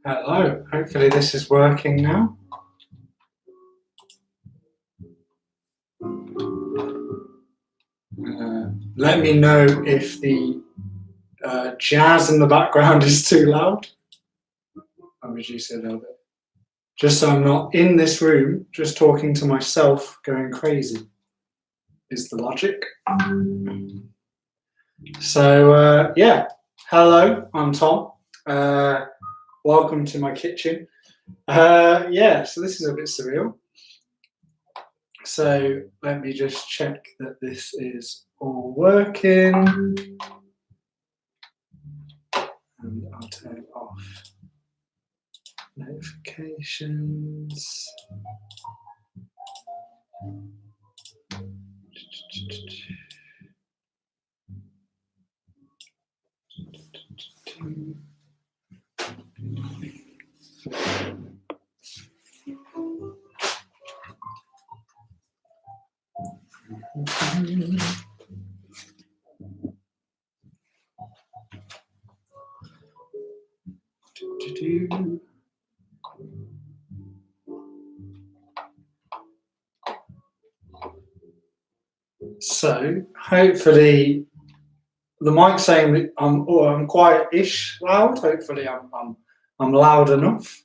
Hello, hopefully this is working now. Let me know if the jazz in the background is too loud. I'll reduce it a little bit. Just so I'm not in this room, just talking to myself, going crazy, is the logic. So, yeah, hello, I'm Tom. Welcome to my kitchen. Yeah, so this is a bit surreal. So let me just check that this is all working. And I'll turn off notifications. So hopefully the mic's saying that I'm quiet-ish loud. Hopefully I'm loud enough.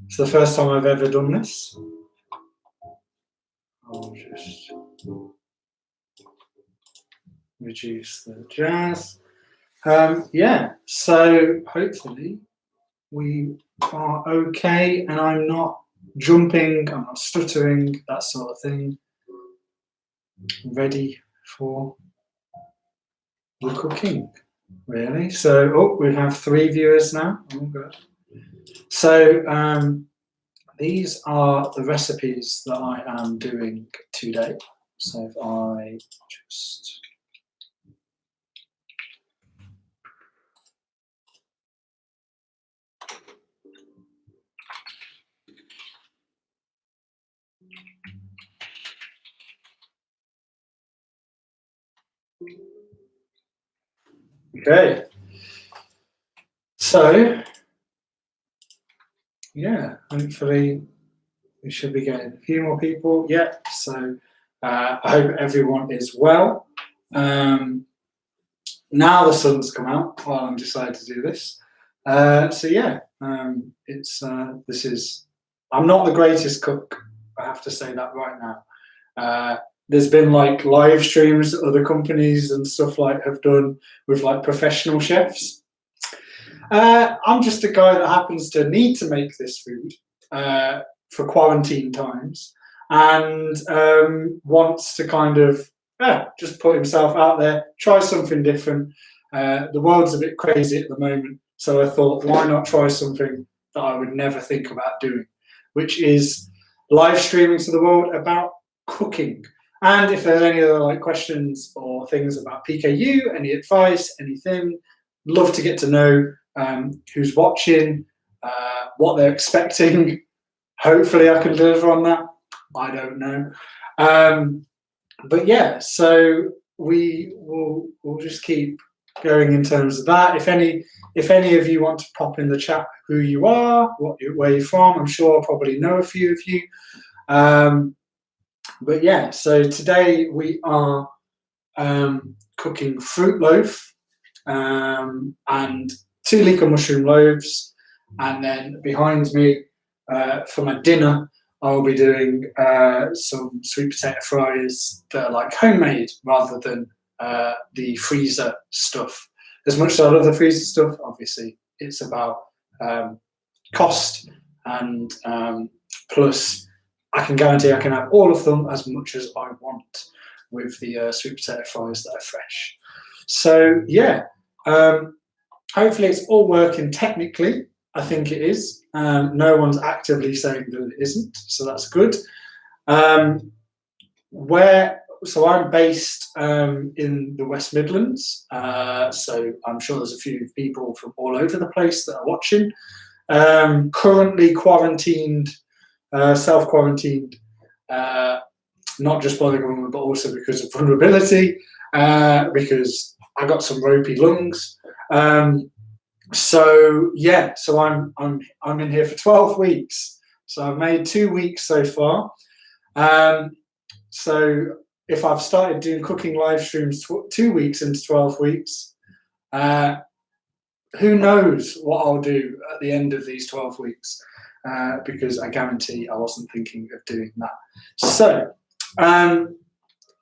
It's the first time I've ever done this. I'll just reduce the jazz. Yeah, so hopefully we are okay and I'm not jumping, I'm not stuttering, that sort of thing. Ready for the cooking, really. So, oh, we have 3 viewers now. Oh, good. So, these are the recipes that I am doing today. So if I just... Okay. So, yeah, hopefully we should be getting a few more people. Yeah, so I hope everyone is well. Now the sun's come out while I'm decided to do this. So yeah, I'm not the greatest cook, I have to say that right now. There's been like live streams that other companies and stuff like have done with like professional chefs. I'm just a guy that happens to need to make this food for quarantine times and wants to kind of just put himself out there, try something different. The world's a bit crazy at the moment, so I thought, why not try something that I would never think about doing, which is live streaming to the world about cooking. And if there's any other like questions or things about PKU, any advice, anything, love to get to know who's watching, what they're expecting. Hopefully I can deliver on that. I don't know. But yeah, so we'll just keep going in terms of that. If any of you want to pop in the chat who you are, where you're from, I'm sure I'll probably know a few of you. But yeah, so today we are cooking fruit loaf and 2 leek and mushroom loaves, and then behind me for my dinner I'll be doing some sweet potato fries that are like homemade rather than the freezer stuff. As much as I love the freezer stuff, obviously it's about cost and plus I can guarantee I can have all of them as much as I want with the sweet potato fries that are fresh. So yeah, hopefully it's all working technically. I think it is. No one's actively saying that it isn't, so that's good. So I'm based in the West Midlands, so I'm sure there's a few people from all over the place that are watching. Currently quarantined, self-quarantined, not just by the government, but also because of vulnerability. because I got some ropey lungs. So I'm in here for 12 weeks. So I've made 2 weeks so far. So if I've started doing cooking live streams 2 weeks into 12 weeks, who knows what I'll do at the end of these 12 weeks, because I guarantee I wasn't thinking of doing that. So,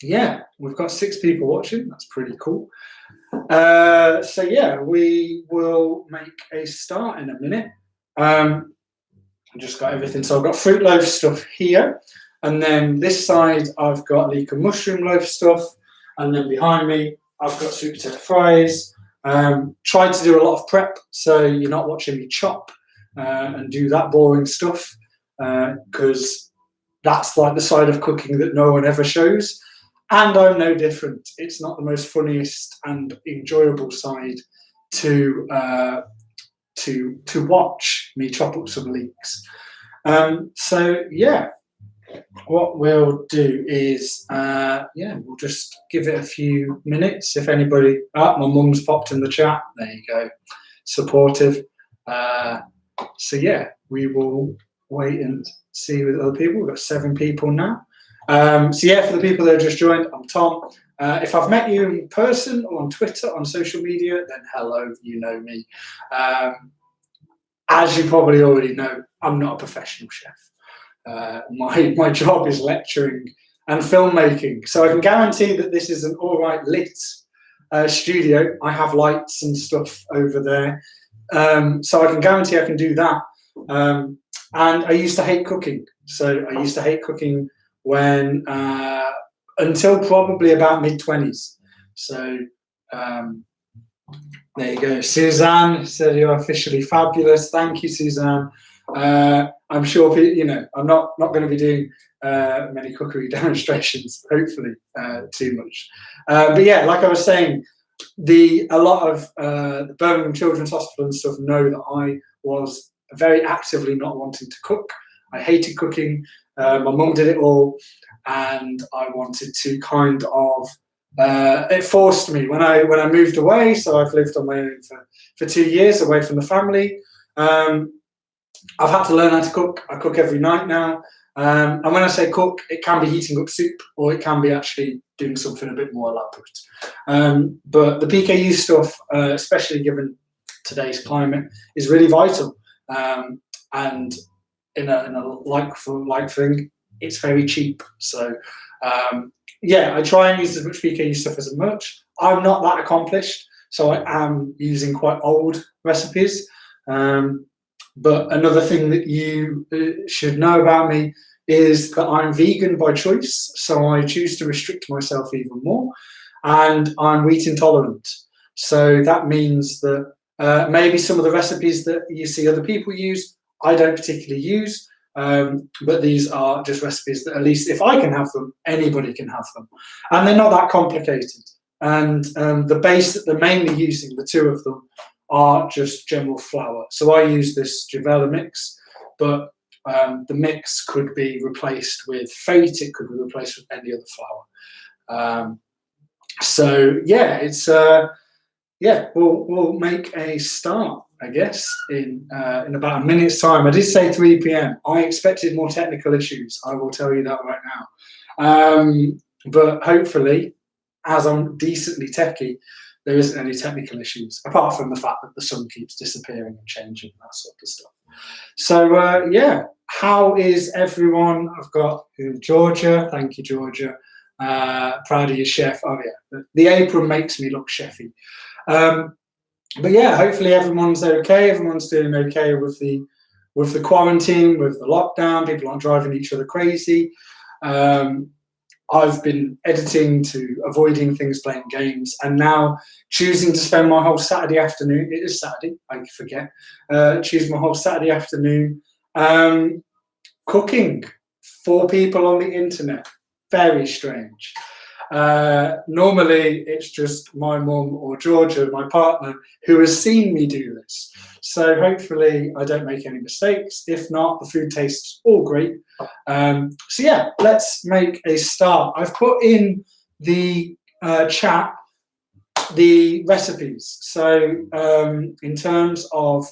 yeah, we've got 6 people watching. That's pretty cool. So, yeah, we will make a start in a minute. I've just got everything. So I've got fruit loaf stuff here. And then this side, I've got leek and mushroom loaf stuff. And then behind me, I've got sweet potato fries. Tried to do a lot of prep, so you're not watching me chop and do that boring stuff, because that's like the side of cooking that no one ever shows. And I'm no different. It's not the most funniest and enjoyable side to watch me chop up some leeks. So yeah. What we'll do is, we'll just give it a few minutes. If anybody, my mum's popped in the chat. There you go, supportive. So yeah, we will wait and see with other people. We've got 7 people now. So yeah, for the people that have just joined, I'm Tom. If I've met you in person or on Twitter, on social media, then hello, you know me. As you probably already know, I'm not a professional chef. My job is lecturing and filmmaking, so I can guarantee that this is an all right lit studio. I have lights and stuff over there, so I can guarantee I can do that. And I used to hate cooking, so I used to hate cooking when until probably about mid-20s. So there you go. Suzanne said you're officially fabulous. Thank you, Suzanne. I'm sure, I'm not going to be doing many cookery demonstrations, hopefully, too much. But yeah, like I was saying, a lot of the Birmingham Children's Hospital and stuff know that I was very actively not wanting to cook. I hated cooking. My mum did it all, and I wanted to kind of. It forced me when I moved away. So I've lived on my own for 2 years away from the family. I've had to learn how to cook. I cook every night now. And when I say cook, it can be heating up soup, or it can be actually doing something a bit more elaborate. But the PKU stuff, especially given today's climate, is really vital. And in a like for like thing, it's very cheap. So yeah, I try and use as much PKU stuff as much. I'm not that accomplished, so I am using quite old recipes. But another thing that you should know about me is that I'm vegan by choice, so I choose to restrict myself even more, and I'm wheat intolerant. So that means that maybe some of the recipes that you see other people use, I don't particularly use, but these are just recipes that at least if I can have them, anybody can have them. And they're not that complicated. And the base that they're mainly using, the 2 of them, are just general flour. So I use this Javella mix, but the mix could be replaced with Fate, it could be replaced with any other flour. So yeah, it's we'll make a start, I guess, in about a minute's time. I did say 3 p.m. I expected more technical issues, I will tell you that right now. But hopefully, as I'm decently techie, there isn't any technical issues, apart from the fact that the sun keeps disappearing and changing, that sort of stuff. So, yeah, how is everyone? I've got Georgia. Thank you, Georgia. Proud of your chef. Oh, yeah. The apron makes me look chefy. But, yeah, hopefully everyone's okay. Everyone's doing okay with the quarantine, with the lockdown. People aren't driving each other crazy. I've been editing to avoiding things playing games, and now choosing to spend my whole Saturday afternoon, it is Saturday, I forget, choose my whole Saturday afternoon cooking for people on the internet. Very strange. Normally, it's just my mum or Georgia, my partner, who has seen me do this. So hopefully I don't make any mistakes. If not, the food tastes all great. So yeah, let's make a start. I've put in the chat the recipes. So in terms of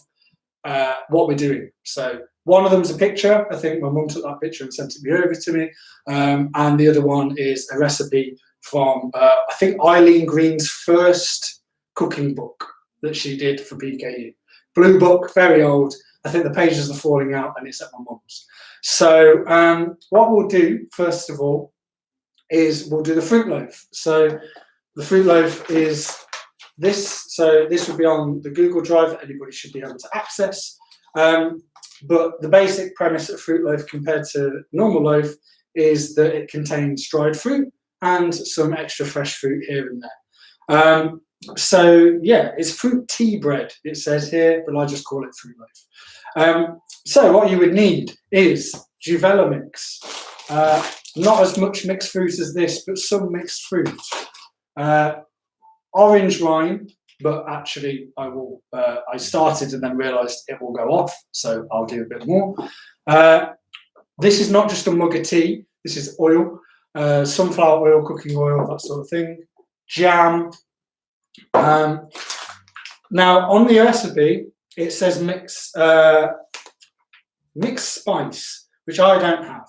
what we're doing. So one of them's a picture. I think my mum took that picture and sent it over to me. And the other one is a recipe from, I think, Eileen Green's first cooking book that she did for PKU. Blue book, very old. I think the pages are falling out and it's at my mum's. So what we'll do, first of all, is we'll do the fruit loaf. So the fruit loaf is this. So this will be on the Google Drive that anybody should be able to access. But the basic premise of fruit loaf compared to normal loaf is that it contains dried fruit and some extra fresh fruit here and there. So yeah, it's fruit tea bread, it says here, but I just call it fruit loaf. So what you would need is Juvela mix. Not as much mixed fruit as this, but some mixed fruit. Orange rind, but actually I started and then realised it will go off, so I'll do a bit more. This is not just a mug of tea, this is oil, sunflower oil, cooking oil, that sort of thing. Jam. Now on the recipe it says mixed spice, which I don't have.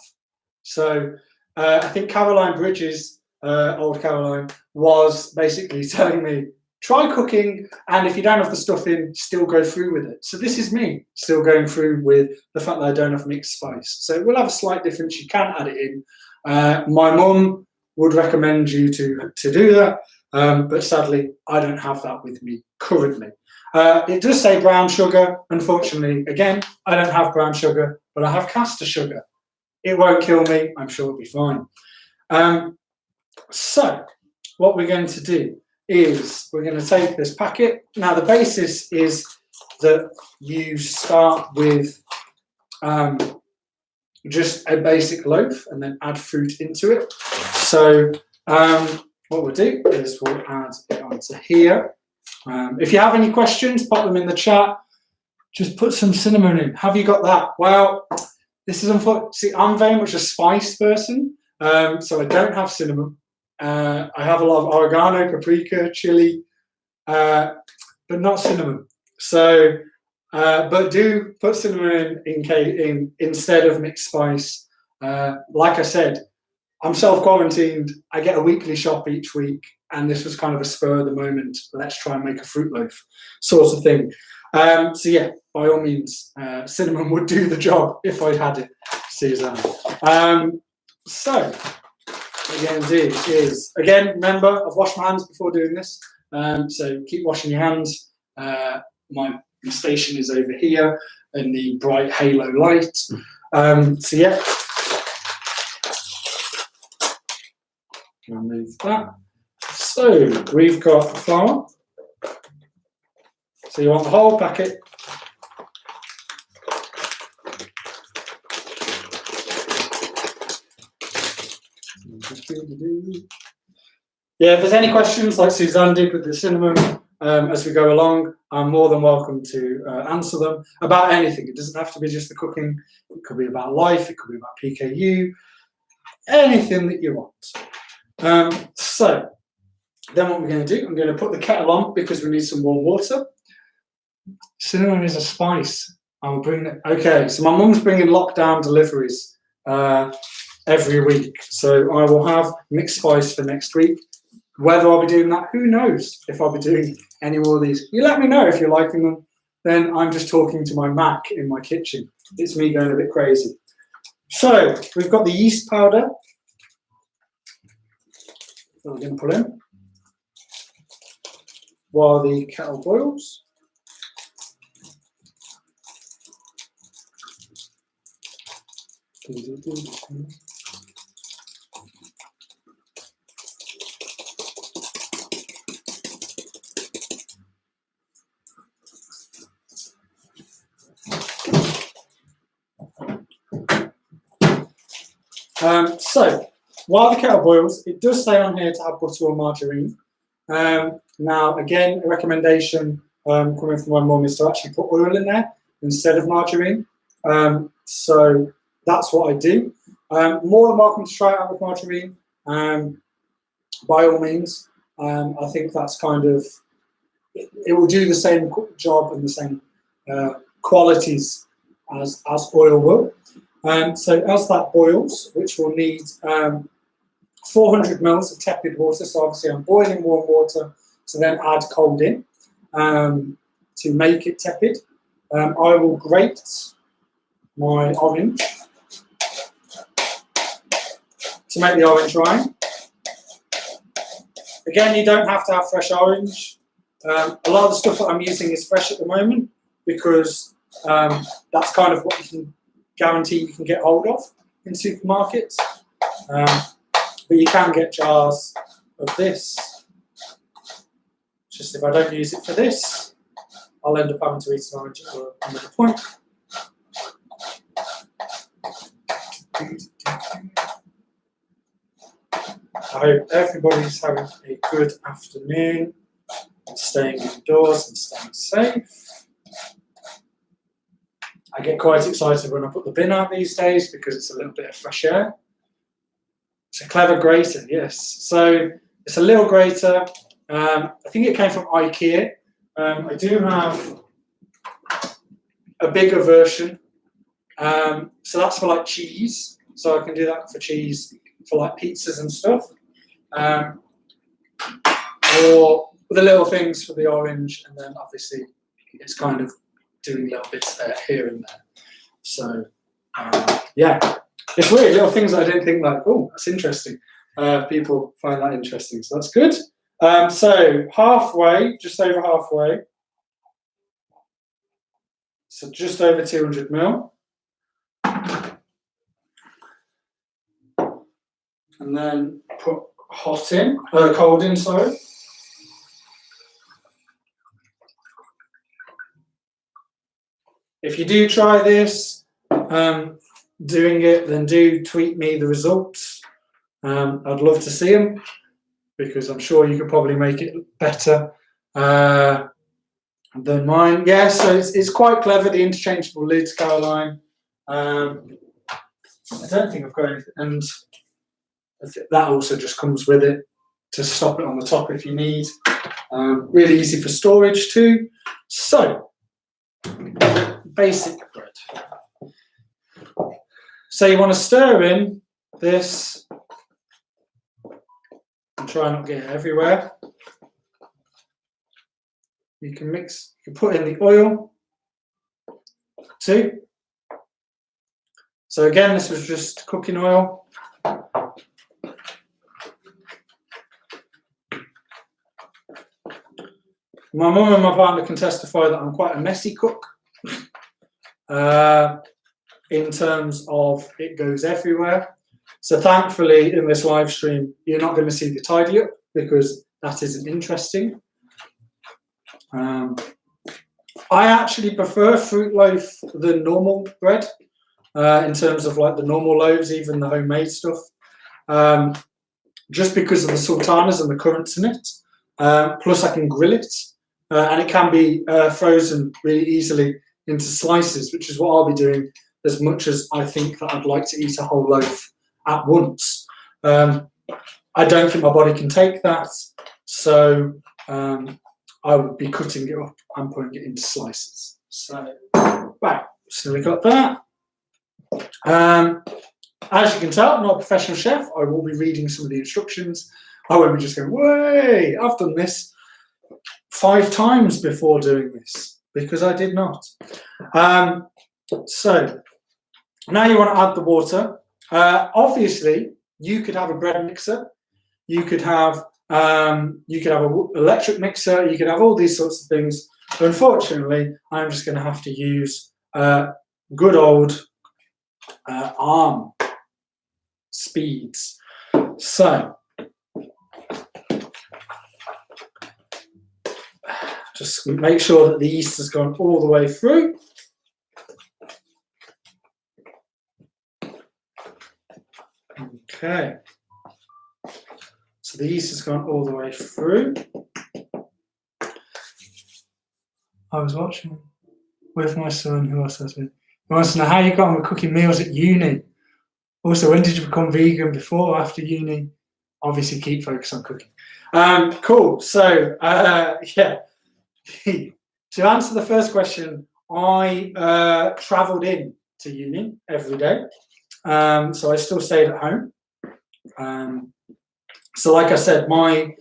So I think Caroline Bridges, old Caroline, was basically telling me, try cooking, and if you don't have the stuff in, still go through with it. So this is me still going through with the fact that I don't have mixed spice. So it will have a slight difference. You can add it in. My mum would recommend you to do that, but sadly, I don't have that with me currently. It does say brown sugar. Unfortunately, again, I don't have brown sugar, but I have caster sugar. It won't kill me. I'm sure it'll be fine. So what we're going to do is we're going to take this packet. Now the basis is that you start with just a basic loaf and then add fruit into it. So what we'll do is we'll add it onto here. If you have any questions, pop them in the chat. Just put some cinnamon in. Have you got that? Well, this is unfortunate. See, I'm very much a spice person, so I don't have cinnamon. I have a lot of oregano, paprika, chili, but not cinnamon. So, but do put cinnamon in instead of mixed spice. Like I said, I'm self-quarantined. I get a weekly shop each week, and this was kind of a spur of the moment. Let's try and make a fruit loaf sort of thing. So yeah, by all means, cinnamon would do the job if I had it, Suzanne. So again, again, remember, I've washed my hands before doing this, so keep washing your hands. My station is over here in the bright halo light. So yeah, I'll move that. So we've got flour. So you want the whole packet. Yeah, if there's any questions like Suzanne did with the cinnamon as we go along, I'm more than welcome to answer them about anything. It doesn't have to be just the cooking. It could be about life. It could be about PKU. Anything that you want. So then what we're going to do, I'm going to put the kettle on because we need some warm water. Cinnamon is a spice. I will bring it. Okay, so my mum's bringing lockdown deliveries every week. So I will have mixed spice for next week. Whether I'll be doing that, who knows if I'll be doing any more of these. You let me know if you're liking them. Then I'm just talking to my Mac in my kitchen. It's me going a bit crazy. So we've got the yeast powder that we're going to put in while the kettle boils. So while the kettle boils, it does say on here to have butter or margarine. Now, again, a recommendation coming from my mum is to actually put oil in there instead of margarine. So that's what I do. More than welcome to try it out with margarine, by all means. I think that's kind of, it will do the same job and the same qualities as oil will. So as that boils, which will need 400 mils of tepid water, so obviously I'm boiling warm water to then add cold in to make it tepid. I will grate my orange to make the orange wine. Again, you don't have to have fresh orange. A lot of the stuff that I'm using is fresh at the moment because that's kind of what you can guarantee you can get hold of in supermarkets. But you can get jars of this. Just if I don't use it for this, I'll end up having to eat an orange at another point. I hope everybody's having a good afternoon and staying indoors and staying safe. I get quite excited when I put the bin out these days because it's a little bit of fresh air. It's a clever grater, yes. So it's a little grater. I think it came from IKEA. I do have a bigger version. So that's for like cheese. So I can do that for cheese, for like pizzas and stuff. Or the little things for the orange, and then obviously it's kind of doing little bits there, here and there. So yeah, it's weird, little things that I didn't think like, oh, that's interesting. People find that interesting, so that's good. So halfway, just over halfway. So just over 200 mil. And then put cold in, sorry. If you do try this, doing it, then do tweet me the results. I'd love to see them because I'm sure you could probably make it better than mine. Yeah, so it's quite clever, the interchangeable lids, Caroline. I don't think I've got anything, and that also just comes with it to stop it on the top if you need. Really easy for storage too. So, basic bread. So you want to stir in this and try not to get it everywhere. You can mix, you can put in the oil too. So again, this was just cooking oil. My mum and my partner can testify that I'm quite a messy cook. In terms of it goes everywhere. So thankfully in this live stream, you're not going to see the tidy up because that isn't interesting. I actually prefer fruit loaf than normal bread in terms of like the normal loaves, even the homemade stuff, just because of the sultanas and the currants in it. Plus I can grill it and it can be frozen really easily into slices, which is what I'll be doing as much as I think that I'd like to eat a whole loaf at once. I don't think my body can take that, so I would be cutting it up and putting it into slices. So, right, so we got that. As you can tell, I'm not a professional chef. I will be reading some of the instructions. I won't be just going, way, I've done this 5 times before doing this, because I did not. So now you want to add the water. Obviously, you could have a bread mixer. You could have an electric mixer. You could have all these sorts of things. But unfortunately, I'm just going to have to use good old arm speeds. So just make sure that the yeast has gone all the way through. Okay, so the yeast has gone all the way through. I was watching with my son, who else was with? He wants to know how you got on with cooking meals at uni. Also, when did you become vegan, before or after uni? obviously keep focused on cooking. Cool. So yeah, to answer the first question, I travelled in to uni every day. So I still stayed at home. So like I said, my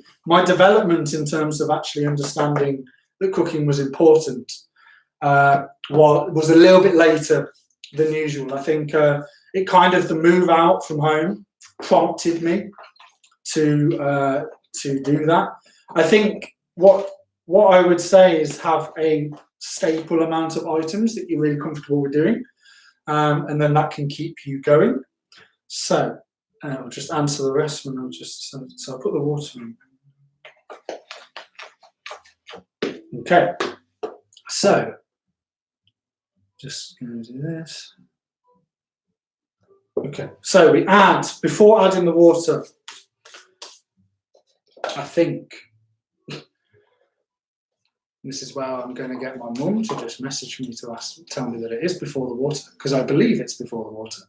development in terms of actually understanding that cooking was important was a little bit later than usual. I think it kind of, the move out from home prompted me to do that. I think what I would say is have a staple amount of items that you're really comfortable with doing, and then that can keep you going. So I'll just answer the rest, and I'll just so I'll put the water in. Okay, so just going to do this. Okay, so we add, before adding the water, I think this is where I'm going to get my mum to just message me to tell me that it is before the water, because I believe it's before the water.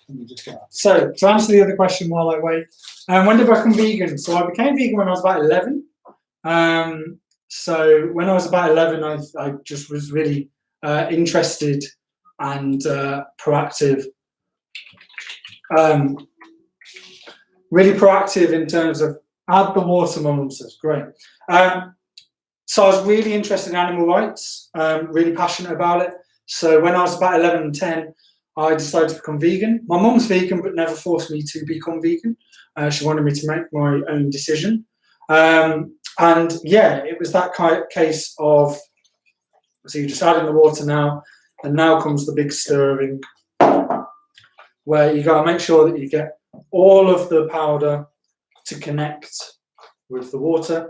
Let me just get that. So to answer the other question while I wait, when did I become vegan? So I became vegan when I was about 11. So when I was about 11, I just was really interested and proactive. Really proactive in terms of add the water, mum says, great. So I was really interested in animal rights, really passionate about it. So when I was about 11 and 10, I decided to become vegan. My mum's vegan, but never forced me to become vegan. She wanted me to make my own decision. And yeah, it was that case of, so you're just adding the water now, and now comes the big stirring, where you got to make sure that you get all of the powder to connect with the water.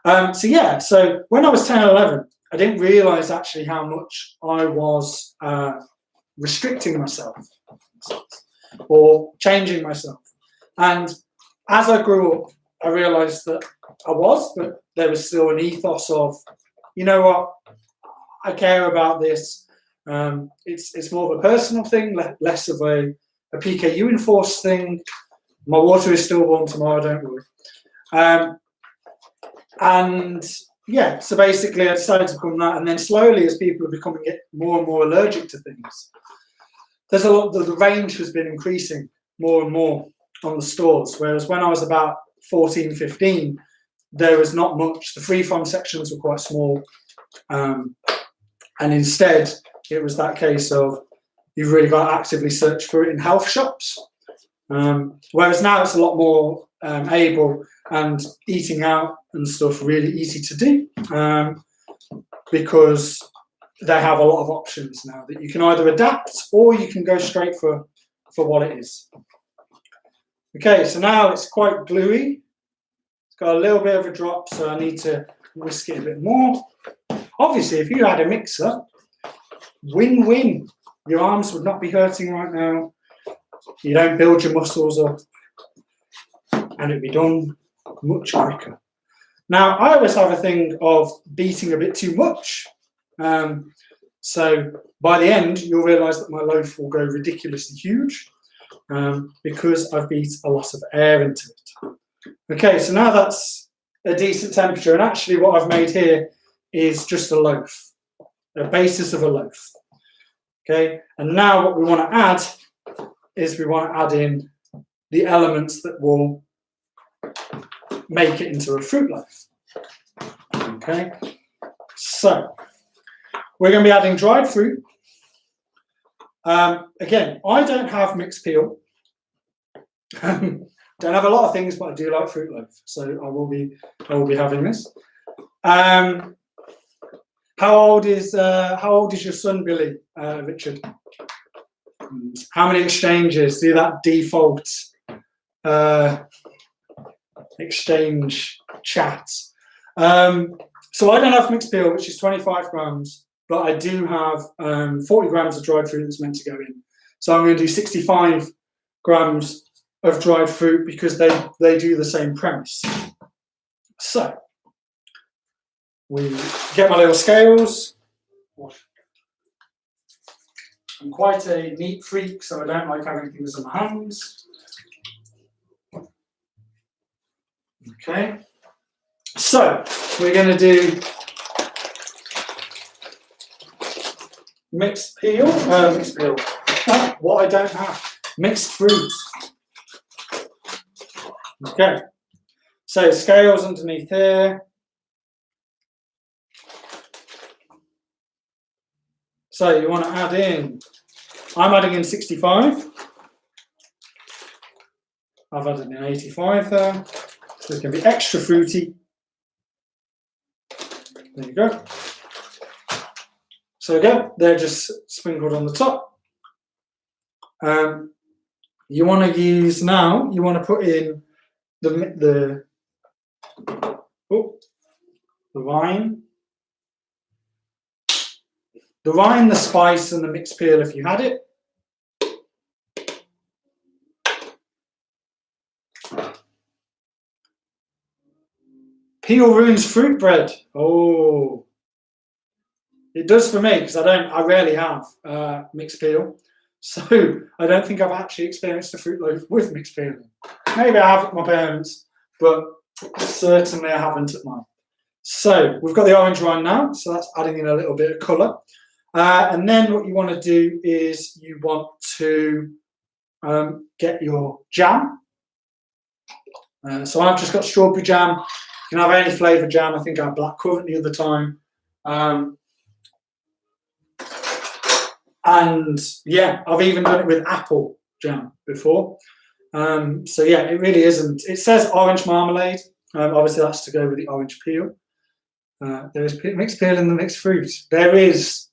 So yeah, so when I was 10 or 11, I didn't realise actually how much I was restricting myself or changing myself. And as I grew up, I realised that I was, but there was still an ethos of, you know what, I care about this. It's more of a personal thing, less of a PKU enforced thing. My water is still warm tomorrow, don't worry. And yeah, so basically I decided to become that, and then slowly, as people are becoming more and more allergic to things, there's a lot. The range has been increasing more and more on the stores. Whereas when I was about 14, 15, there was not much. The free from sections were quite small, and instead it was that case of you've really got to actively search for it in health shops. Whereas now it's a lot more able, and eating out and stuff really easy to do, because they have a lot of options now that you can either adapt or you can go straight for what it is. Okay, so now it's quite gluey. It's got a little bit of a drop, so I need to whisk it a bit more. Obviously, if you had a mixer, win-win. Your arms would not be hurting right now. You don't build your muscles up, and it'd be done much quicker. Now, I always have a thing of beating a bit too much. So by the end, you'll realise that my loaf will go ridiculously huge, because I've beat a lot of air into it. Okay, so now that's a decent temperature, and actually what I've made here is just a loaf, a basis of a loaf. Okay, and now what we want to add is we want to add in the elements that will make it into a fruit loaf. Okay, so we're going to be adding dried fruit. Again, I don't have mixed peel. Don't have a lot of things, but I do like fruit loaf, so I will be having this. How old is your son, Billy? Richard? How many exchanges? Do that default exchange chat. So I don't have mixed peel, which is 25 grams, but I do have 40 grams of dried fruit that's meant to go in. So I'm going to do 65 grams of dried fruit because they do the same premise. So we get my little scales. I'm quite a neat freak, so I don't like having things on my hands. Okay, so we're going to do mixed peel. What I don't have, mixed fruits. Okay, so scales underneath here. So you want to add in, I'm adding in 65. I've added in 85 there. So it's going to be extra fruity. There you go. So again, they're just sprinkled on the top. You want to use now, you want to put in the wine. The wine, the spice, and the mixed peel if you had it. Peel ruins fruit bread. Oh, it does for me because I rarely have mixed peel. So I don't think I've actually experienced a fruit loaf with mixed peel. Maybe I have at my parents', but certainly I haven't at mine. So we've got the orange wine now, so that's adding in a little bit of colour. And then what you want to do is you want to get your jam. So I've just got strawberry jam. You can have any flavoured jam. I think I had blackcurrant the other time. And yeah, I've even done it with apple jam before. So yeah, it really isn't. It says orange marmalade. Obviously that's to go with the orange peel. There is mixed peel in the mixed fruit. There is,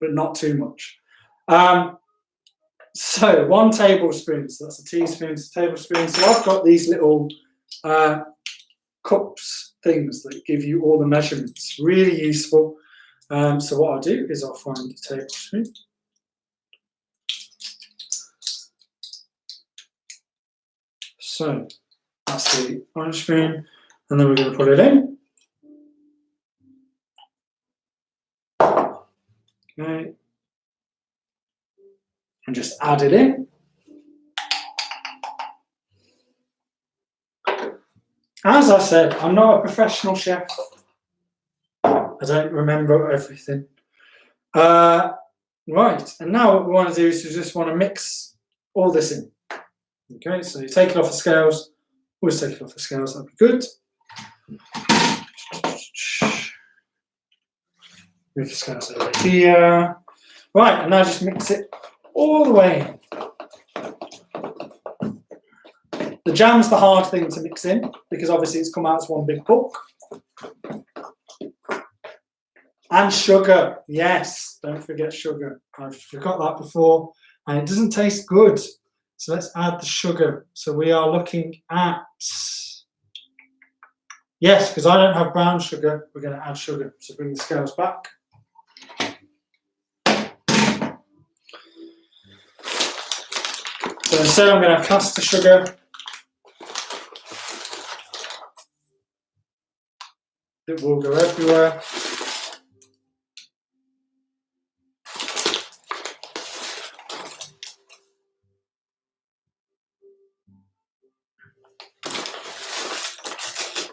but not too much. So 1 tablespoon, so that's a teaspoon to a tablespoon. So I've got these little cups things that give you all the measurements. Really useful. So what I'll do is I'll find a tablespoon. So that's the orange spoon, and then we're going to put it in. Okay. And just add it in. As I said, I'm not a professional chef. I don't remember everything. Right, and now what we want to do is we just want to mix all this in. Okay, so you take it off the scales. Always take it off the scales, that'd be good. Move the scales over here. Right, and now just mix it all the way in. The jam's the hard thing to mix in because obviously it's come out as one big bulk. And sugar, yes, don't forget sugar. I forgot that before, and it doesn't taste good. So let's add the sugar. So we are looking at, yes, because I don't have brown sugar, we're going to add sugar. So bring the scales back. So instead I'm going to have caster sugar. It will go everywhere.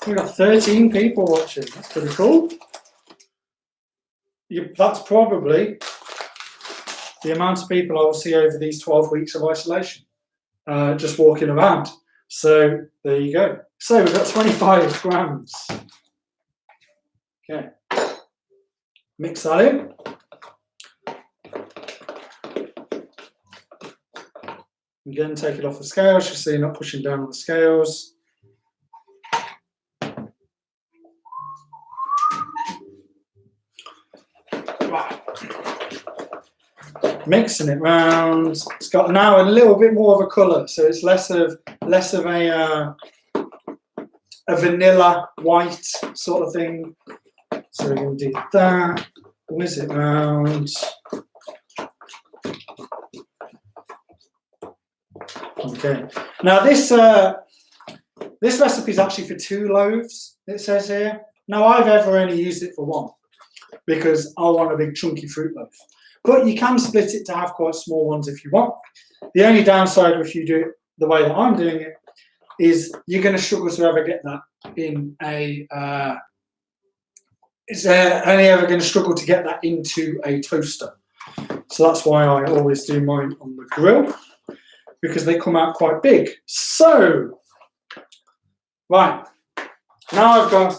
We've got 13 people watching. That's pretty cool. That's probably the amount of people I will see over these 12 weeks of isolation, just walking around. So there you go. So we've got 25 grams. Okay. Mix that in. Again, take it off the scales just so you're not pushing down on the scales. Mixing it round. It's got now a little bit more of a colour, so it's less of a vanilla white sort of thing. So we're going to do that. Whiz it round. Okay. Now this recipe is actually for 2 loaves. It says here. Now I've ever only used it for 1 because I want a big chunky fruit loaf. but you can split it to have quite small ones if you want. The only downside if you do it the way that I'm doing it is you're going to struggle to ever get that in a it's only ever going to struggle to get that into a toaster. So that's why I always do mine on the grill, because they come out quite big. So, right, now I've got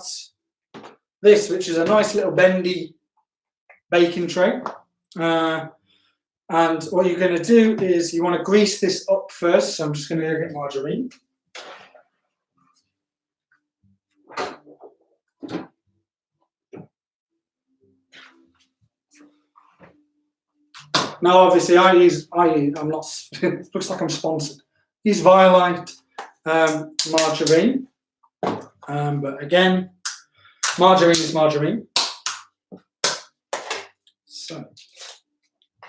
this, which is a nice little bendy baking tray. And what you're going to do is you want to grease this up first. So I'm just going to go get margarine. Now, obviously, I'm not, it looks like I'm sponsored. Use Violite margarine. But again, margarine is margarine. So,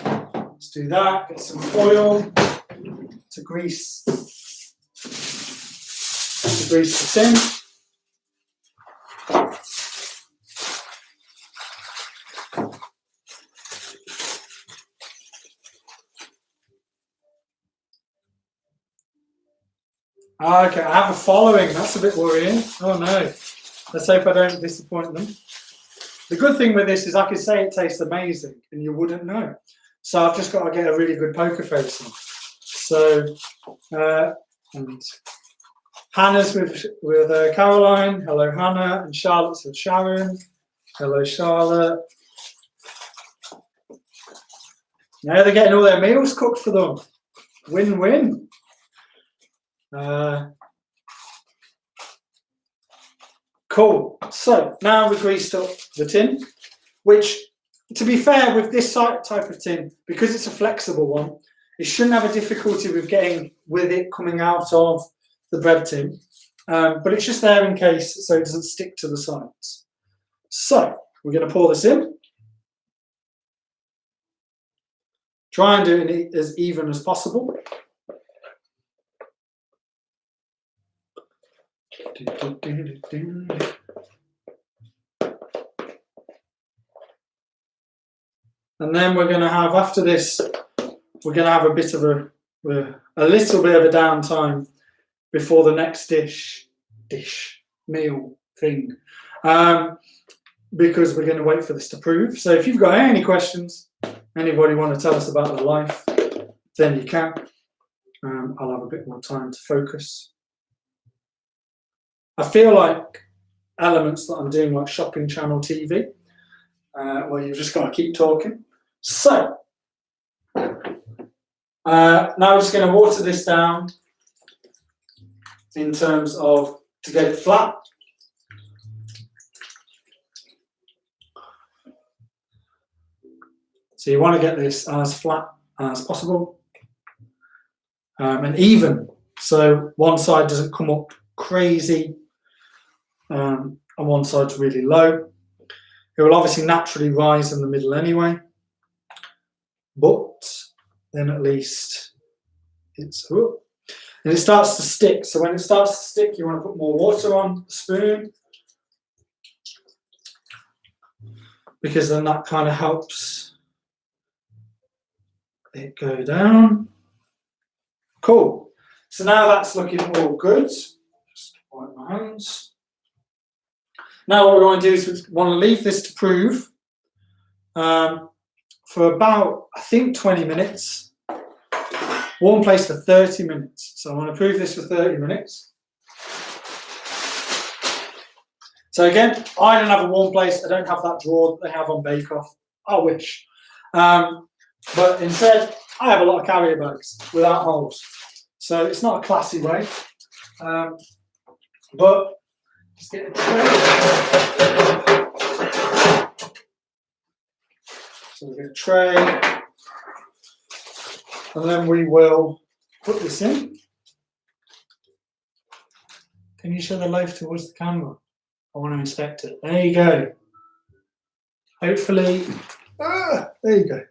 let's do that. Get some foil to grease the tin. Okay, I have a following. That's a bit worrying. Oh no. Let's hope I don't disappoint them. The good thing with this is I could say it tastes amazing and you wouldn't know. So I've just got to get a really good poker face on. So, and Hannah's with Caroline. Hello, Hannah. And Charlotte's with Sharon. Hello, Charlotte. Now they're getting all their meals cooked for them. Win-win. Cool. So now we've greased up the tin, which, to be fair, with this type of tin, because it's a flexible one, it shouldn't have a difficulty with getting with it coming out of the bread tin, but it's just there in case so it doesn't stick to the sides. So we're going to pour this in. Try and do it as even as possible. And then we're going to have, after this, we're going to have a bit of a little bit of a downtime before the next meal thing, because we're going to wait for this to prove. So if you've got any questions, anybody want to tell us about their life, then you can. I'll have a bit more time to focus. I feel like elements that I'm doing like shopping channel TV, where you've just got to keep talking. So, now I'm just going to water this down in terms of to get it flat. So you want to get this as flat as possible and even, so one side doesn't come up crazy and one side's really low. It will obviously naturally rise in the middle anyway, but then at least it's and it starts to stick. So when it starts to stick, you want to put more water on the spoon, because then that kind of helps it go down. Cool. So now that's looking all good. Just wipe my hands. Now what we want to do is we want to leave this to prove for about, I think, 20 minutes. Warm place for 30 minutes. So I want to prove this for 30 minutes. So again, I don't have a warm place. I don't have that drawer that they have on Bake Off. I wish. But instead, I have a lot of carrier bags without holes. So it's not a classy way. But just get a tray. So we get a tray. And then we will put this in. Can you show the loaf towards the camera? I want to inspect it. There you go. Hopefully, there you go.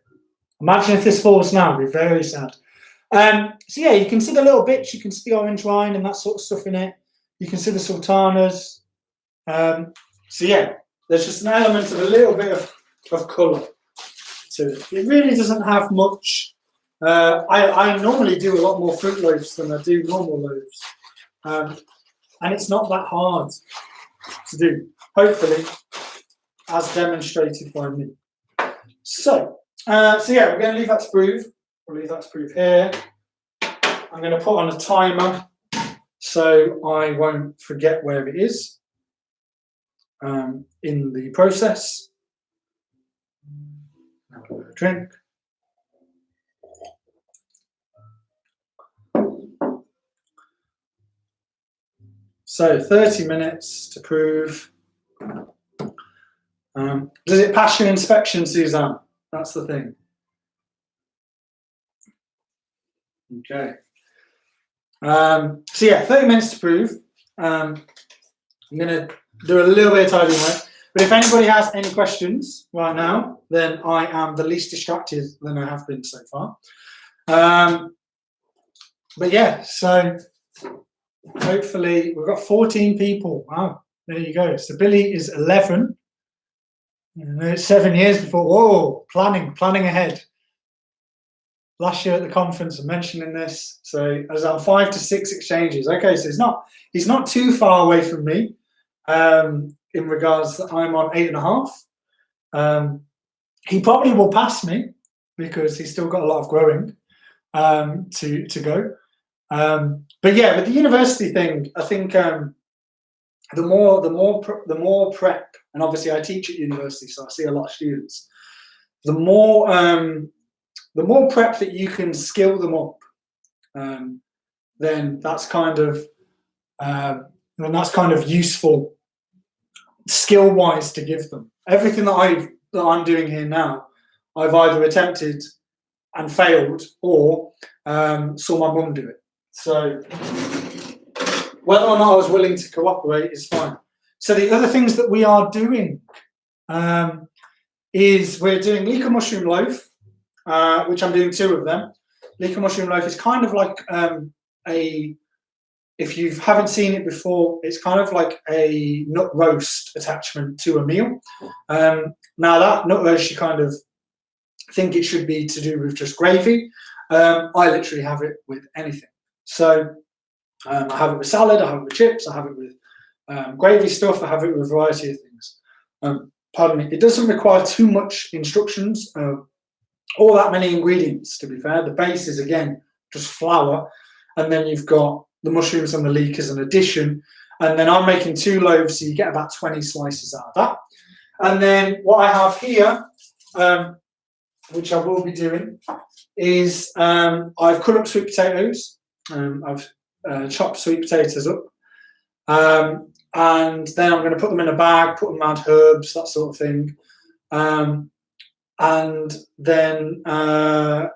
Imagine if this falls now, it'd be very sad. So yeah, you can see the little bits, you can see the orange wine and that sort of stuff in it. You can see the sultanas. So yeah, there's just an element of a little bit of colour. to it. It really doesn't have much. I normally do a lot more fruit loaves than I do normal loaves. And it's not that hard to do, hopefully, as demonstrated by me. So yeah, we're going to leave that to prove. We'll leave that to prove here. I'm going to put on a timer so I won't forget where it is in the process. Have a drink. So 30 minutes to prove. Does it pass your inspection, Suzanne? That's the thing. Okay. So yeah, 30 minutes to prove. I'm going to do a little bit of tidying work. But if anybody has any questions right now, then I am the least distracted than I have been so far. But yeah, so hopefully we've got 14 people. Wow, there you go. So Billy is 11. 7 years before. Whoa, planning ahead. Last year at the conference, I'm mentioning this. So I was on 5 to 6 exchanges. Okay, so he's not too far away from me. In regards that I'm on 8.5. He probably will pass me because he's still got a lot of growing to go. But yeah, with the university thing, I think the more prep, and obviously I teach at university, so I see a lot of students. The more prep that you can skill them up, then that's kind of useful skill-wise to give them. Everything that I'm doing here now, I've either attempted and failed or saw my mum do it. So whether or not I was willing to cooperate is fine. So the other things that we are doing is we're doing Leek and mushroom loaf, which I'm doing 2 of them. Leek and mushroom loaf is kind of like if you haven't seen it before, it's kind of like a nut roast attachment to a meal. Now that nut roast, you kind of think it should be to do with just gravy. I literally have it with anything. So I have it with salad, I have it with chips, I have it with gravy stuff, I have it with a variety of things. Pardon me. It doesn't require too much instructions or that many ingredients, to be fair. The base is, again, just flour, and then you've got the mushrooms and the leek as an addition. And then I'm making 2 loaves, so you get about 20 slices out of that. And then what I have here, which I will be doing, is I've cut up sweet potatoes. I've chopped sweet potatoes up. And then I'm going to put them in a bag, put them around herbs, that sort of thing. And then, and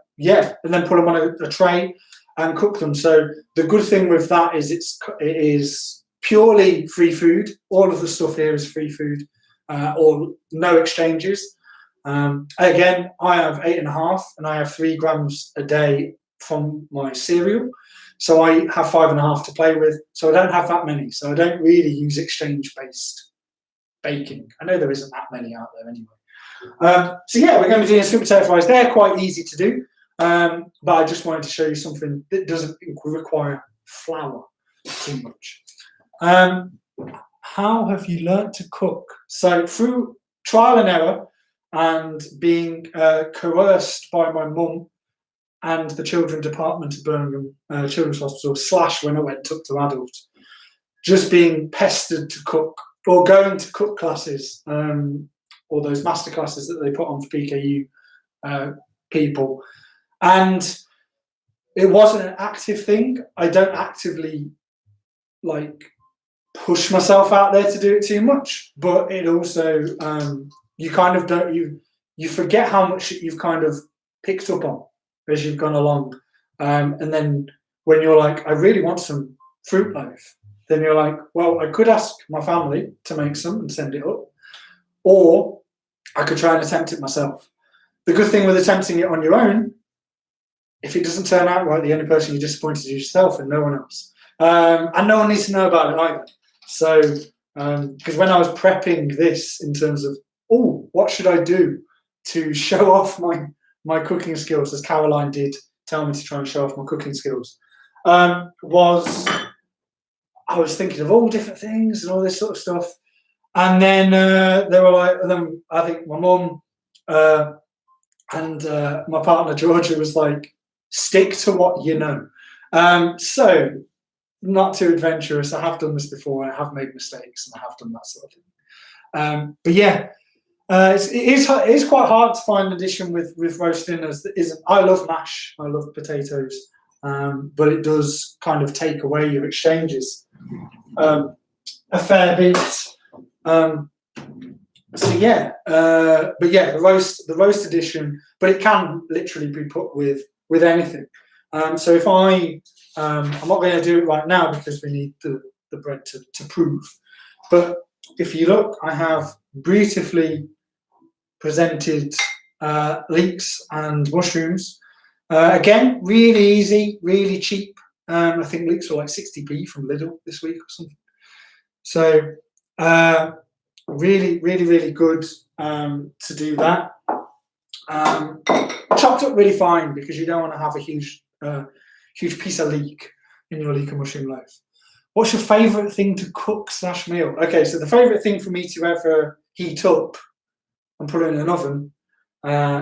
then put them on a tray and cook them. So the good thing with that is it is purely free food. All of the stuff here is free food, or no exchanges. Again, I have 8.5, and I have 3 grams a day from my cereal. So I have 5.5 to play with. So I don't have that many. So I don't really use exchange-based baking. I know there isn't that many out there anyway. So yeah, we're going to be doing sweet potato fries. They're quite easy to do. But I just wanted to show you something that doesn't require flour too much. How have you learnt to cook? So through trial and error and being coerced by my mum and the children's department at Birmingham Children's Hospital / when I went up to adult, just being pestered to cook or going to cook classes or those master classes that they put on for PKU people. And it wasn't an active thing. I don't actively push myself out there to do it too much, but it also you kind of don't you forget how much you've kind of picked up on as you've gone along, and then when you're like, I really want some fruit loaf, then you're like, well, I could ask my family to make some and send it up, or I could try and attempt it myself. The good thing with attempting it on your own, if it doesn't turn out right, the only person you're disappointed is yourself and no one else. And no one needs to know about it either. So, because when I was prepping this in terms of, what should I do to show off my cooking skills, as Caroline did tell me to try and show off my cooking skills, was I was thinking of all different things and all this sort of stuff. And then they were like, and then I think my mum and my partner Georgia was like, stick to what you know. So not too adventurous. I have done this before. I have made mistakes and I have done that sort of thing. But yeah, it is quite hard to find a dish with roast dinners that isn't. I love mash. I love potatoes. But it does kind of take away your exchanges a fair bit. So yeah, but yeah, the roast edition, but it can literally be put with anything. So if I'm not going to do it right now because we need the bread to prove. But if you look, I have beautifully presented leeks and mushrooms. Again, really easy, really cheap. I think leeks were like 60p from Lidl this week or something. So really, really, really good to do that. Chopped up really fine because you don't want to have a huge piece of leek in your leek and mushroom loaf. What's your favourite thing to cook / meal? Okay, so the favourite thing for me to ever heat up and put it in an oven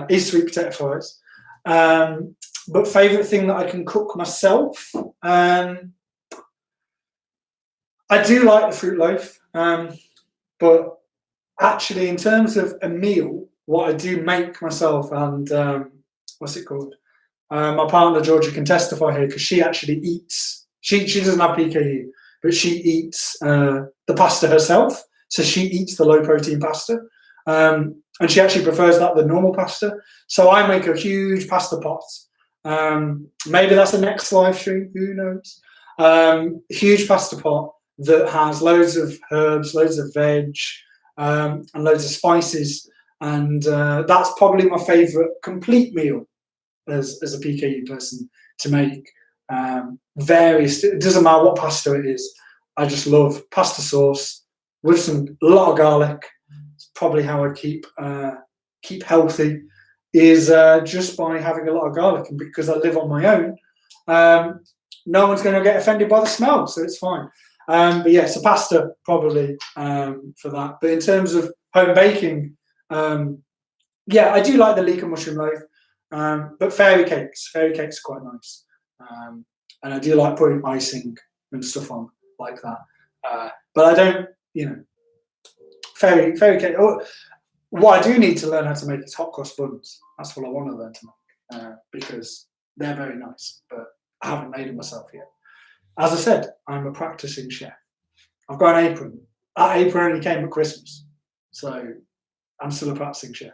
is sweet potato fries. But favourite thing that I can cook myself, I do like the fruit loaf, but actually in terms of a meal, what I do make myself, and what's it called? My partner Georgia can testify here because she actually eats. She doesn't have PKU, but she eats the pasta herself. So she eats the low protein pasta, and she actually prefers that than normal pasta. So I make a huge pasta pot. Maybe that's the next live stream. Who knows? Huge pasta pot that has loads of herbs, loads of veg, and loads of spices. And that's probably my favourite complete meal as a PKU person to make. It doesn't matter what pasta it is. I just love pasta sauce with a lot of garlic. It's probably how I keep healthy, is just by having a lot of garlic. And because I live on my own, no one's going to get offended by the smell, so it's fine. But yeah, so pasta probably for that. But in terms of home baking, yeah, I do like the leek and mushroom loaf, but fairy cakes are quite nice. And I do like putting icing and stuff on like that. But I don't, fairy cake. What I do need to learn how to make is hot cross buns. That's what I want to learn to make because they're very nice, but I haven't made them myself yet. As I said, I'm a practicing chef. I've got an apron. That apron only came at Christmas, so I'm still a practicing chef.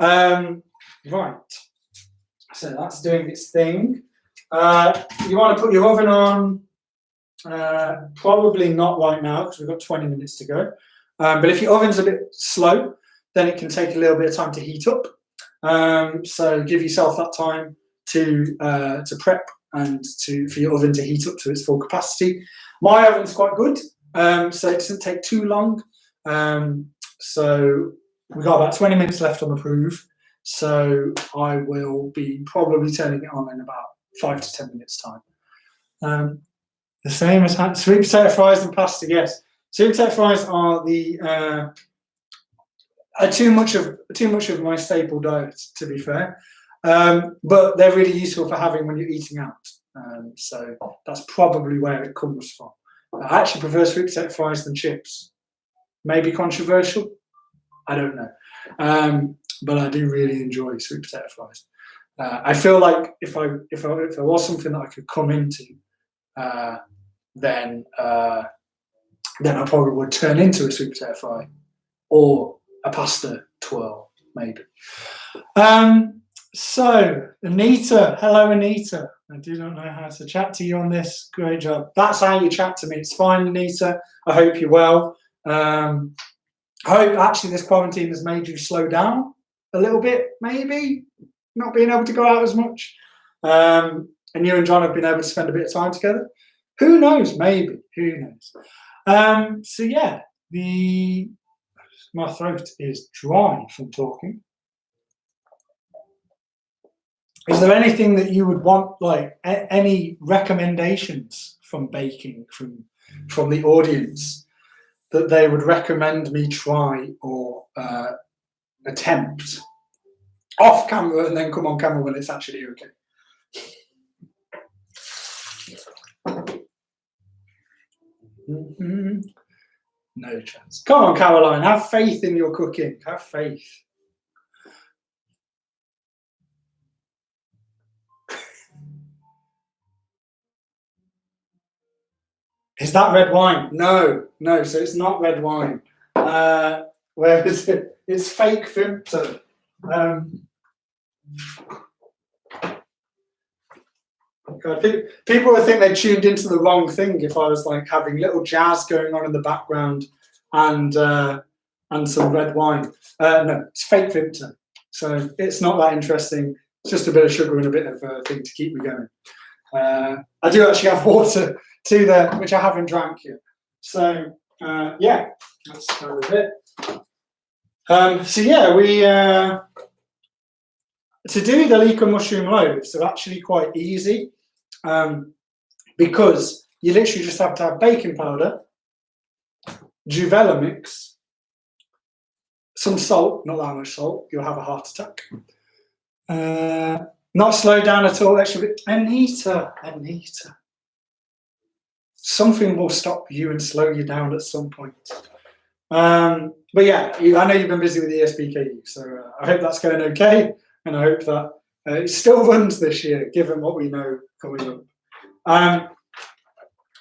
Right, so that's doing its thing. You want to put your oven on? Probably not right now because we've got 20 minutes to go. But if your oven's a bit slow, then it can take a little bit of time to heat up. So give yourself that time to prep and for your oven to heat up to its full capacity. My oven's quite good, so it doesn't take too long. So we've got about 20 minutes left on the proof. So I will be probably turning it on in about 5 to 10 minutes time. The same as sweet potato fries and pasta. Yes, sweet potato fries are too much of my staple diet, to be fair. But they're really useful for having when you're eating out. So that's probably where it comes from. I actually prefer sweet potato fries than chips. Maybe controversial. I don't know. But I do really enjoy sweet potato fries. I feel like if there was something that I could come into, then I probably would turn into a sweet potato fry or a pasta twirl, maybe. So, Anita, hello, Anita. I do not know how to chat to you on this. Great job. That's how you chat to me. It's fine, Anita. I hope you're well. I hope actually this quarantine has made you slow down a little bit, maybe not being able to go out as much. And you and John have been able to spend a bit of time together. Who knows? Maybe. Who knows? So yeah, my throat is dry from talking. Is there anything that you would want, like any recommendations from baking from the audience that they would recommend me try or attempt off camera and then come on camera when it's actually okay? No chance. Come on, Caroline, have faith in your cooking. Have faith. Is that red wine? No, so it's not red wine. Where is it? It's fake Vimto. God, people would think they tuned into the wrong thing if I was like having little jazz going on in the background and some red wine. No, it's fake Vimto. So it's not that interesting. It's just a bit of sugar and a bit of thing to keep me going. I do actually have water too there, which I haven't drank yet. So yeah, that's kind of it. So yeah, we to do the leek and mushroom loaves are actually quite easy because you literally just have to have baking powder, juvela mix, some salt, not that much salt, you'll have a heart attack. Not slow down at all, actually. Anita. Something will stop you and slow you down at some point. But yeah, I know you've been busy with the ESBKU, so I hope that's going okay, and I hope that it still runs this year, given what we know coming up.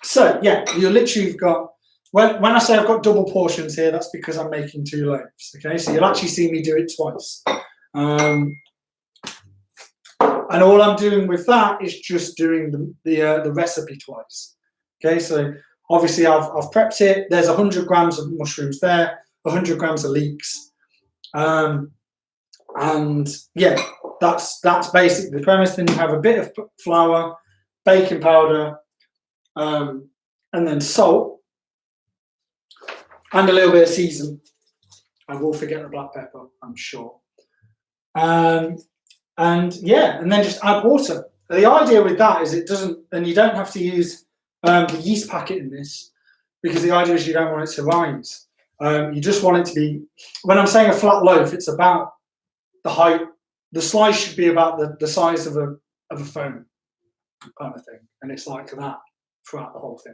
So yeah, you literally have got, when I say I've got double portions here, that's because I'm making 2 loaves, okay? So you'll actually see me do it twice. And all I'm doing with that is just doing the recipe twice. Okay, so obviously I've prepped it. There's 100 grams of mushrooms there, 100 grams of leeks, and yeah, that's basically the premise. Then you have a bit of flour, baking powder, and then salt, and a little bit of season. I will forget the black pepper, I'm sure. And yeah, and then just add water. The idea with that is it doesn't, and you don't have to use the yeast packet in this, because the idea is you don't want it to rise. You just want it to be, when I'm saying a flat loaf, it's about the height, the slice should be about the size of a phone kind of thing. And it's like that throughout the whole thing.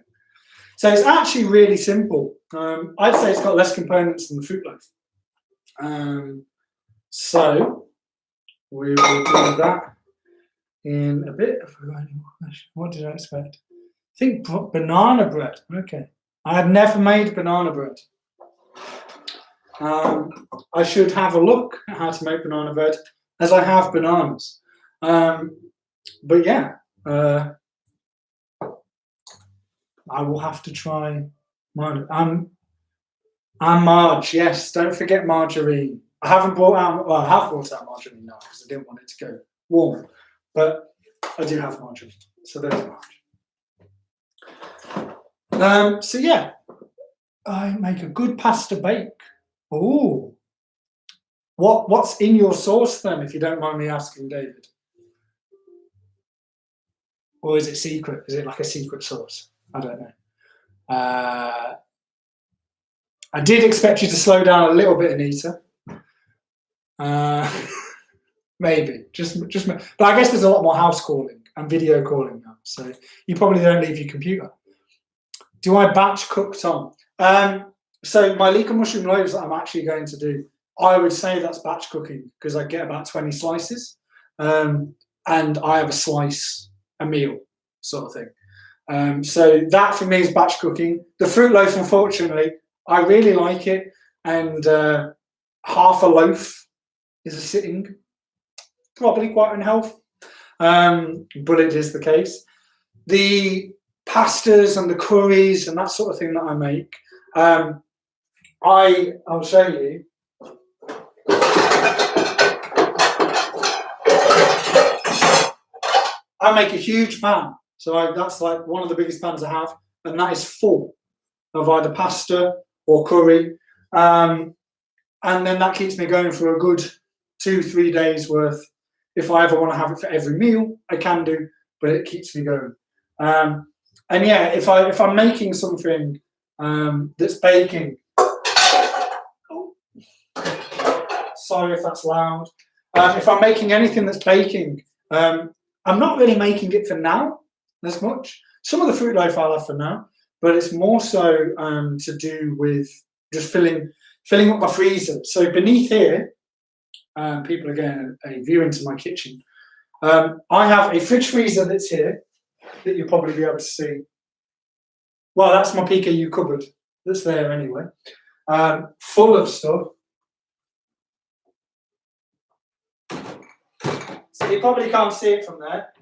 So it's actually really simple. I'd say it's got less components than the fruit loaf. So we will do that in a bit. What did I expect? I think banana bread. Okay. I have never made banana bread. I should have a look at how to make banana bread, as I have bananas. But yeah, I will have to try mine. And Marge, yes, don't forget margarine. I haven't brought out, well, I have brought out margarine now because I didn't want it to go warm, but I do have margarine, so there's Marge. So yeah, I make a good pasta bake. Ooh, what's in your sauce then, if you don't mind me asking, David? Or is it secret? Is it like a secret sauce? I don't know. I did expect you to slow down a little bit, Anita. Maybe just, but I guess there's a lot more house calling and video calling now, so you probably don't leave your computer. Do I batch cook, Tom? So my leek and mushroom loaves that I'm actually going to do, I would say that's batch cooking because I get about 20 slices, and I have a slice a meal sort of thing. So that for me is batch cooking. The fruit loaf, unfortunately, I really like it, and half a loaf is a sitting, probably quite unhealthy, but it is the case. The pastas and the curries and that sort of thing that I make, I'll show you. I make a huge pan, so that's like one of the biggest pans I have, and that is full of either pasta or curry, and then that keeps me going for a good 2-3 days worth if I ever want to have it for every meal, I can do, but it keeps me going. And yeah, if I'm making something that's baking, sorry if that's loud. If I'm making anything that's baking, I'm not really making it for now as much. Some of the fruit loaf I'll have for now, but it's more so to do with just filling up my freezer. So beneath here, people are getting a view into my kitchen. I have a fridge freezer that's here that you'll probably be able to see. Well, that's my PKU cupboard that's there anyway, full of stuff. So you probably can't see it from there.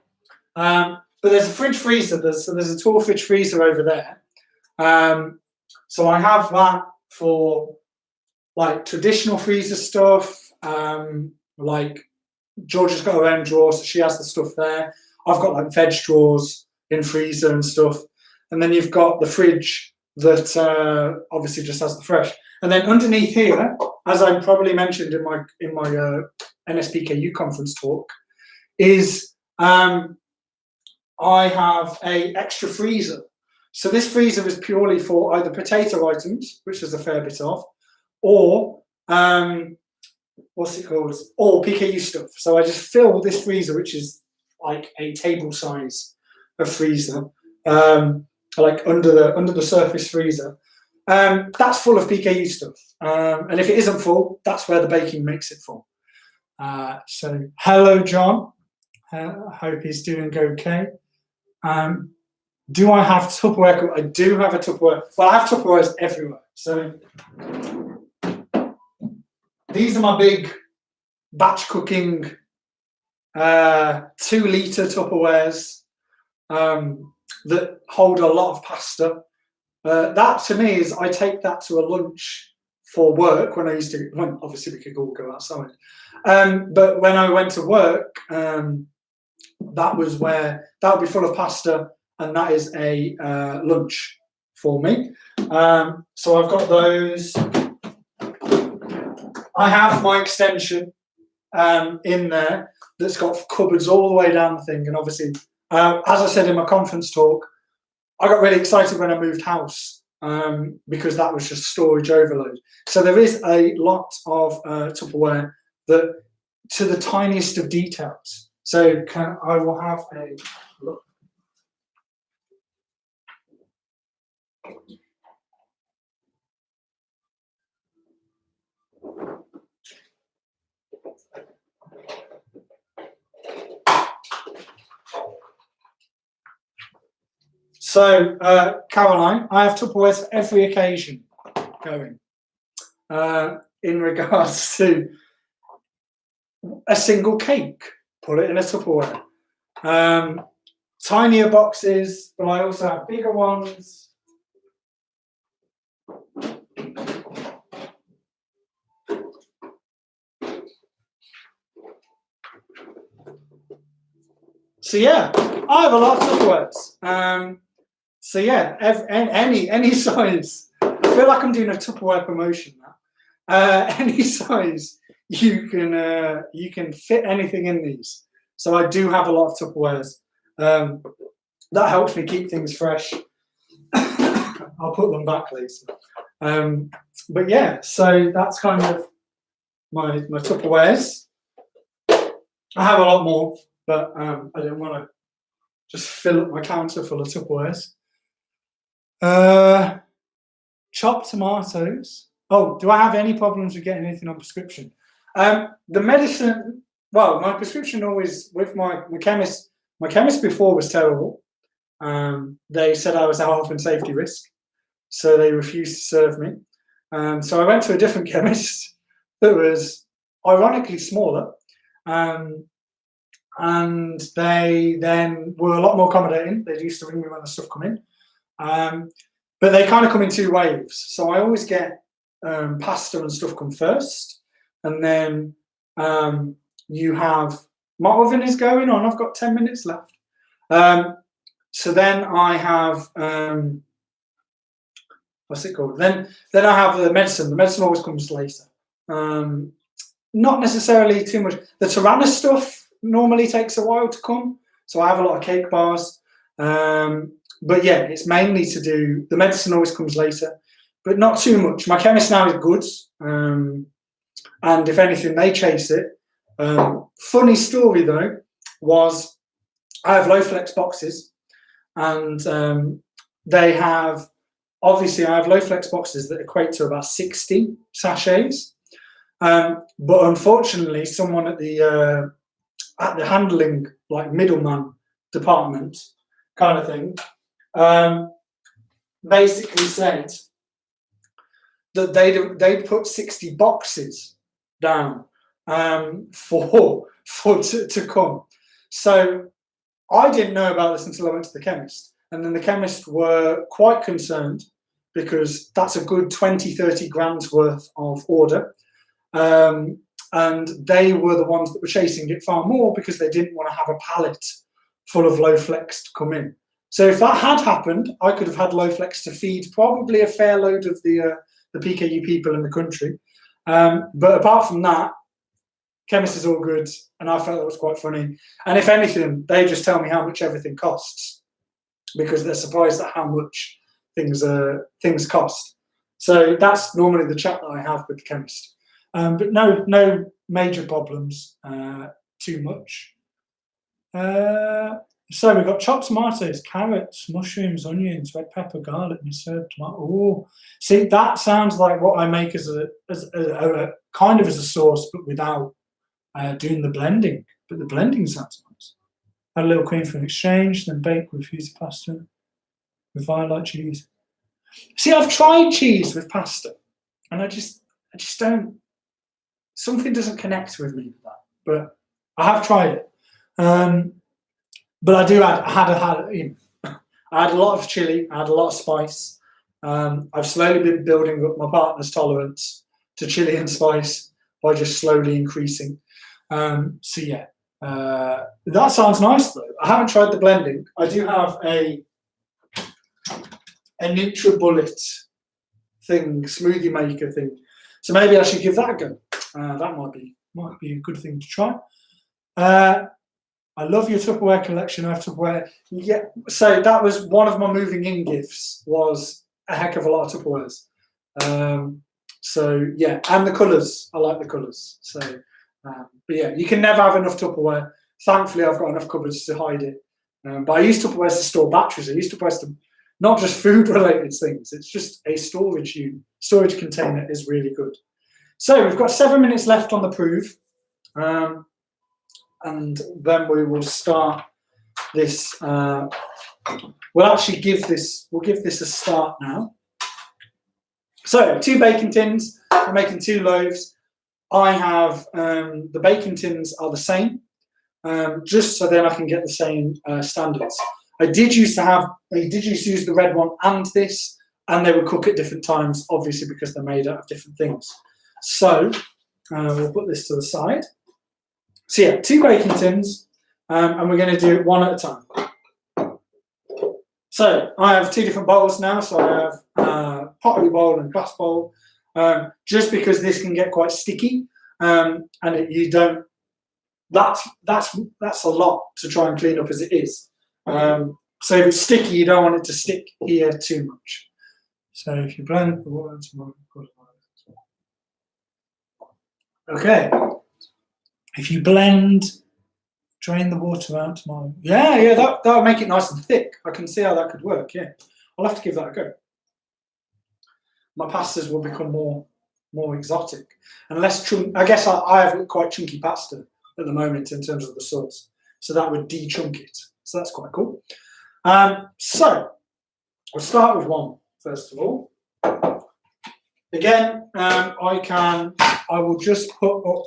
But there's a fridge freezer, there's a tall fridge freezer over there. So I have that for like traditional freezer stuff, like Georgia's got her own drawer, so she has the stuff there. I've got like veg drawers in freezer and stuff. And then you've got the fridge that obviously just has the fresh. And then underneath here, as I probably mentioned in my NSPKU conference talk, is I have a extra freezer. So this freezer is purely for either potato items, which there's a fair bit of, or what's it called? Or PKU stuff. So I just fill this freezer, which is like a table size of freezer, like under the surface freezer. That's full of PKU stuff. And if it isn't full, that's where the baking makes it full. So hello, John. Hope he's doing okay. Do I have Tupperware? I do have a Tupperware. Well, I have Tupperwares everywhere. So these are my big batch cooking 2-litre Tupperwares that hold a lot of pasta. That to me is, I take that to a lunch for work when I used to, well, obviously we could all go outside. But when I went to work, that was where, that would be full of pasta, and that is a lunch for me. So I've got those. I have my extension in there that's got cupboards all the way down the thing. And obviously, as I said in my conference talk, I got really excited when I moved house because that was just storage overload. So there is a lot of Tupperware that to the tiniest of details. So I will have a look. So, Caroline, I have Tupperwares for every occasion going. In regards to a single cake, put it in a Tupperware. Tinier boxes, but I also have bigger ones. So yeah, I have a lot of Tupperwares. So yeah, any size. I feel like I'm doing a Tupperware promotion now. Any size you can fit anything in these. So I do have a lot of Tupperwares. That helps me keep things fresh. I'll put them back later. But yeah, so that's kind of my Tupperwares. I have a lot more, but I don't want to just fill up my counter full of Tupperwares. Chopped tomatoes. Oh, do I have any problems with getting anything on prescription? The medicine, well, my prescription always, with my chemist before was terrible. They said I was a health and safety risk, so they refused to serve me. So I went to a different chemist that was ironically smaller, and they then were a lot more accommodating. They used to ring me when the stuff come in. But they kind of come in 2 waves. So I always get pasta and stuff come first, and then you have, my oven is going on, I've got 10 minutes left. So then I have, what's it called? Then I have the medicine. The medicine always comes later. Not necessarily too much. The Tyrannus stuff normally takes a while to come. So I have a lot of cake bars. But yeah, it's mainly to do, the medicine always comes later, but not too much. My chemist now is good. And if anything, they chase it. Funny story though, was I have Loaf boxes, and they have, obviously I have Loaf boxes that equate to about 60 sachets. But unfortunately, someone at the handling, like middleman department kind of thing, basically said that they'd put 60 boxes down to come. So I didn't know about this until I went to the chemist, and then the chemist were quite concerned because that's a good 20-30 grams worth of order. And they were the ones that were chasing it far more because they didn't want to have a pallet full of Loaf to come in. So if that had happened, I could have had Loaf to feed probably a fair load of the PKU people in the country. But apart from that, chemist is all good, and I felt that was quite funny. And if anything, they just tell me how much everything costs because they're surprised at how much things cost. So that's normally the chat that I have with the chemist. But no major problems too much. So we've got chopped tomatoes, carrots, mushrooms, onions, red pepper, garlic, mustard, tomato. Oh, see, that sounds like what I make as a kind of as a sauce, but without doing the blending. But the blending sounds nice. Add a little cream for an exchange, then bake with fused pasta with violet cheese. See, I've tried cheese with pasta, and I just don't. Something doesn't connect with me with that, but I have tried it. But I had a lot of chili, I had a lot of spice. I've slowly been building up my partner's tolerance to chili and spice by just slowly increasing. So yeah, that sounds nice though. I haven't tried the blending. I do have a NutriBullet thing, smoothie maker thing. So maybe I should give that a go. That might be a good thing to try. I love your Tupperware collection. I have Tupperware. Yeah, so that was one of my moving in gifts. Was a heck of a lot of Tupperwares. So yeah, and the colours. I like the colours. So, but yeah, you can never have enough Tupperware. Thankfully, I've got enough cupboards to hide it. But I use Tupperware to store batteries. I use Tupperware to not just food-related things. It's just a storage unit. Storage container is really good. So we've got 7 minutes left on the proof, and then we will start this. We'll actually give this. We'll give this a start now. So 2 baking tins. I'm making 2 loaves. I have the baking tins are the same, just so then I can get the same standards. I did used to use the red one and this, and they would cook at different times, obviously because they're made out of different things. So we'll put this to the side. So yeah, 2 baking tins, and we're going to do it one at a time. So I have 2 different bowls now. So I have pottery bowl and glass bowl, just because this can get quite sticky, and you don't. That's a lot to try and clean up as it is. So if it's sticky, you don't want it to stick here too much. So if you blend the water tomorrow. Okay. If you blend, drain the water out tomorrow. Yeah, that would make it nice and thick. I can see how that could work, yeah. I'll have to give that a go. My pastas will become more exotic. And less chunky. I guess I have quite chunky pasta at the moment in terms of the sauce. So that would de-chunk it. So that's quite cool. So we'll start with one, first of all. Again, I will just put up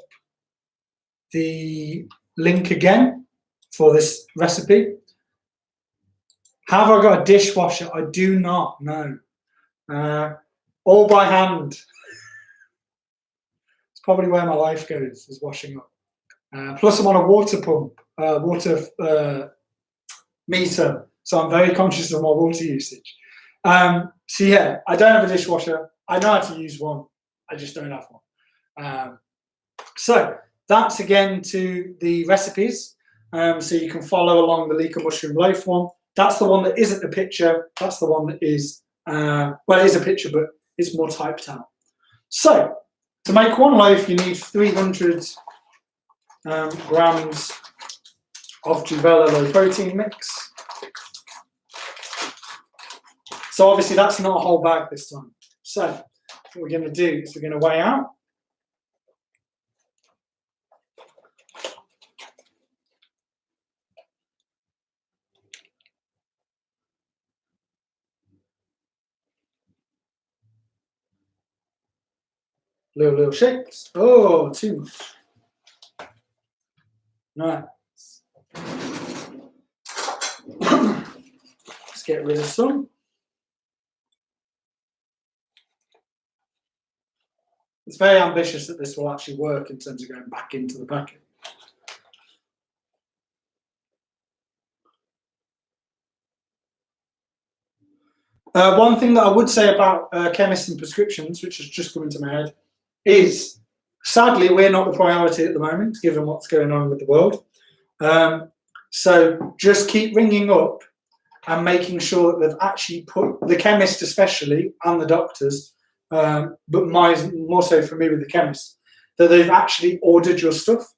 the link again for this recipe. Have I got a dishwasher? I do not know. All by hand. It's probably where my life goes, is washing up. Plus I'm on a water pump, water meter, so I'm very conscious of my water usage. So yeah, I don't have a dishwasher. I know how to use one. I just don't have one. So That's again to the recipes. So you can follow along the Leek and mushroom loaf one. That's the one that isn't a picture. That's the one that is, well, it is a picture, but it's more typed out. So to make one loaf, you need 300 grams of Juvela low protein mix. So obviously that's not a whole bag this time. So what we're going to do is we're going to weigh out. Little shakes. Oh, too much. Right. Let's get rid of some. It's very ambitious that this will actually work in terms of going back into the packet. One thing that I would say about chemists and prescriptions, which has just come into my head, is sadly we're not the priority at the moment, given what's going on with the world. So just keep ringing up and making sure that they've actually put, the chemist especially, and the doctors, but more so for me with the chemist, that they've actually ordered your stuff,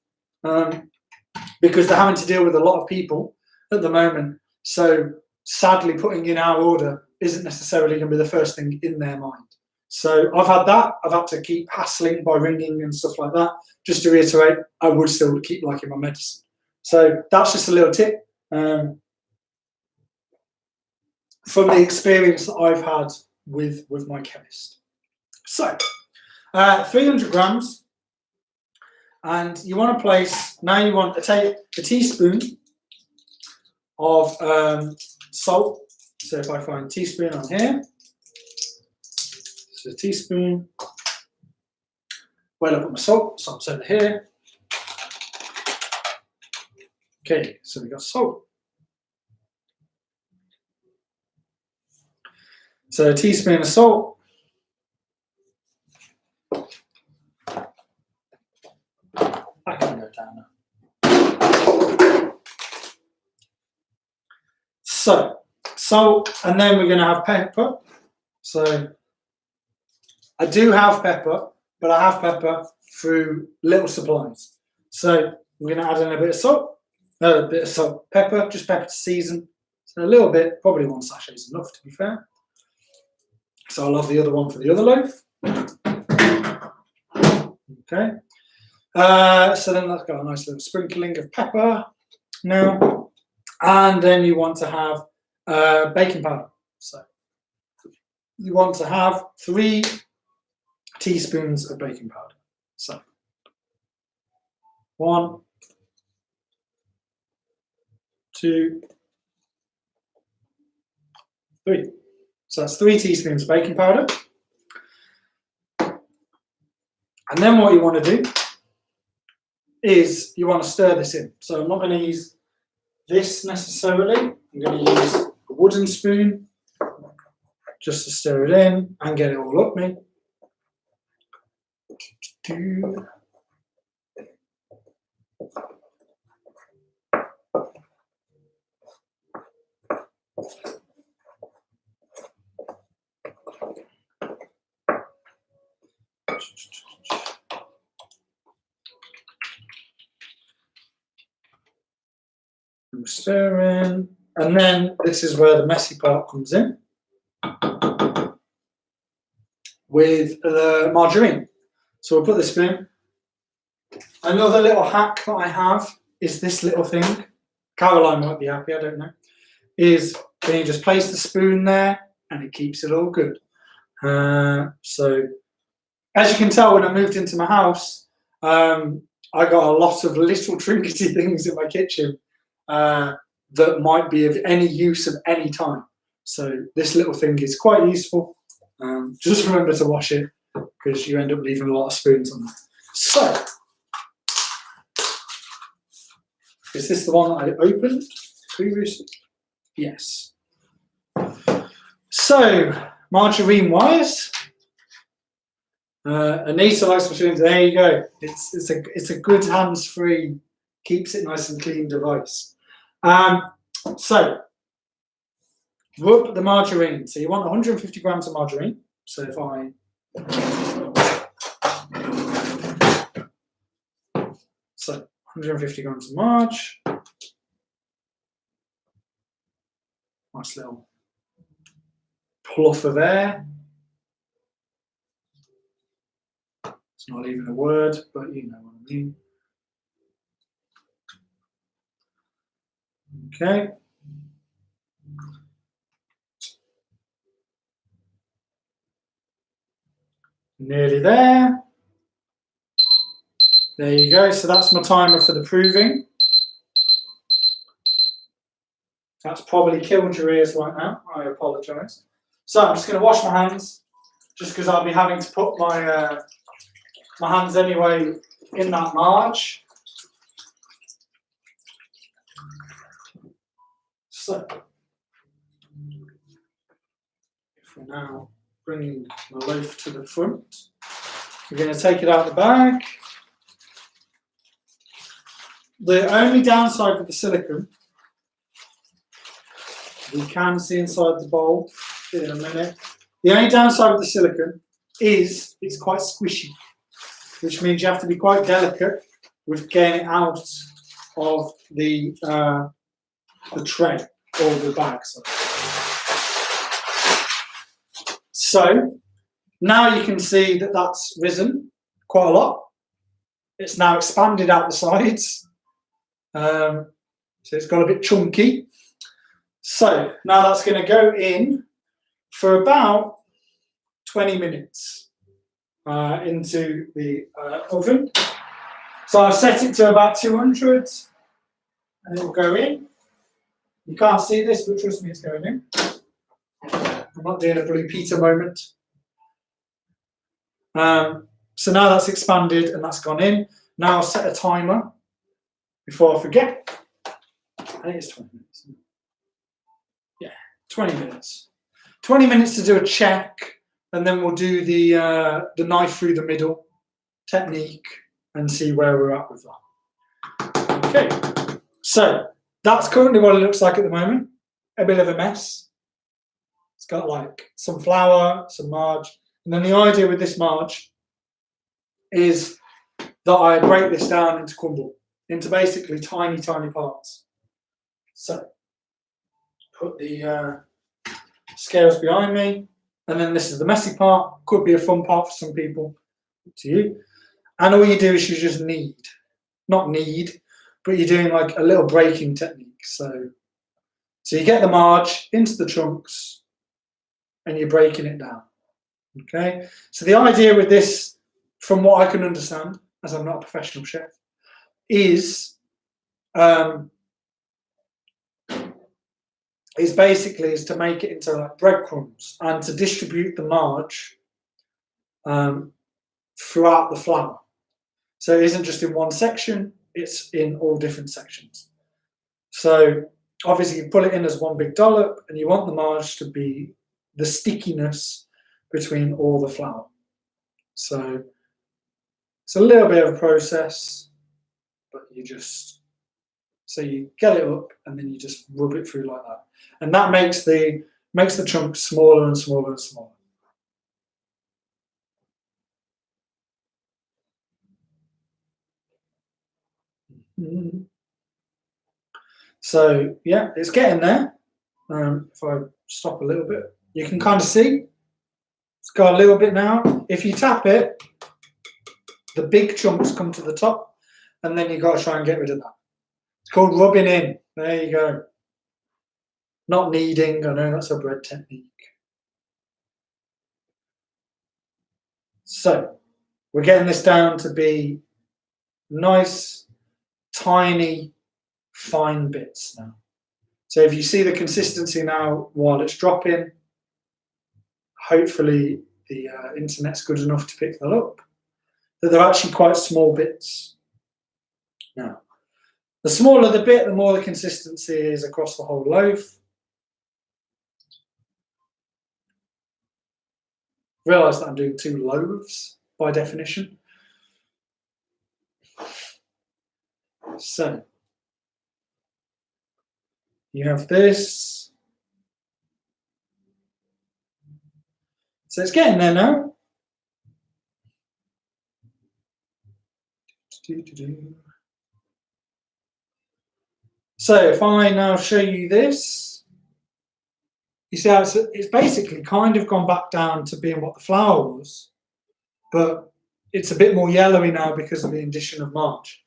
because they're having to deal with a lot of people at the moment. So sadly, putting in our order isn't necessarily going to be the first thing in their mind. So I've had that. I've had to keep hassling by ringing and stuff like that. Just to reiterate, I would still keep liking my medicine. So that's just a little tip from the experience that I've had with my chemist. So 300 grams, and you want to place, now you want to take a teaspoon of salt. So if I find teaspoon on here, so a teaspoon, where I put my salt, salt's over here. Okay, so we got salt. So a teaspoon of salt. I can go down now. So salt, and then we're going to have pepper. So I do have pepper, but I have pepper through little supplies. So we're going to add in a bit of salt, pepper, just pepper to season. So a little bit, probably 1 sachet is enough, to be fair. So I'll have the other one for the other loaf. Okay. So then that's got a nice little sprinkling of pepper now. And then you want to have baking powder. So you want to have 3 teaspoons of baking powder. So 1, 2, 3. So that's 3 teaspoons of baking powder. And then what you want to do is you want to stir this in. So I'm not going to use this necessarily. I'm going to use a wooden spoon just to stir it in and get it all up me. Stir in, and then this is where the messy part comes in with the margarine. So we'll put the spoon. Another little hack that I have is this little thing. Caroline might be happy, I don't know. Is then you just place the spoon there and it keeps it all good. So as you can tell, when I moved into my house, I got a lot of little trinkety things in my kitchen that might be of any use at any time. So this little thing is quite useful. Just remember to wash it because you end up leaving a lot of spoons on there. So, is this the one that I opened previously? Yes. So, margarine wise, Anita likes my spoons. There you go. It's a good hands-free, keeps it nice and clean device. So rub the margarine. So you want 150 grams of margarine. So if I so 150 grams of marge. Nice little puff of air. It's not even a word, but you know what I mean. Okay. Nearly there. There you go. So that's my timer for the proving. That's probably killed your ears right now. I apologise. So I'm just going to wash my hands, just because I'll be having to put my my hands anyway in that marge. So if we're now bringing my loaf to the front, we're going to take it out of the bag. The only downside with the silicone, we can see inside the bowl in a minute. The only downside with the silicone is it's quite squishy, which means you have to be quite delicate with getting it out of the tray or the bag. So now you can see that that's risen quite a lot. It's now expanded out the sides. So it's got a bit chunky. So now that's going to go in for about 20 minutes into the oven. So I've set it to about 200 and it will go in. You can't see this, but trust me, it's going in. I'm not doing a Blue Peter moment. So now that's expanded and that's gone in. Now I'll set a timer before I forget. I think it's 20 minutes. Yeah, 20 minutes. 20 minutes to do a check, and then we'll do the knife through the middle technique and see where we're at with that. Okay, so that's currently what it looks like at the moment. A bit of a mess. It's got like some flour, some marge, and then the idea with this marge is that I break this down into crumble, into basically tiny, tiny parts. So put the scales behind me, and then this is the messy part. Could be a fun part for some people, up to you. And all you do is you just knead, not knead, but you're doing like a little breaking technique. So you get the marge into the chunks, and you're breaking it down. Okay. So the idea with this, from what I can understand, as I'm not a professional chef, is basically to make it into like breadcrumbs and to distribute the marge throughout the flour. So it isn't just in one section, it's in all different sections. So obviously you pull it in as one big dollop and you want the marge to be the stickiness between all the flour. So it's a little bit of a process, but you just, so you get it up and then you just rub it through like that. And that makes the chunks smaller and smaller and smaller. Mm-hmm. So yeah, it's getting there. If I stop a little bit, you can kind of see it's got a little bit now. If you tap it, the big chunks come to the top, and then you've got to try and get rid of that. It's called rubbing in. There you go. Not kneading. I know that's a bread technique. So we're getting this down to be nice, tiny, fine bits now. So if you see the consistency now while it's dropping, hopefully the internet's good enough to pick that up, that they're actually quite small bits. Now, the smaller the bit, the more the consistency is across the whole loaf. Realise that I'm doing 2 loaves, by definition. So you have this. So it's getting there now. So if I now show you this, you see how it's basically kind of gone back down to being what the flour was, but it's a bit more yellowy now because of the addition of March.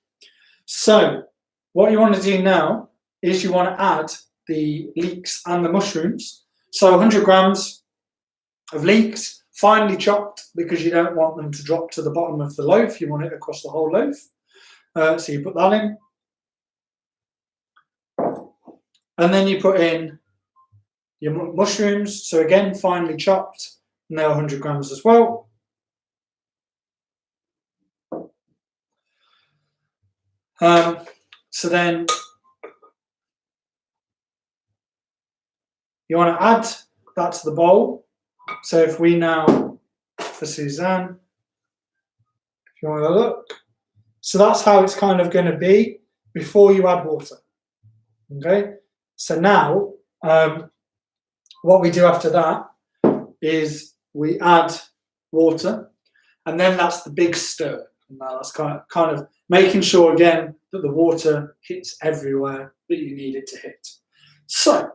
So what you want to do now is you want to add the leeks and the mushrooms. So 100 grams of leeks, finely chopped, because you don't want them to drop to the bottom of the loaf. You want it across the whole loaf. So you put that in. And then you put in your mushrooms. So again, finely chopped, and they're 100 grams as well. So then you want to add that to the bowl. So if we now, for Suzanne, if you want to look, so that's how it's kind of going to be before you add water. Okay, so now what we do after that is we add water, and then that's the big stir. And now that's kind of making sure again that the water hits everywhere that you need it to hit. So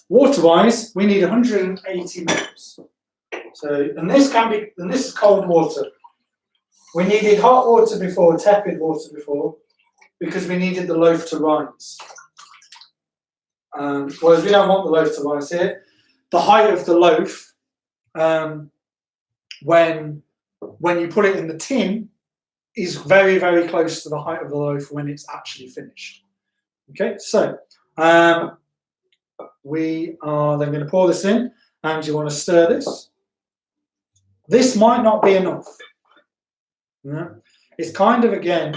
water-wise, we need 180 mils. So, and this is cold water. We needed hot water before, tepid water before, because we needed the loaf to rise. Whereas we don't want the loaf to rise here. The height of the loaf, when you put it in the tin, is very, very close to the height of the loaf when it's actually finished. Okay, so we are then going to pour this in, and you want to stir this. This might not be enough. Yeah. It's kind of, again,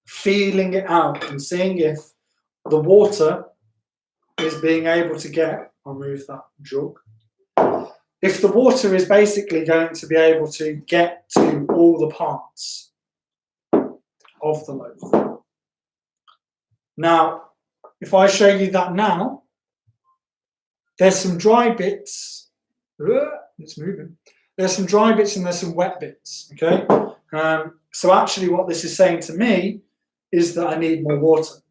feeling it out and seeing if the water is being able to get, I'll move that jug. If the water is basically going to be able to get to all the parts of the loaf. Now, if I show you that now, there's some dry bits. It's moving. There's some dry bits and there's some wet bits. Okay. So actually, what this is saying to me is that I need more water.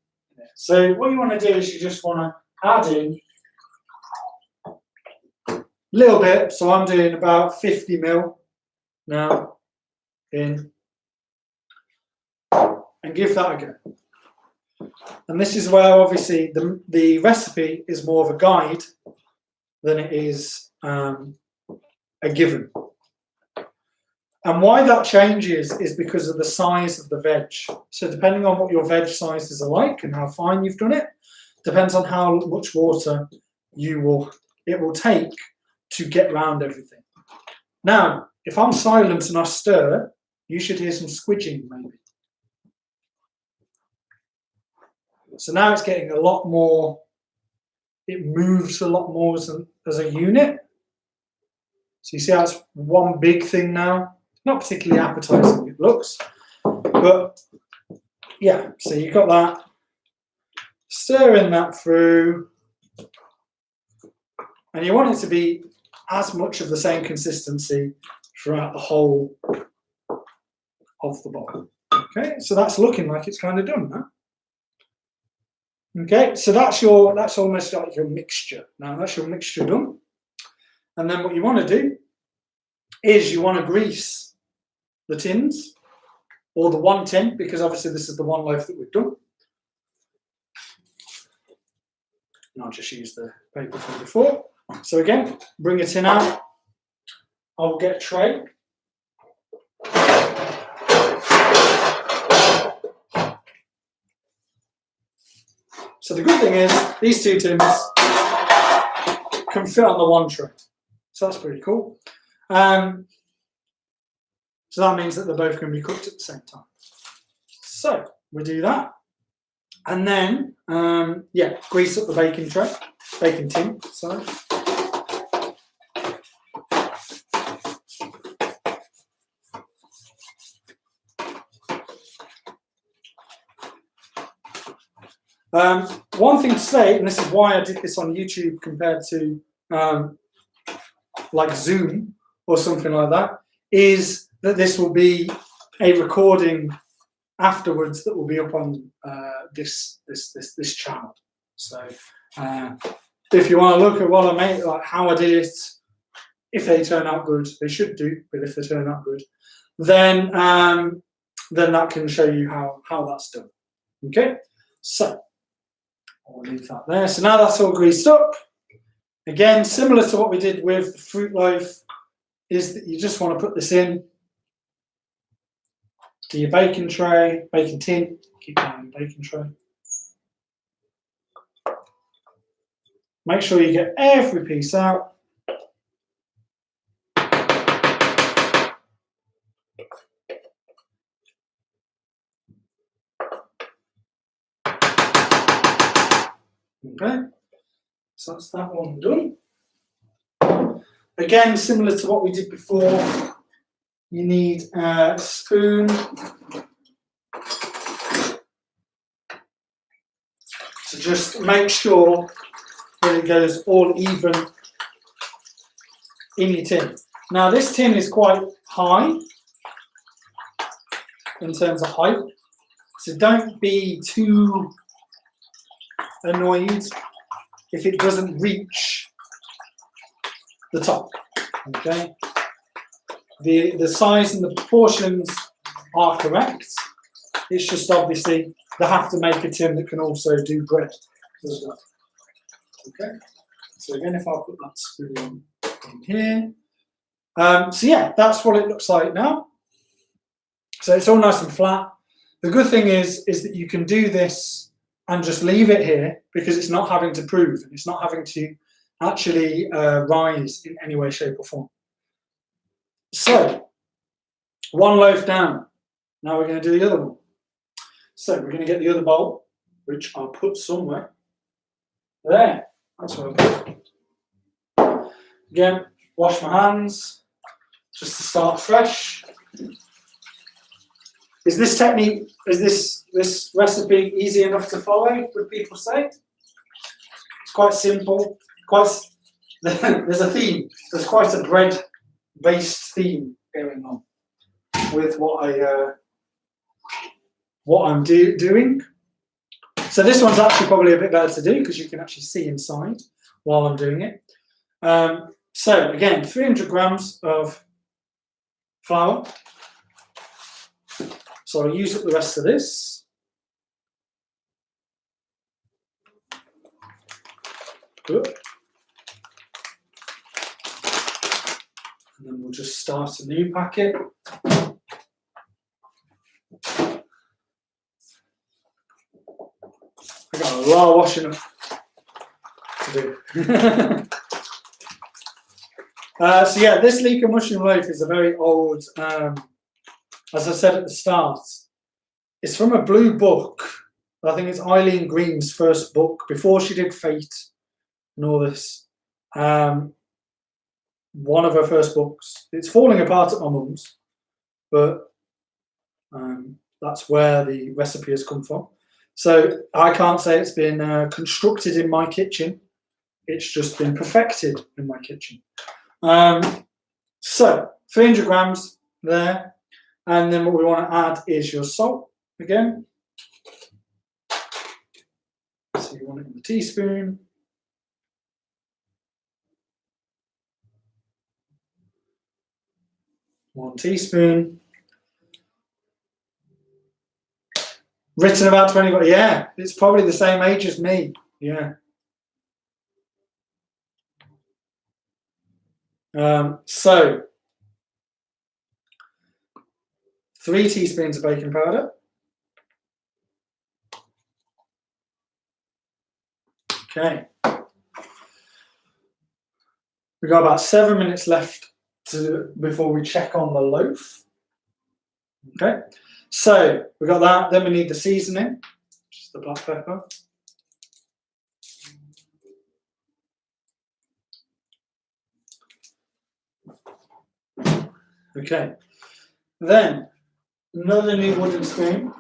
So what you want to do is you just want to add in a little bit. So I'm doing about 50 ml now in, and give that a go. And this is where obviously the recipe is more of a guide than it is a given. And why that changes is because of the size of the veg. So depending on what your veg sizes are like and how fine you've done it, depends on how much water it will take to get round everything. Now, if I'm silent and I stir, you should hear some squidging maybe. So now it's getting a lot more, it moves a lot more as a unit. So you see how it's one big thing now? Not particularly appetizing it looks, but yeah, so you've got that. Stirring that through, and you want it to be as much of the same consistency throughout the whole of the bowl. Okay, so that's looking like it's kind of done now. Okay, so that's almost like your mixture. Now that's your mixture done. And then what you want to do is you want to grease the tins, or the one tin, because obviously this is the one loaf that we've done. And I'll just use the paper from before. So again, bring a tin out. I'll get a tray. So the good thing is these two tins can fit on the one tray. So that's pretty cool. So that means that they're both going to be cooked at the same time. So we do that. And then, grease up the baking tin, sorry. One thing to say, and this is why I did this on YouTube compared to like Zoom or something like that, is that this will be a recording afterwards that will be up on this channel. So if you want to look at what I made, like how I did it, if they turn out good, they should do, but if they turn out good, then that can show you how that's done. Okay, so I'll leave that there. So now that's all greased up. Again, similar to what we did with the fruit loaf, is that you just want to put this in to your baking tray, baking tin, keep going, baking tray. Make sure you get every piece out. Okay, so that's that one done. Again, similar to what we did before, you need a spoon to just make sure that it goes all even in your tin. Now this tin is quite high in terms of height, so don't be too annoyed if it doesn't reach the top. Okay, the size and the proportions are correct. It's just obviously they have to make a tin that can also do bread as well. Okay, so again, if I put that spoon in here, so yeah, that's what it looks like now. So it's all nice and flat. The good thing is that you can do this and just leave it here because it's not having to prove, and it's not having to actually rise in any way, shape or form. So, one loaf down. Now we're going to do the other one. So we're going to get the other bowl, which I'll put somewhere. There, that's where I'll put it. Again, wash my hands, just to start fresh. Is this technique, is this recipe easy enough to follow, would people say? It's quite simple. There's a theme. There's quite a bread-based theme going on with what I'm doing. So this one's actually probably a bit better to do because you can actually see inside while I'm doing it. So again, 300 grams of flour. So I'll use up the rest of this. Good. And then we'll just start a new packet. I've got a lot of washing up to do. So yeah, this Leek and mushroom loaf is a very old, as I said at the start, it's from a blue book. I think it's Eileen Green's first book before she did Fate and all this. One of her first books. It's falling apart at my mum's, but that's where the recipe has come from. So I can't say it's been constructed in my kitchen. It's just been perfected in my kitchen. So 300 grams there. And then what we want to add is your salt again. So you want it in the teaspoon. One teaspoon. Written about 20, yeah, it's probably the same age as me, yeah. So 3 teaspoons of baking powder. Okay. We've got about 7 minutes left before we check on the loaf. Okay. So we've got that. Then we need the seasoning, just the black pepper. Okay. Then another new wooden spoon.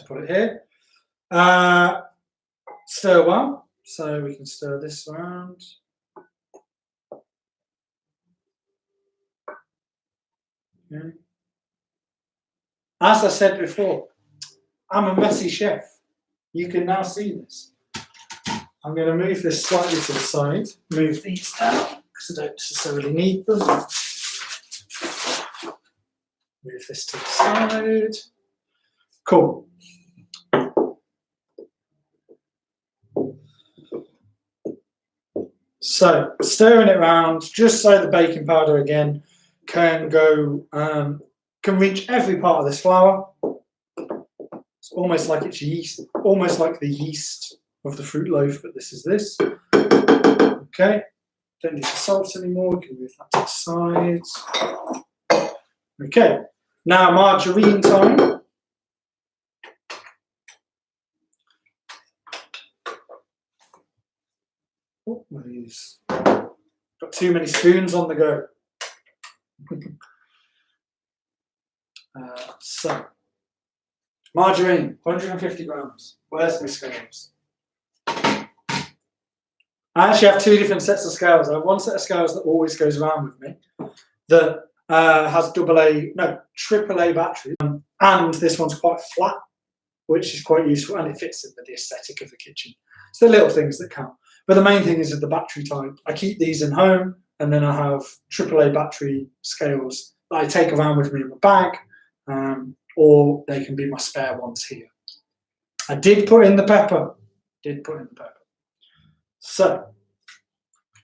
put it here. Stir well, so we can stir this around. Okay. As I said before, I'm a messy chef. You can now see this. I'm going to move this slightly to the side, move these down because I don't necessarily need them. Move this to the side. Cool. So stirring it around just so the baking powder again can reach every part of this flour. It's almost like it's yeast, almost like the yeast of the fruit loaf, but this is this. Okay, don't need the salt anymore. We can move that to the side. Okay, now margarine time. Oh, these. Got too many spoons on the go. So, margarine, 150 grams. Where's my scales? I actually have two different sets of scales. I have one set of scales that always goes around with me that has triple A battery. And this one's quite flat, which is quite useful, and it fits in with the aesthetic of the kitchen. It's the little things that count. But the main thing is the battery type. I keep these in home, and then I have AAA battery scales that I take around with me in my bag, or they can be my spare ones here. I did put in the pepper. So,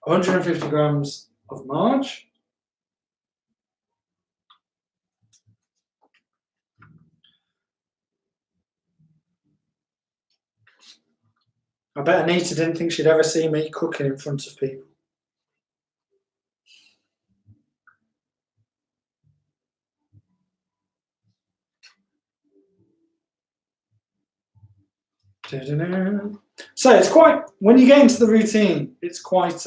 150 grams of marge. I bet Anita didn't think she'd ever see me cooking in front of people. So it's quite, when you get into the routine, it's quite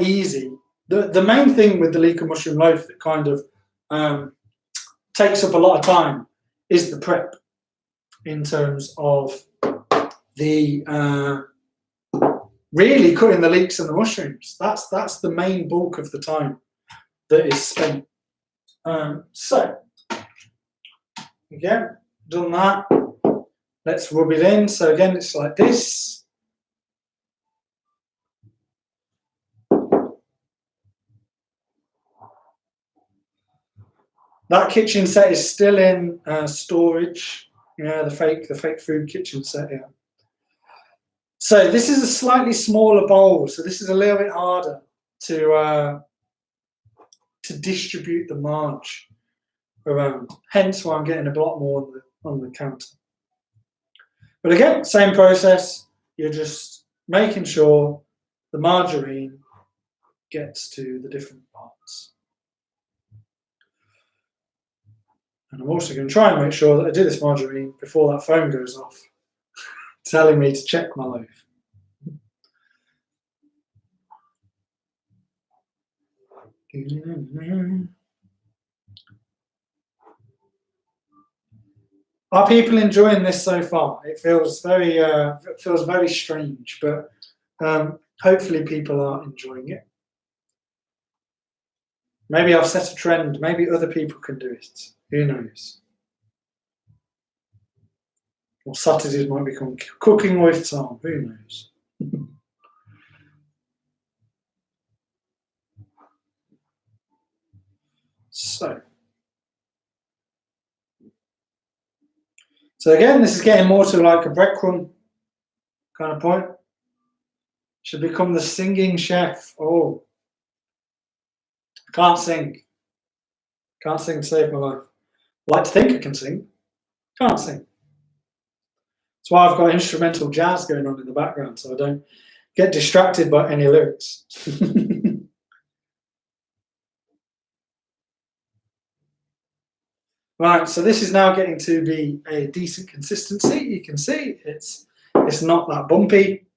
easy. The main thing with the leek and mushroom loaf that kind of takes up a lot of time is the prep in terms of the really cutting the leeks and the mushrooms. That's the main bulk of the time that is spent. So again, done that. Let's rub it in. So again, it's like this. That kitchen set is still in storage. Yeah, the fake food kitchen set. Yeah. So this is a slightly smaller bowl. So this is a little bit harder to distribute the marge around. Hence why I'm getting a lot more on the counter. But again, same process. You're just making sure the margarine gets to the different parts. And I'm also going to try and make sure that I do this margarine before that phone goes off, telling me to check my loaf. Are people enjoying this so far? It feels very strange, but hopefully people are enjoying it. Maybe I've set a trend. Maybe other people can do it. Who knows? Or Saturdays might become cooking with Tom. Who knows? So again, this is getting more to like a breadcrumb kind of point. Should become the singing chef. Oh, I can't sing. Can't sing to save my life. I like to think I can sing. Can't sing. That's why I've got instrumental jazz going on in the background, so I don't get distracted by any lyrics. Right, so this is now getting to be a decent consistency. You can see it's not that bumpy.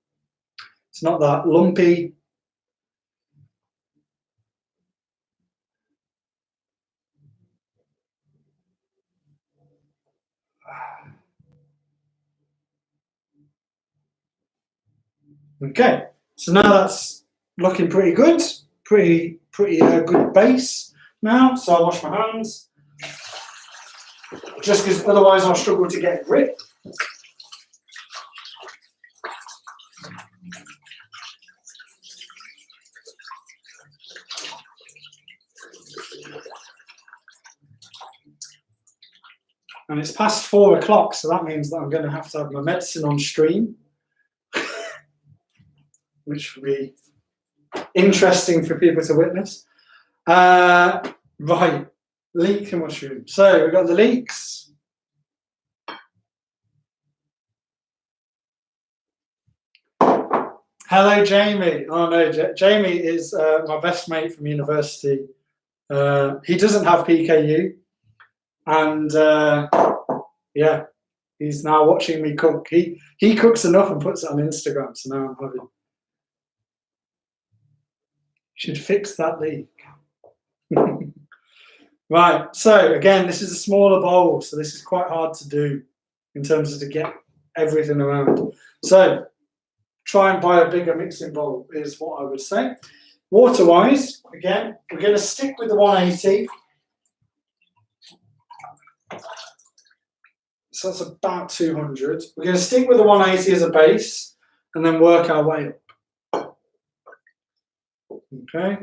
It's not that lumpy. Okay, so now that's looking pretty good, pretty good base now. So I'll wash my hands, just because otherwise I'll struggle to get grip. And it's past 4 o'clock, so that means that I'm going to have my medicine on stream, which will be interesting for people to witness. Right, leek and mushroom. So we've got the leeks. Hello, Jamie. Oh no, Jamie is my best mate from university. He doesn't have PKU. And yeah, he's now watching me cook. He cooks enough and puts it on Instagram. So now I'm having. Should fix that leak. Right. So again, this is a smaller bowl, so this is quite hard to do in terms of to get everything around. So try and buy a bigger mixing bowl is what I would say. Water-wise, again, we're going to stick with the 180. So that's about 200. We're going to stick with the 180 as a base and then work our way up. Okay.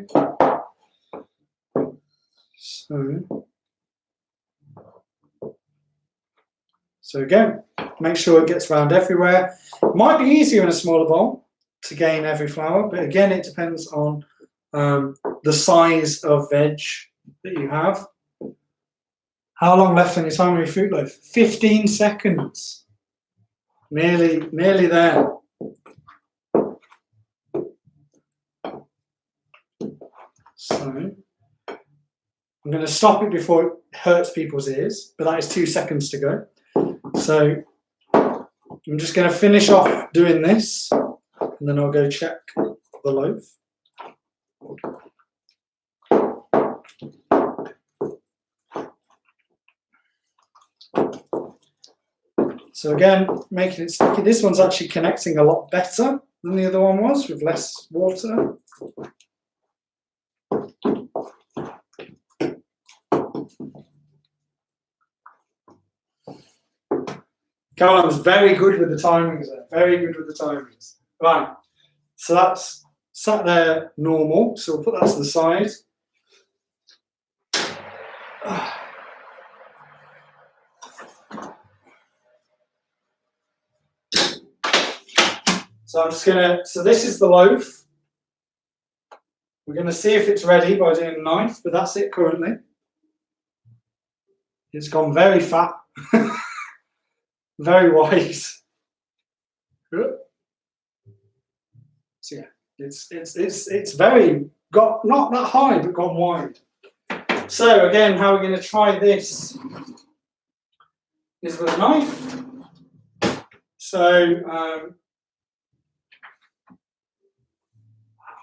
So again, make sure it gets around everywhere. Might be easier in a smaller bowl to gain every flour, but again, it depends on the size of veg that you have. How long left on your time with your fruit loaf? 15 seconds. Nearly there. So I'm going to stop it before it hurts people's ears, but that is 2 seconds to go. So I'm just going to finish off doing this, and then I'll go check the loaf. So again, making it sticky. This one's actually connecting a lot better than the other one was, with less water. Callum's very good with the timings there. Very good with the timings. Right. So that's sat there normal. So we'll put that to the side. So I'm just gonna, so this is the loaf. We're gonna see if it's ready by doing a knife, but that's it currently. It's gone very fat. Very wise. So yeah, it's very got not that high but gone wide. So again, how we're going to try this is with a knife. So I'll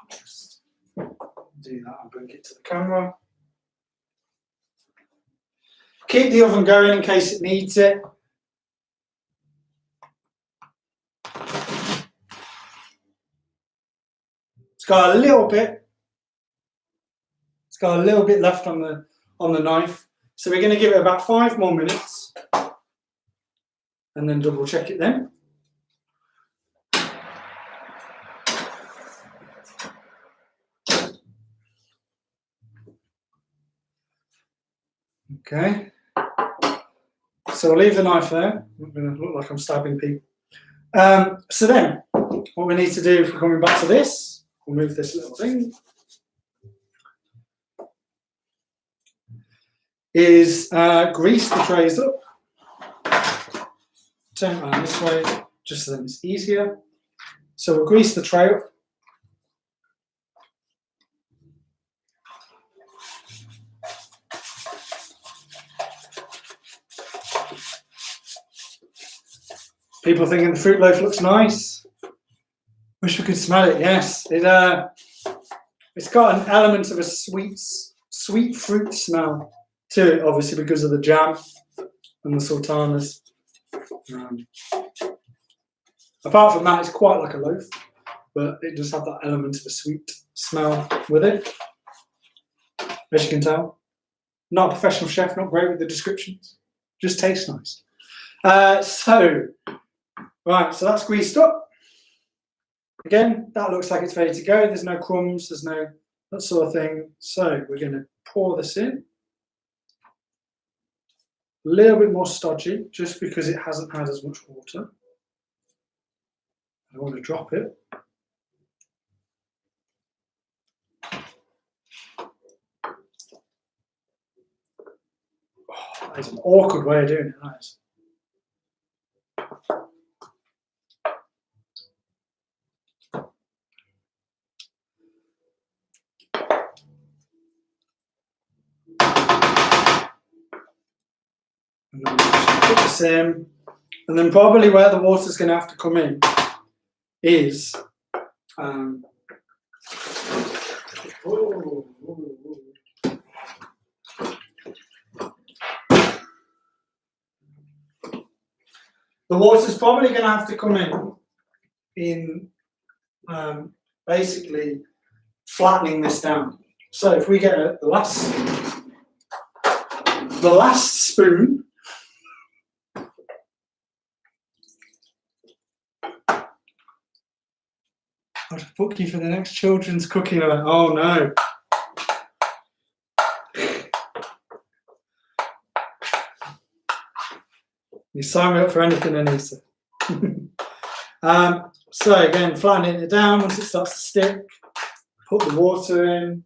just do that and bring it to the camera. Keep the oven going in case it needs it. It's got a little bit left on the knife. So we're going to give it about 5 more minutes and then double check it then. Okay. So I'll leave the knife there. I'm not going to look like I'm stabbing people. So then, what we need to do if we're coming back to this, we'll move this little thing, is grease the trays up. Turn it around this way, just so that it's easier. So we'll grease the tray up. People thinking the fruit loaf looks nice. Wish we could smell it. Yes, it's got an element of a sweet fruit smell to it, obviously because of the jam and the sultanas. Apart from that, it's quite like a loaf. but it does have that element of a sweet smell with it, as you can tell. Not a professional chef, not great with the descriptions, just tastes nice. So that's greased up. Again, that looks like it's ready to go. There's no crumbs, there's no that sort of thing. So we're going to pour this in. A little bit more stodgy, just because it hasn't had as much water. I don't want to drop it. Oh, that is an awkward way of doing it, that is. And then put this in, and then probably where the water's going to have to come in is the water's probably going to have to come in basically flattening this down. So if we get the last spoon, I'd book you for the next children's cooking event. Oh no. You sign me up for anything, Anissa. So again, flattening it down once it starts to stick. Put the water in.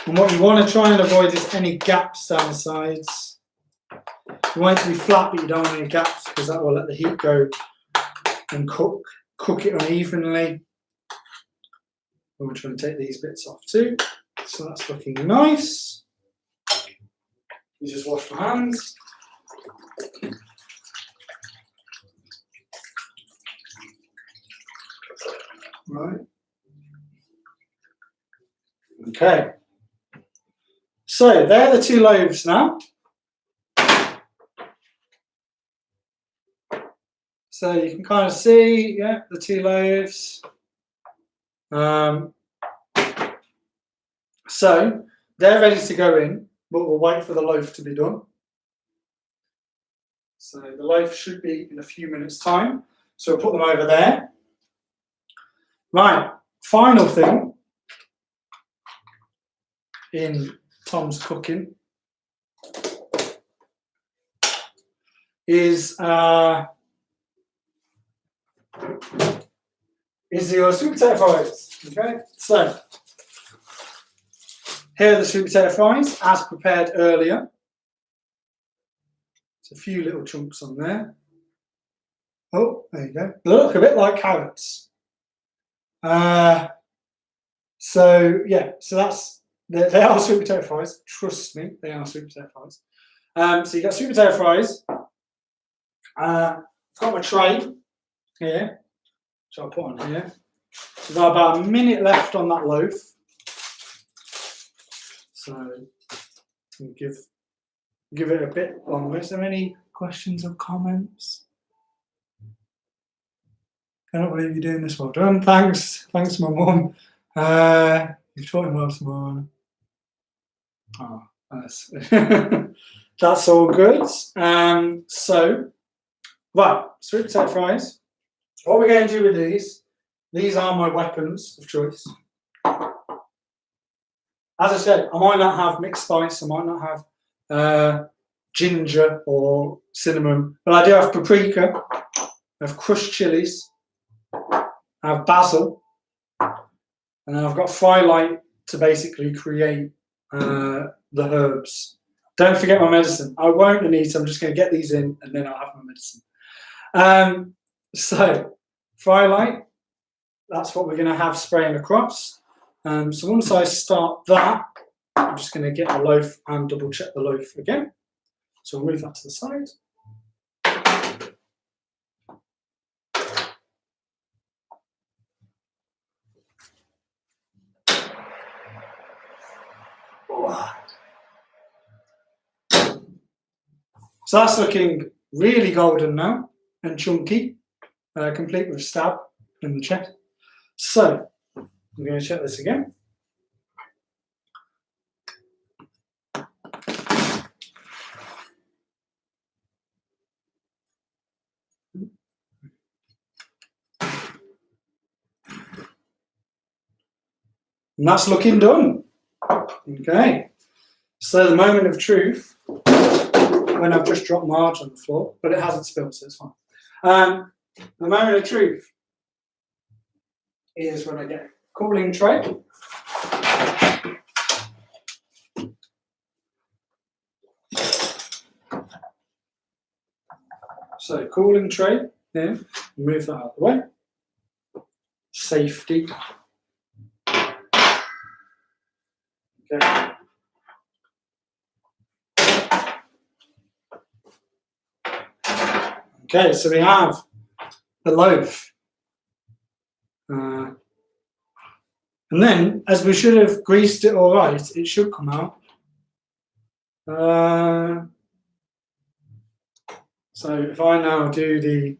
And what you want to try and avoid is any gaps down the sides. You want it to be flat, but you don't want any gaps because that will let the heat go and cook it unevenly. We're trying to take these bits off too. So that's looking nice. You just wash my hands. Right. Okay. So they're the two loaves now. So you can kind of see, yeah, the two loaves. So they're ready to go in, but we'll wait for the loaf to be done. So the loaf should be in a few minutes' time. So we'll put them over there. Right, final thing in Tom's cooking is your sweet potato fries. Okay, so here are the sweet potato fries as prepared earlier. There's a few little chunks on there. Oh, there you go. They look a bit like carrots. So yeah, so they are sweet potato fries. Trust me, they are sweet potato fries. So you got sweet potato fries. I've got my tray here, which I'll put on here. We've got about a minute left on that loaf. So we'll give it a bit longer. Is there any questions or comments? Cannot believe you're doing this. Well done. Thanks, my mum. You've taught him well tomorrow. Oh, that's all good. So, right, sweet potato fries. What we're going to do with these are my weapons of choice. As I said, I might not have mixed spice, I might not have ginger or cinnamon, but I do have paprika, I have crushed chilies, I have basil, and then I've got fry light to basically create the herbs. Don't forget my medicine. I won't, Anita. I'm just going to get these in and then I'll have my medicine. So, fry light, that's what we're going to have spraying across. So once I start that, I'm just going to get the loaf and double check the loaf again. So we'll move that to the side. So that's looking really golden now and chunky, complete with stab in the chest. So I'm going to check this again. And that's looking done. Okay. So the moment of truth, when I've just dropped Marge on the floor, but it hasn't spilled, so it's fine. The moment of truth is when I get a cooling tray. So cooling tray here, move that out of the way. Safety. Okay. Okay, so we have the loaf. And then, as we should have greased it all right, it should come out. So if I now do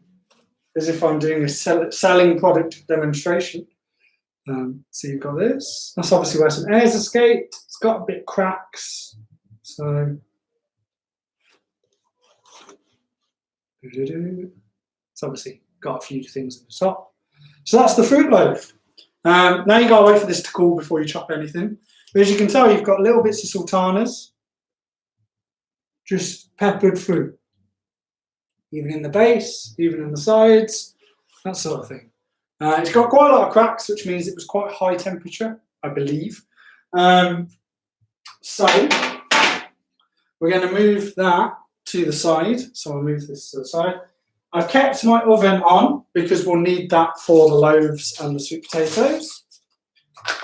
as if I'm doing a selling product demonstration. So you've got this. That's obviously where some air's escaped. It's got a bit cracks. So it's obviously got a few things at the top. So that's the fruit loaf. Now you gotta wait for this to cool before you chop anything. But as you can tell, you've got little bits of sultanas, just peppered through, even in the base, even in the sides, that sort of thing. It's got quite a lot of cracks, which means it was quite high temperature, I believe. So we're going to move that to the side. So I'll move this to the side. I've kept my oven on because we'll need that for the loaves and the sweet potatoes.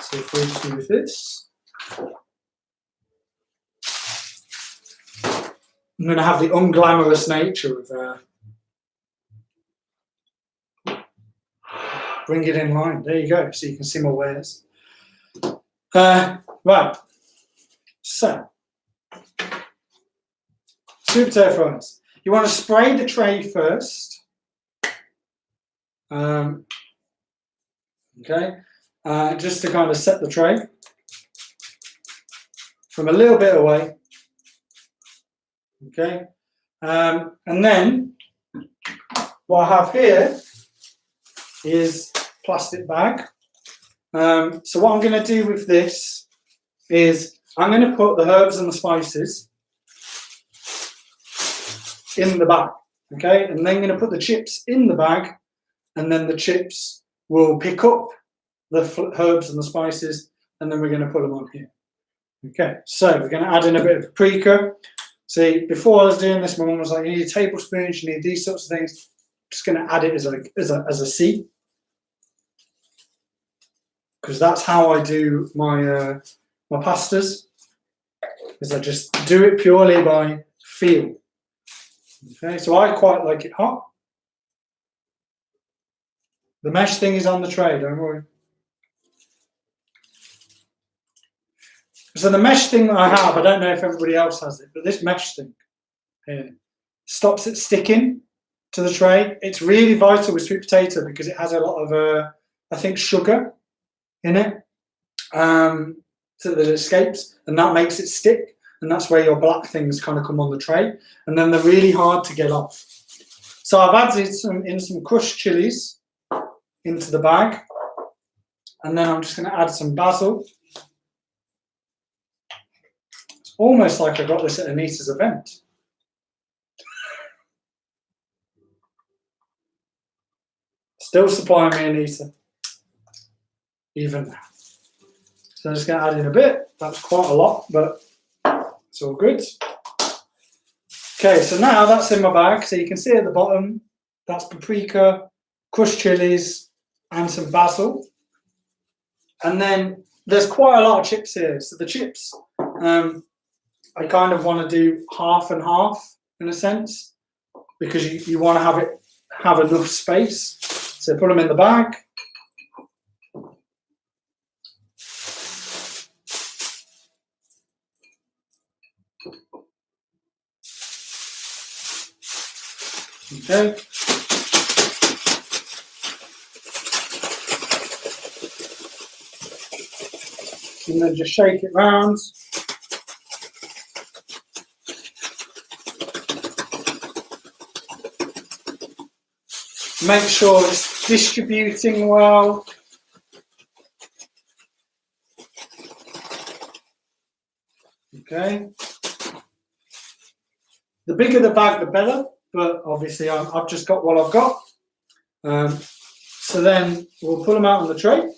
So if we just move this. I'm going to have the unglamorous nature of bring it in line. There you go, so you can see my wares. Right, so sweet potato fries. You want to spray the tray first. Okay, just to kind of set the tray from a little bit away. Okay, and then what I have here is plastic bag. So what I'm going to do with this is I'm going to put the herbs and the spices in the bag, okay? And then I'm going to put the chips in the bag, and then the chips will pick up the herbs and the spices, and then we're going to put them on here. Okay, so we're going to add in a bit of paprika. See, before I was doing this, my mum was like, you need a tablespoon, you need these sorts of things. Just going to add it as a C, because that's how I do my my pastas. Is I just do it purely by feel. Okay, so I quite like it hot. The mesh thing is on the tray, don't worry. So the mesh thing that I have, I don't know if everybody else has it, but this mesh thing here stops it sticking to the tray. It's really vital with sweet potato because it has a lot of, I think, sugar in it, so that it escapes, and that makes it stick, and that's where your black things kind of come on the tray, and then they're really hard to get off. So I've added some crushed chilies into the bag, and then I'm just going to add some basil. It's almost like I got this at Anita's event. Still supplying me, Anita, even now. So I'm just going to add in a bit. That's quite a lot, but it's all good. Okay, so now that's in my bag. So you can see at the bottom, that's paprika, crushed chilies, and some basil. And then there's quite a lot of chips here. So the chips, I kind of want to do half and half in a sense, because you want to have enough space. So put them in the bag. Okay. And then just shake it round. Make sure it's distributing well. Okay. The bigger the bag, the better, but obviously I've just got what I've got. So then we'll pull them out on the tray.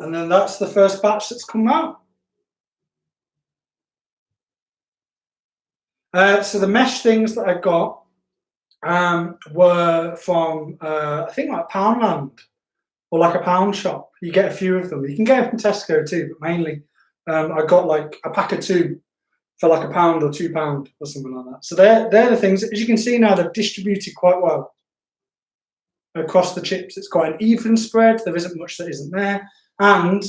And then that's the first batch that's come out. So the mesh things that I got were from, I think, like Poundland or like a pound shop. You get a few of them. You can get them from Tesco too, but mainly I got like a pack of 2 for like £1 or £2 or something like that. So they're the things. As you can see now, they're distributed quite well across the chips. It's quite an even spread. There isn't much that isn't there. And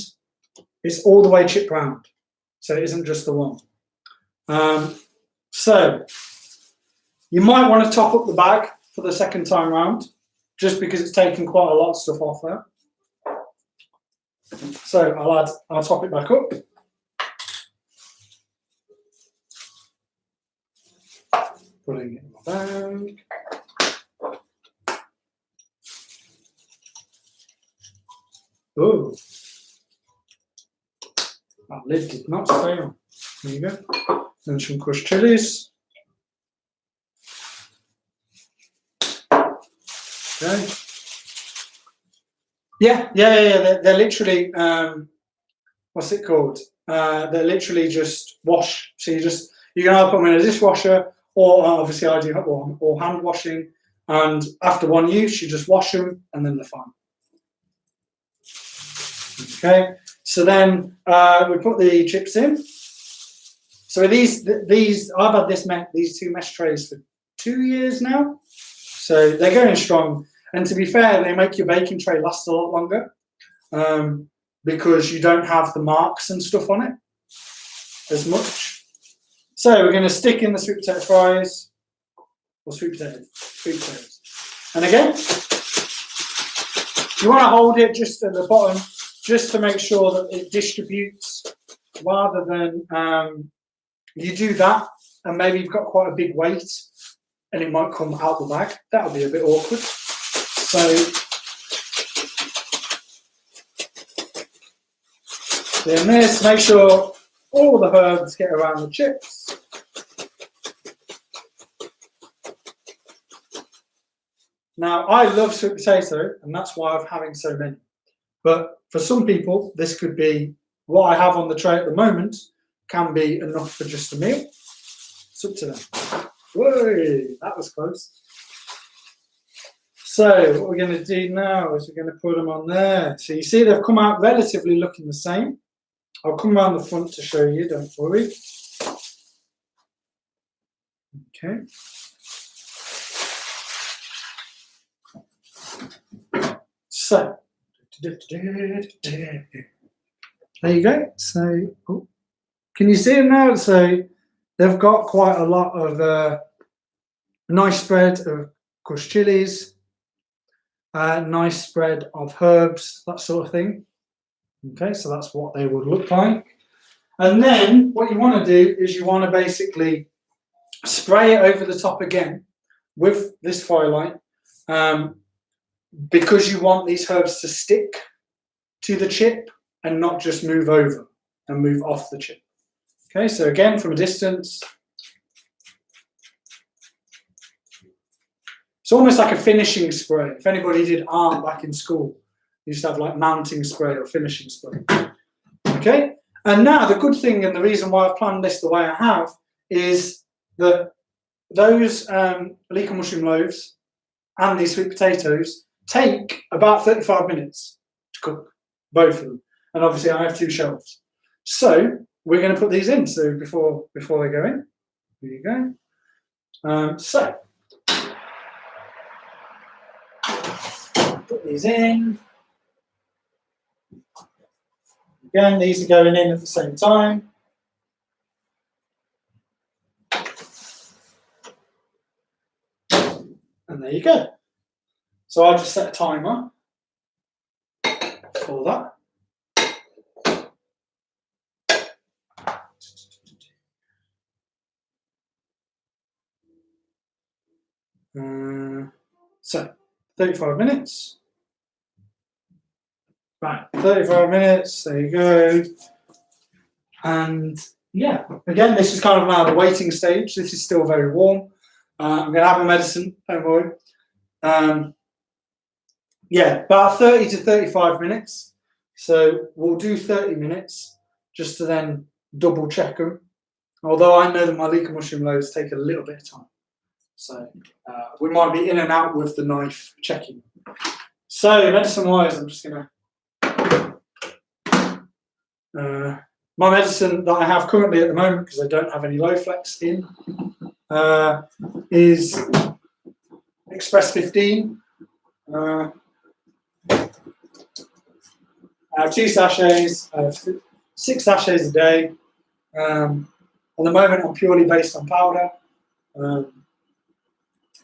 it's all the way chipped round. So it isn't just the one. So you might want to top up the bag for the second time round, just because it's taken quite a lot of stuff off there. So I'll top it back up. Putting it in my bag. Oh, that lid did not stay on. There you go. Then some crushed chilies. Okay. Yeah. They're literally, what's it called? They're literally just wash. So you can either put them in a dishwasher, or obviously I do or hand washing. And after one use, you just wash them, and then they're fine. Okay. So then we put the chips in. So these I've had these 2 mesh trays for 2 years now. So they're going strong. And to be fair, they make your baking tray last a lot longer because you don't have the marks and stuff on it as much. So we're going to stick in the sweet potato fries, or sweet potatoes. And again, you want to hold it just at the bottom, just to make sure that it distributes, rather than you do that and maybe you've got quite a big weight and it might come out the bag. That would be a bit awkward. So doing this, make sure all the herbs get around the chips. Now, I love sweet potato, and that's why I'm having so many. But for some people, this could be what I have on the tray at the moment, can be enough for just a meal. It's up to them. Whoa, that was close. So what we're going to do now is we're going to put them on there. So you see they've come out relatively looking the same. I'll come around the front to show you, don't worry. Okay. So, there you go. So, can you see them now? So they've got quite a lot of nice spread of crushed chilies, nice spread of herbs, that sort of thing. Okay, so that's what they would look like. And then what you want to do is you want to basically spray it over the top again with this firelight, because you want these herbs to stick to the chip and not just move over and move off the chip. Okay, so again, from a distance, it's almost like a finishing spray. If anybody did art back in school, you used to have like mounting spray or finishing spray. Okay, and now the good thing, and the reason why I've planned this the way I have, is that those leek and mushroom loaves and these sweet potatoes take about 35 minutes to cook, both of them. And obviously I have 2 shelves. So we're going to put these in. So before they go in, here you go. So Put these in. Again, these are going in at the same time. And there you go. So I'll just set a timer for that. So 35 minutes. Right, 35 minutes, there you go. And yeah, again, this is kind of now the waiting stage. This is still very warm. I'm going to have my medicine, don't worry. Yeah, about 30 to 35 minutes. So we'll do 30 minutes just to then double check them. Although I know that my leek mushroom loaves take a little bit of time. So we might be in and out with the knife checking. So medicine-wise, I'm just going to... my medicine that I have currently at the moment, because I don't have any low flex in, is Express 15. I have 2 sachets. I have 6 sachets a day. At the moment, I'm purely based on powder.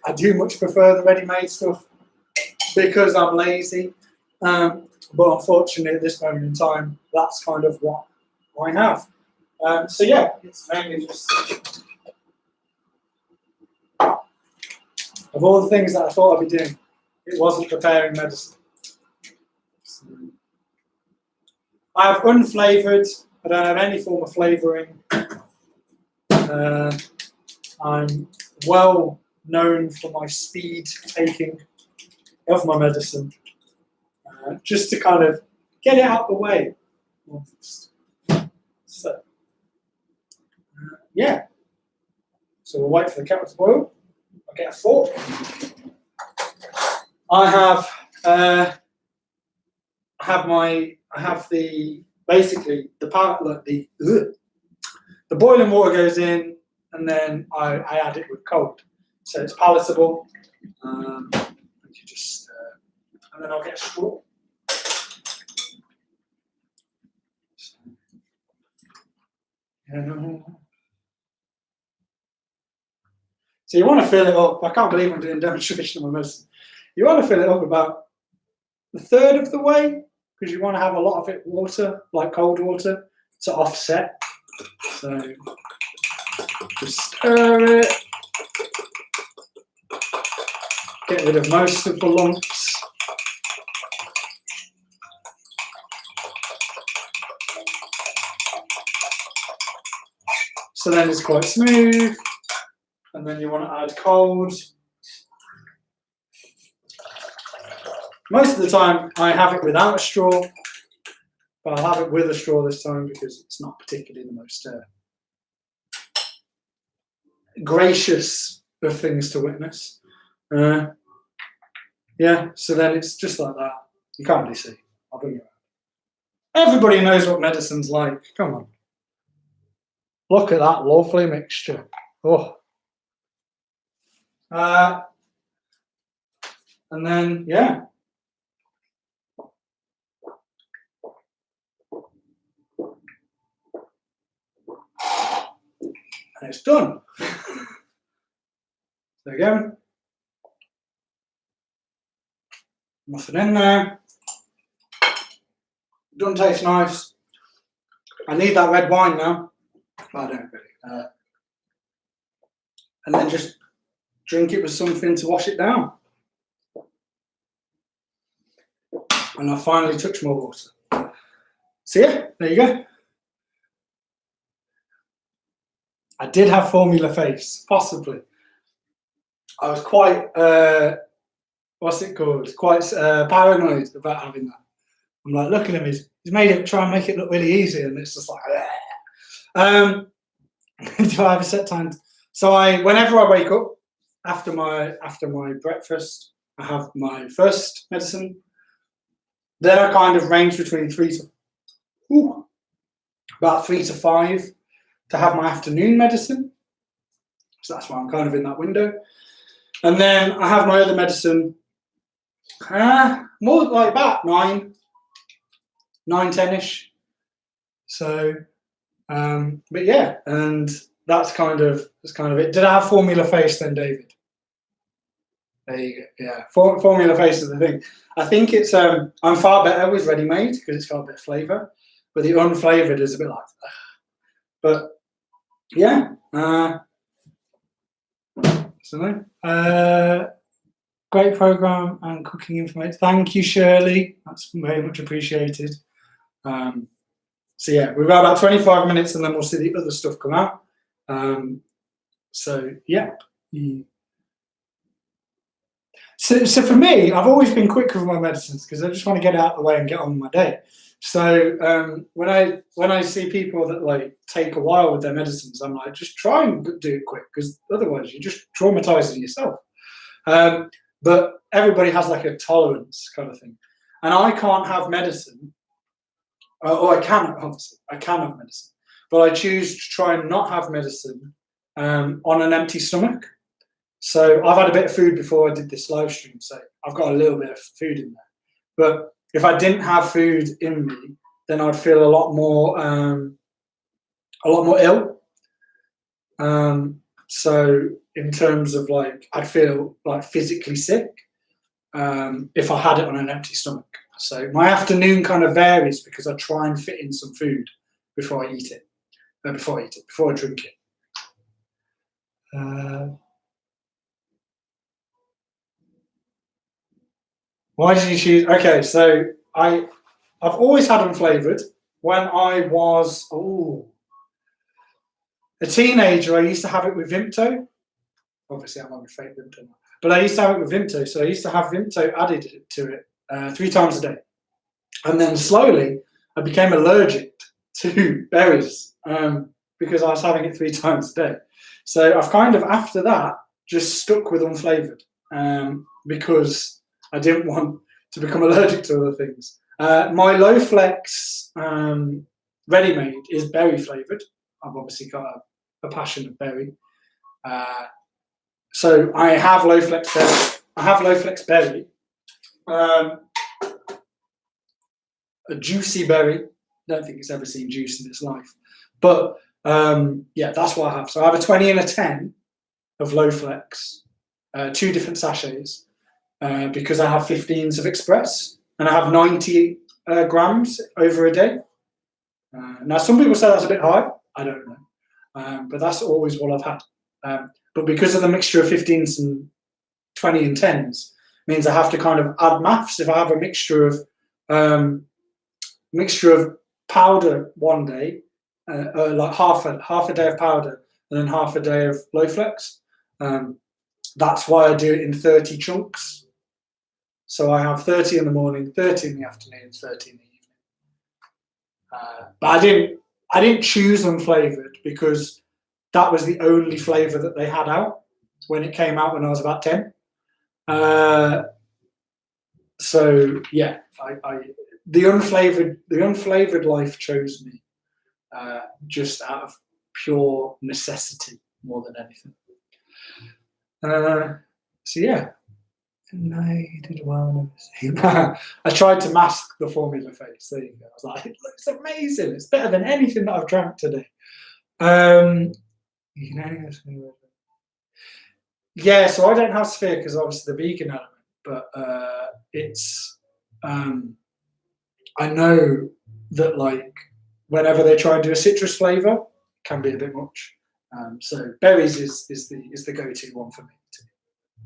I do much prefer the ready-made stuff because I'm lazy. But unfortunately, at this moment in time, that's kind of what I have. So yeah, it's mainly just of all the things that I thought I'd be doing, it wasn't preparing medicine. So, I have unflavoured. I don't have any form of flavouring. I'm well known for my speed taking of my medicine, just to kind of get it out of the way. So, yeah. So we'll wait for the kettle to boil. I'll get a fork. I have the basically the part like the boiling water goes in, and then I add it with cold, so it's palatable. You just and then I'll get a straw. So you want to fill it up. I can't believe I'm doing a demonstration of my medicine. You want to fill it up about a third of the way, because you want to have a lot of it water, like cold water, to offset. So just stir it. Get rid of most of the lumps. So then it's quite smooth. And then you want to add cold. Most of the time I have it without a straw, but I'll have it with a straw this time because it's not particularly the most gracious of things to witness. Yeah, so then it's just like that. You can't really see. I'll bring it around. Everybody knows what medicine's like. Come on. Look at that lovely mixture. Oh. And then, yeah. And it's done. There you go. Nothing in there. Doesn't taste nice. I need that red wine now. But I don't really. And then just drink it with something to wash it down. And I finally touch my water. So yeah, there you go. I did have formula face, possibly. I was quite, what's it called? Quite paranoid about having that. I'm like, look at him, he's made it, try and make it look really easy, and it's just like, do I have a set time? So whenever I wake up, after my breakfast, I have my first medicine. Then I kind of range between about 3 to 5 to have my afternoon medicine. So that's why I'm kind of in that window. And then I have my other medicine More like that, 9, 10-ish. So, but yeah, and that's kind of it. Did I have formula face then, David? There you go. Yeah, formula face is the thing. I think it's I'm far better with ready made because it's got a bit of flavour, but the unflavoured is a bit like. But yeah, so great program and cooking information. Thank you, Shirley. That's very much appreciated. So yeah, we've got about 25 minutes, and then we'll see the other stuff come out. So yeah. So for me, I've always been quick with my medicines because I just want to get out of the way and get on with my day. So when I see people that like take a while with their medicines, I'm like, just try and do it quick because otherwise you're just traumatizing yourself. But everybody has like a tolerance kind of thing, and I can't have medicine, or I can obviously I can have medicine, but I choose to try and not have medicine on an empty stomach. So I've had a bit of food before I did this live stream, so I've got a little bit of food in there. But if I didn't have food in me, then I'd feel a lot more ill. So in terms of like, I'd feel like physically sick if I had it on an empty stomach. So my afternoon kind of varies because I try and fit in some food before I eat it, before I drink it. Why did you choose? Okay, so I've always had unflavoured. When I was a teenager, I used to have it with Vimto. Obviously, I'm on a fake Vimto, but I used to have it with Vimto. So I used to have Vimto added to it 3 times a day, and then slowly I became allergic to berries because I was having it 3 times a day. So I've kind of after that just stuck with unflavoured because I didn't want to become allergic to other things. My Low Flex ready-made is berry flavoured. I've obviously got a passion of berry. So I have Low Flex berry. I have Low Flex berry. A juicy berry. Don't think it's ever seen juice in its life. But yeah, that's what I have. So I have a 20 and a 10 of Low Flex, 2 different sachets. Because I have 15s of Express and I have 90 grams over a day. Now, some people say that's a bit high. I don't know. But that's always what I've had. But because of the mixture of 15s and 20 and 10s, means I have to kind of add maths. If I have a mixture of powder one day, like half a day of powder and then half a day of Low Flex, that's why I do it in 30 chunks. So I have 30 in the morning, 30 in the afternoon, 30 in the evening. But I didn't choose unflavoured because that was the only flavour that they had out when it came out when I was about 10. So yeah, the unflavoured life chose me just out of pure necessity more than anything. So yeah. I did well. I tried to mask the formula face. There you go. I was like, it looks amazing. It's better than anything that I've drank today. You can only ask me. Yeah, so I don't have sphere because obviously the vegan element, but it's. I know that like whenever they try and do a citrus flavour, it can be a bit much. So berries is the go-to one for me.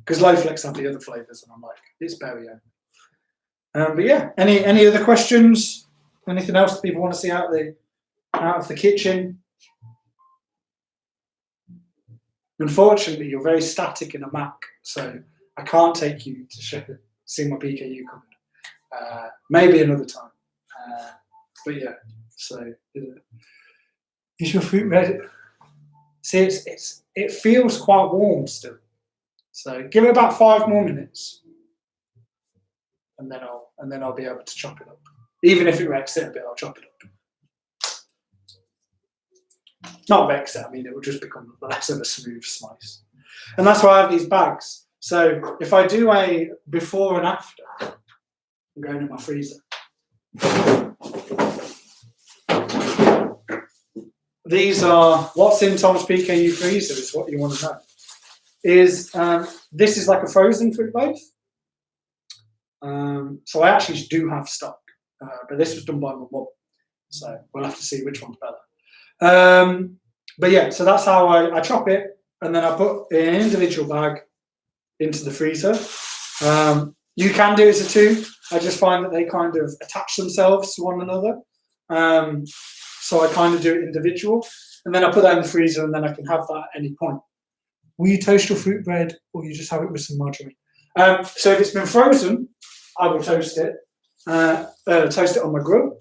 Because Low Flex have the other flavours, and I'm like, it's berry only. But yeah, any other questions? Anything else that people want to see out of the kitchen? Unfortunately, you're very static in a Mac, so I can't take you to see my PKU cupboard. Maybe another time. But yeah, so is your fruit ready? See, it feels quite warm still. So give it about 5 more minutes, and then I'll be able to chop it up. Even if it wrecks it a bit, I'll chop it up. Not vex it. I mean, it will just become less of a smooth slice. And that's why I have these bags. So if I do a before and after, I'm going in my freezer. These are what's in Tom's PKU freezer is what you want to know. This is like a frozen fruit loaf. So I actually do have stock, but this was done by my mum. So we'll have to see which one's better. But yeah, so that's how I chop it, and then I put in an individual bag into the freezer. You can do it as a two. I just find that they kind of attach themselves to one another. So I kind of do it individual, and then I put that in the freezer, and then I can have that at any point. Will you toast your fruit bread, or you just have it with some margarine? So if it's been frozen, I will toast it on my grill.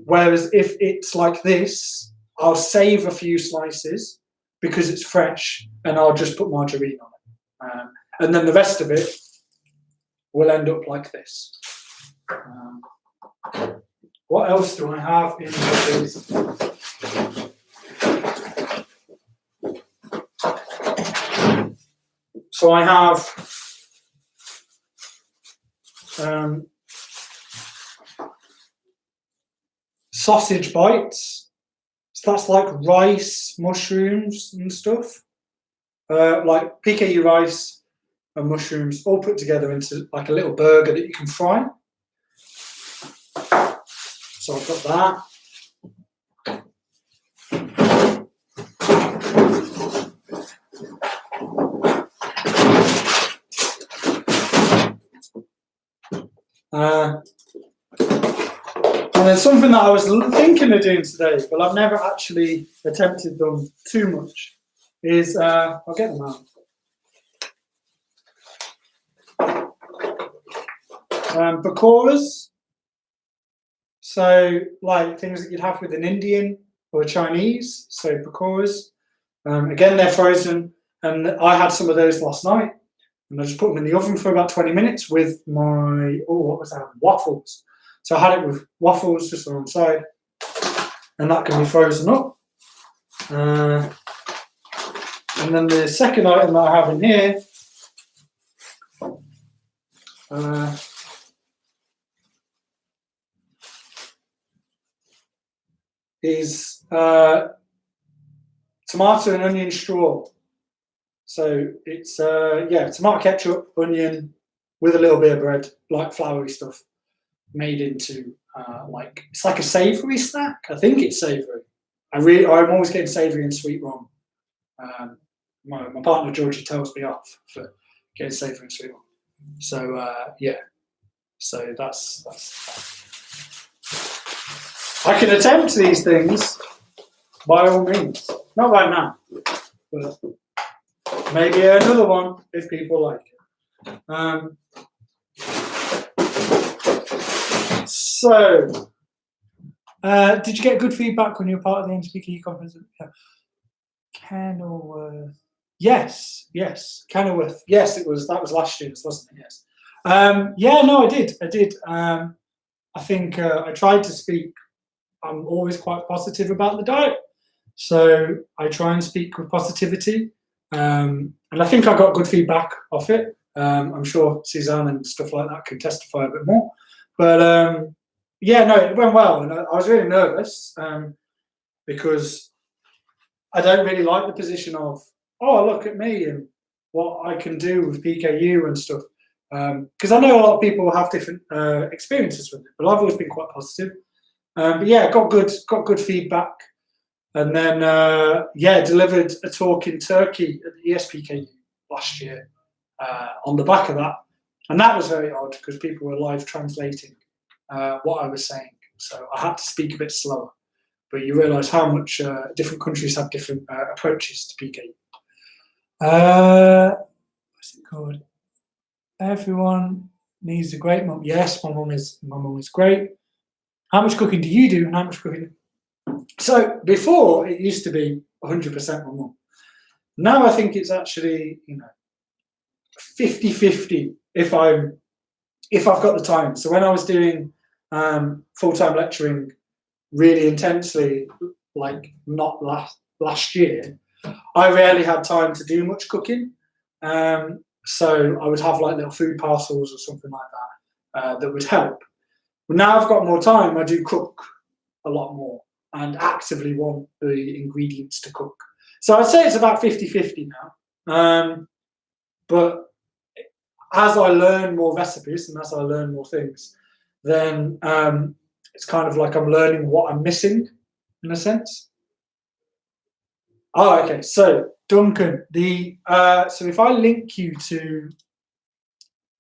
Whereas if it's like this, I'll save a few slices because it's fresh, and I'll just put margarine on it. And then the rest of it will end up like this. What else do I have in this? So I have sausage bites. So that's like rice, mushrooms and stuff. Like PKU rice and mushrooms all put together into like a little burger that you can fry. So I've got that. And then something that I was thinking of doing today, but I've never actually attempted them too much, is I'll get them out. Pakoras. So like things that you'd have with an Indian or a Chinese. So pakoras. Again, they're frozen, and I had some of those last night, and I just put them in the oven for about 20 minutes with my waffles. So I had it with waffles just alongside, and that can be frozen up. And then the second item that I have in here is tomato and onion straw. So it's tomato ketchup, onion with a little bit of bread, like floury stuff, made into it's like a savoury snack. I think it's savoury. I'm always getting savoury and sweet wrong. My partner Georgie tells me off for getting savoury and sweet wrong. So so that's. I can attempt these things by all means. Not right now, but maybe another one if people like it. So, did you get good feedback when you were part of the NTPKU conference? Kenilworth. Yes. Kenilworth. Yes, that was last year's, wasn't it? Yes. I did. I think I tried to speak. I'm always quite positive about the diet, so I try and speak with positivity, and I think I got good feedback off it. I'm sure Suzanne and stuff like that can testify a bit more, but it went well, and I was really nervous because I don't really like the position of, look at me and what I can do with PKU and stuff, because I know a lot of people have different experiences with it, but I've always been quite positive. Got good feedback, and then delivered a talk in Turkey at the ESPKU last year on the back of that, and that was very odd because people were live translating what I was saying, so I had to speak a bit slower. But you realise how much different countries have different approaches to PKU. What's it called? Everyone needs a great mum. Yes, my mum is great. How much cooking do you do, and how much cooking? So before it used to be 100% my mum. Now I think it's actually 50-50 if I've got the time. So when I was doing full-time lecturing really intensely, like not last year, I rarely had time to do much cooking. And So I would have like little food parcels or something like that that would help. But now I've got more time, I do cook a lot more and actively want the ingredients to cook. So I'd say it's about 50-50 now. But as I learn more recipes and as I learn more things, then it's kind of like I'm learning what I'm missing in a sense. Oh, okay. So Duncan, so if I link you to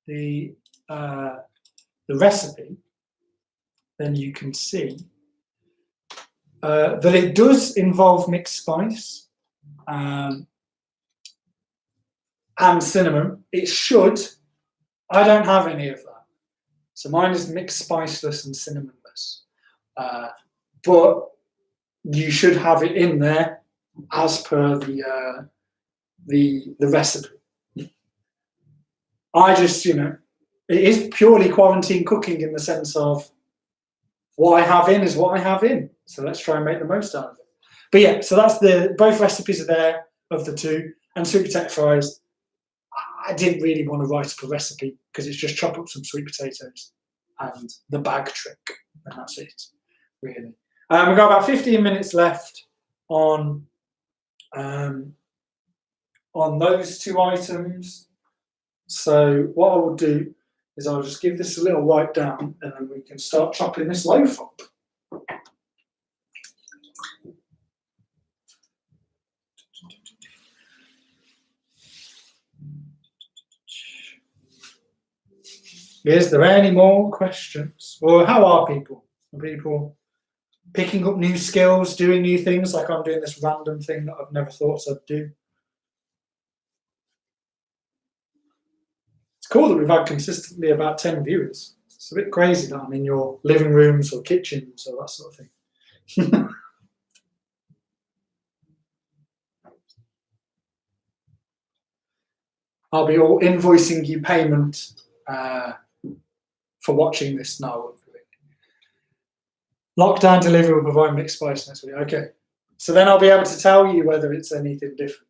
the recipe, then you can see that it does involve mixed spice and cinnamon. It should. I don't have any of that. So mine is mixed spiceless and cinnamonless. But you should have it in there as per the recipe. I just, it is purely quarantine cooking in the sense of what I have in is what I have in. So let's try and make the most out of it. But yeah, so that's both recipes are there of the two. And sweet potato fries, I didn't really want to write up a recipe because it's just chop up some sweet potatoes and the bag trick, and that's it, really. We've got about 15 minutes left on those two items. So what I will do is I'll just give this a little wipe down and then we can start chopping this loaf up. Is there any more questions? Or how are people? Are people picking up new skills, doing new things, like I'm doing this random thing that I've never thought I'd do? It's cool that we've had consistently about 10 viewers. It's a bit crazy that I'm in your living rooms or kitchens or that sort of thing. I'll be all invoicing you payment for watching this now. Lockdown delivery will provide mixed spice next week. Okay. So then I'll be able to tell you whether it's anything different.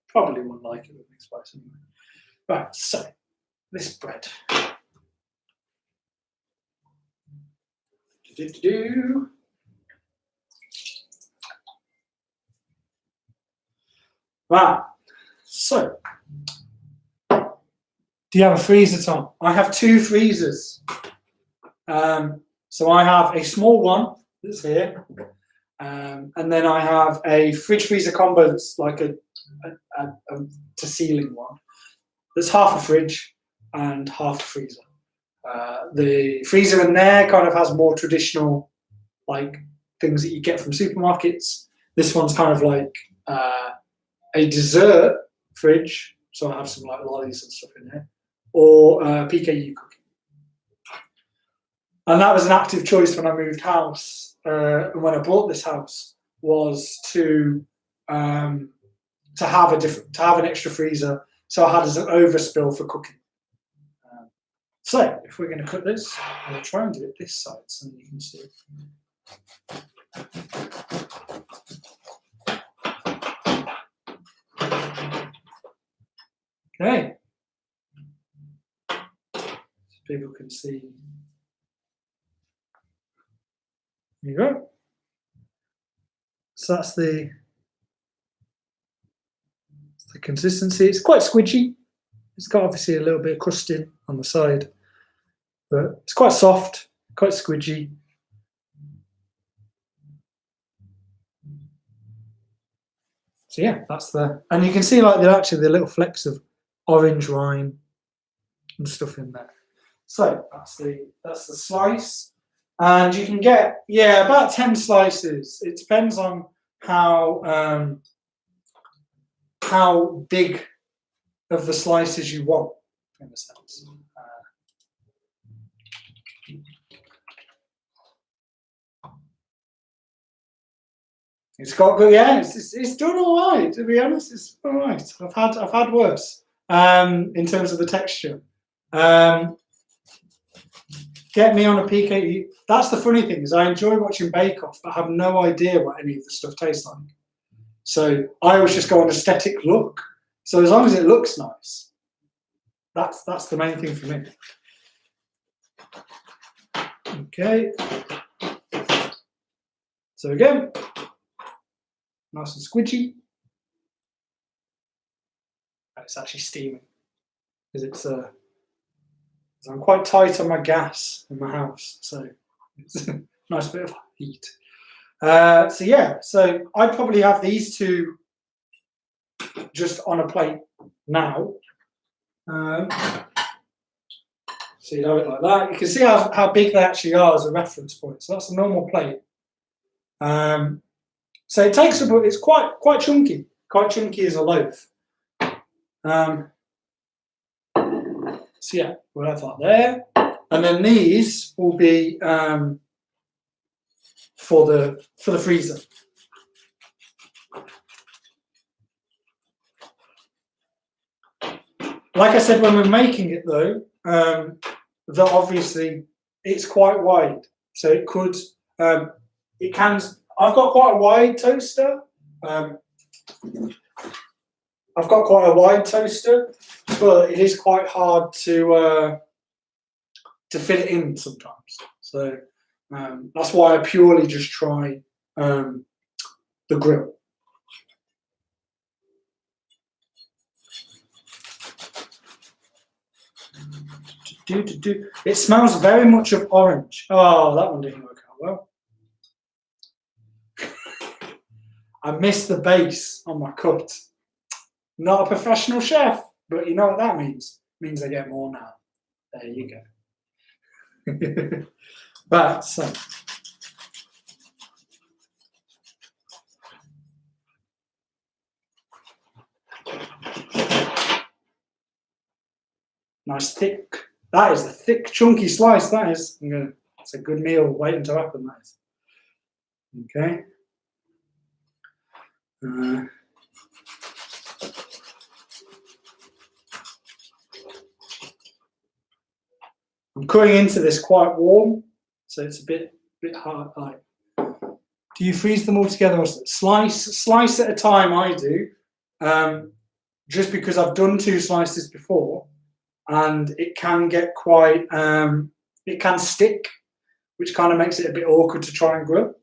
Probably wouldn't like it with mixed spice anyway. Right, so this bread. Right, so do you have a freezer, Tom? I have two freezers. So I have a small one that's here, and then I have a fridge freezer combo that's like a to ceiling one. There's half a fridge and half a freezer. The freezer in there kind of has more traditional, like, things that you get from supermarkets. This one's kind of like a dessert fridge, so I have some like lollies and stuff in there, or PKU cooking. And that was an active choice when I moved house. When I bought this house, was to have an extra freezer, so I had as an overspill for cooking. So if we're going to cut this, I'll try and do it this side so you can see. Okay, so people can see. There you go. So that's the consistency. It's quite squidgy. It's got obviously a little bit of crusting on the side, but it's quite soft, quite squidgy. So yeah, that's and you can see like the little flecks of orange rind and stuff in there. So that's the slice. And you can get, about 10 slices. It depends on how big of the slices you want, in a sense. It's got good, it's done all right. To be honest, it's all right. I've had worse in terms of the texture. Get me on a PKU. That's the funny thing, is I enjoy watching Bake Off, but I have no idea what any of the stuff tastes like. So I always just go on aesthetic look. So as long as it looks nice, That's the main thing for me. Okay. So again, nice and squidgy. It's actually steaming because it's I'm quite tight on my gas in my house, so it's a nice bit of heat. So yeah, so I'd probably have these two just on a plate now. So you have it like that. You can see how big they actually are as a reference point. So that's a normal plate. So it takes it's quite chunky as a loaf. So yeah, we'll have that there, and then these will be for the freezer. Like I said, when we're making it though, that obviously it's quite wide, so it could it can. I've got quite a wide toaster. But it is quite hard to fit it in sometimes. So that's why I purely just try the grill. It smells very much of orange. Oh, that one didn't work out well. I missed the base on my cut. Not a professional chef, but you know what that means? It means I get more now. There you go. But so. Nice thick. That is a thick, chunky slice. That is. It's a good meal waiting to happen. That is. Okay. I'm cutting into this quite warm, so it's a bit hard. Like, do you freeze them all together or slice at a time? I do, just because I've done 2 slices before, and it can get quite it can stick, which kind of makes it a bit awkward to try and grill.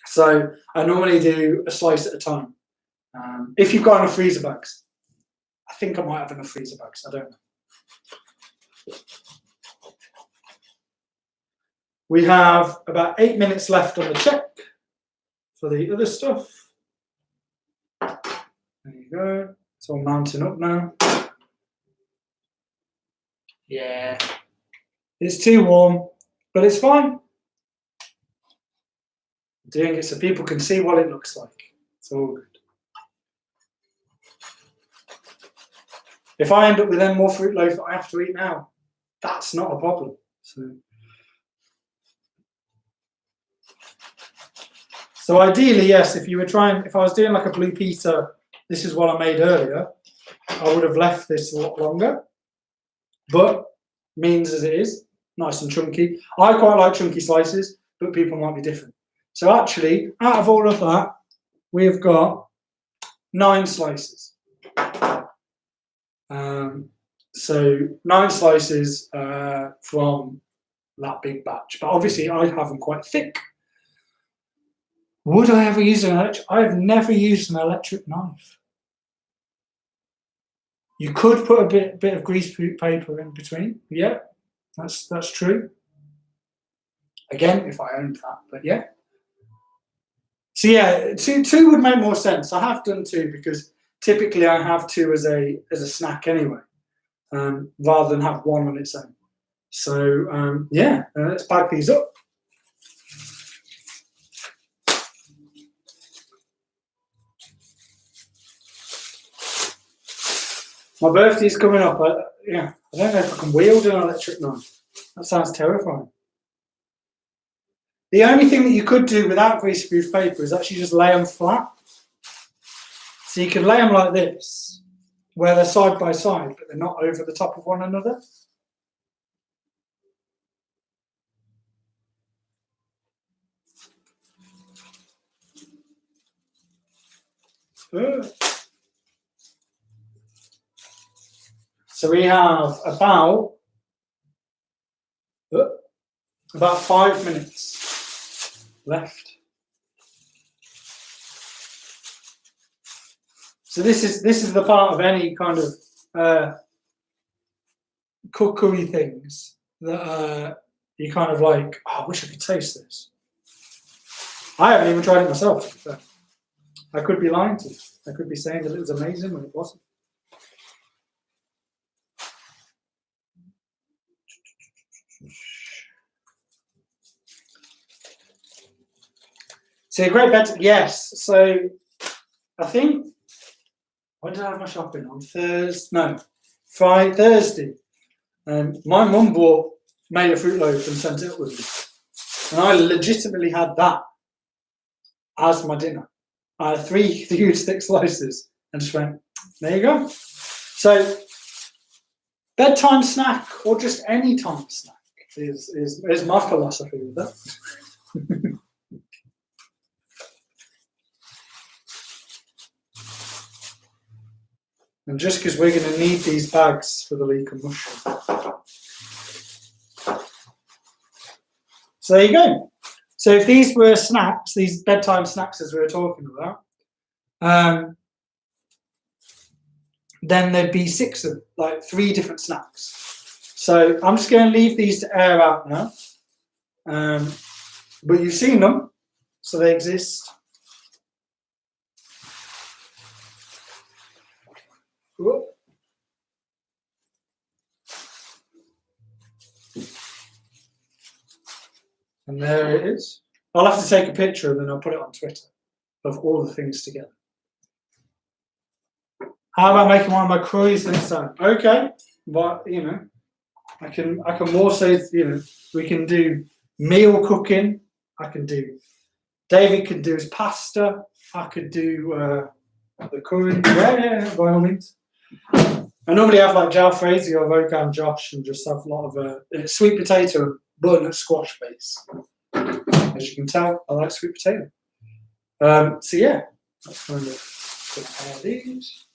So I normally do a slice at a time. If you've got enough freezer bags, I think I might have enough freezer bags. I don't know. We have about 8 minutes left on the check for the other stuff. There you go. It's all mounting up now. Yeah. It's too warm, but it's fine. I'm doing it so people can see what it looks like. It's all good. If I end up with any more fruit loaf that I have to eat now, that's not a problem. So ideally, yes, if I was doing like a blue pita, this is what I made earlier, I would have left this a lot longer, but means as it is, nice and chunky. I quite like chunky slices, but people might be different. So actually, out of all of that, we've got 9 slices. So 9 slices from that big batch, but obviously I have them quite thick. Would I ever use an electric? I have never used an electric knife. You could put a bit of grease paper in between. Yeah, that's true. Again, if I owned that, but yeah. So yeah, two would make more sense. I have done 2 because typically I have 2 as a snack anyway, rather than have 1 on its own. So yeah, let's bag these up. My birthday's coming up. I don't know if I can wield an electric knife. That sounds terrifying. The only thing that you could do without greaseproof paper is actually just lay them flat. So you can lay them like this, where they're side by side, but they're not over the top of one another. So So we have about 5 minutes left. So this is the part of any kind of cookery things that you kind of like, oh, I wish I could taste this. I haven't even tried it myself. So I could be lying to you. I could be saying that it was amazing when it wasn't. So a great bed. Yes. So I think, when did I have my shopping? On Thursday? No, Thursday. My mum made a fruit loaf and sent it up with me. And I legitimately had that as my dinner. I had 3 huge thick slices and just went, there you go. So bedtime snack or just any time snack is my philosophy with that. And just because we're going to need these bags for the leek and mushroom. So there you go. So if these were snacks, these bedtime snacks as we were talking about, then there'd be 6 of like 3 different snacks. So I'm just going to leave these to air out now. But you've seen them, so they exist. Whoop. And there it is. I'll have to take a picture and then I'll put it on Twitter of all the things together. How about making one of my curries next time? Okay, but I can more say, we can do meal cooking. David can do his pasta. I could do the curry. Yeah, by all means. I normally have like jalfrezi or Vogan Josh and just have a lot of sweet potato and butternut squash base. As you can tell, I like sweet potato. So yeah, that's kind of put all these.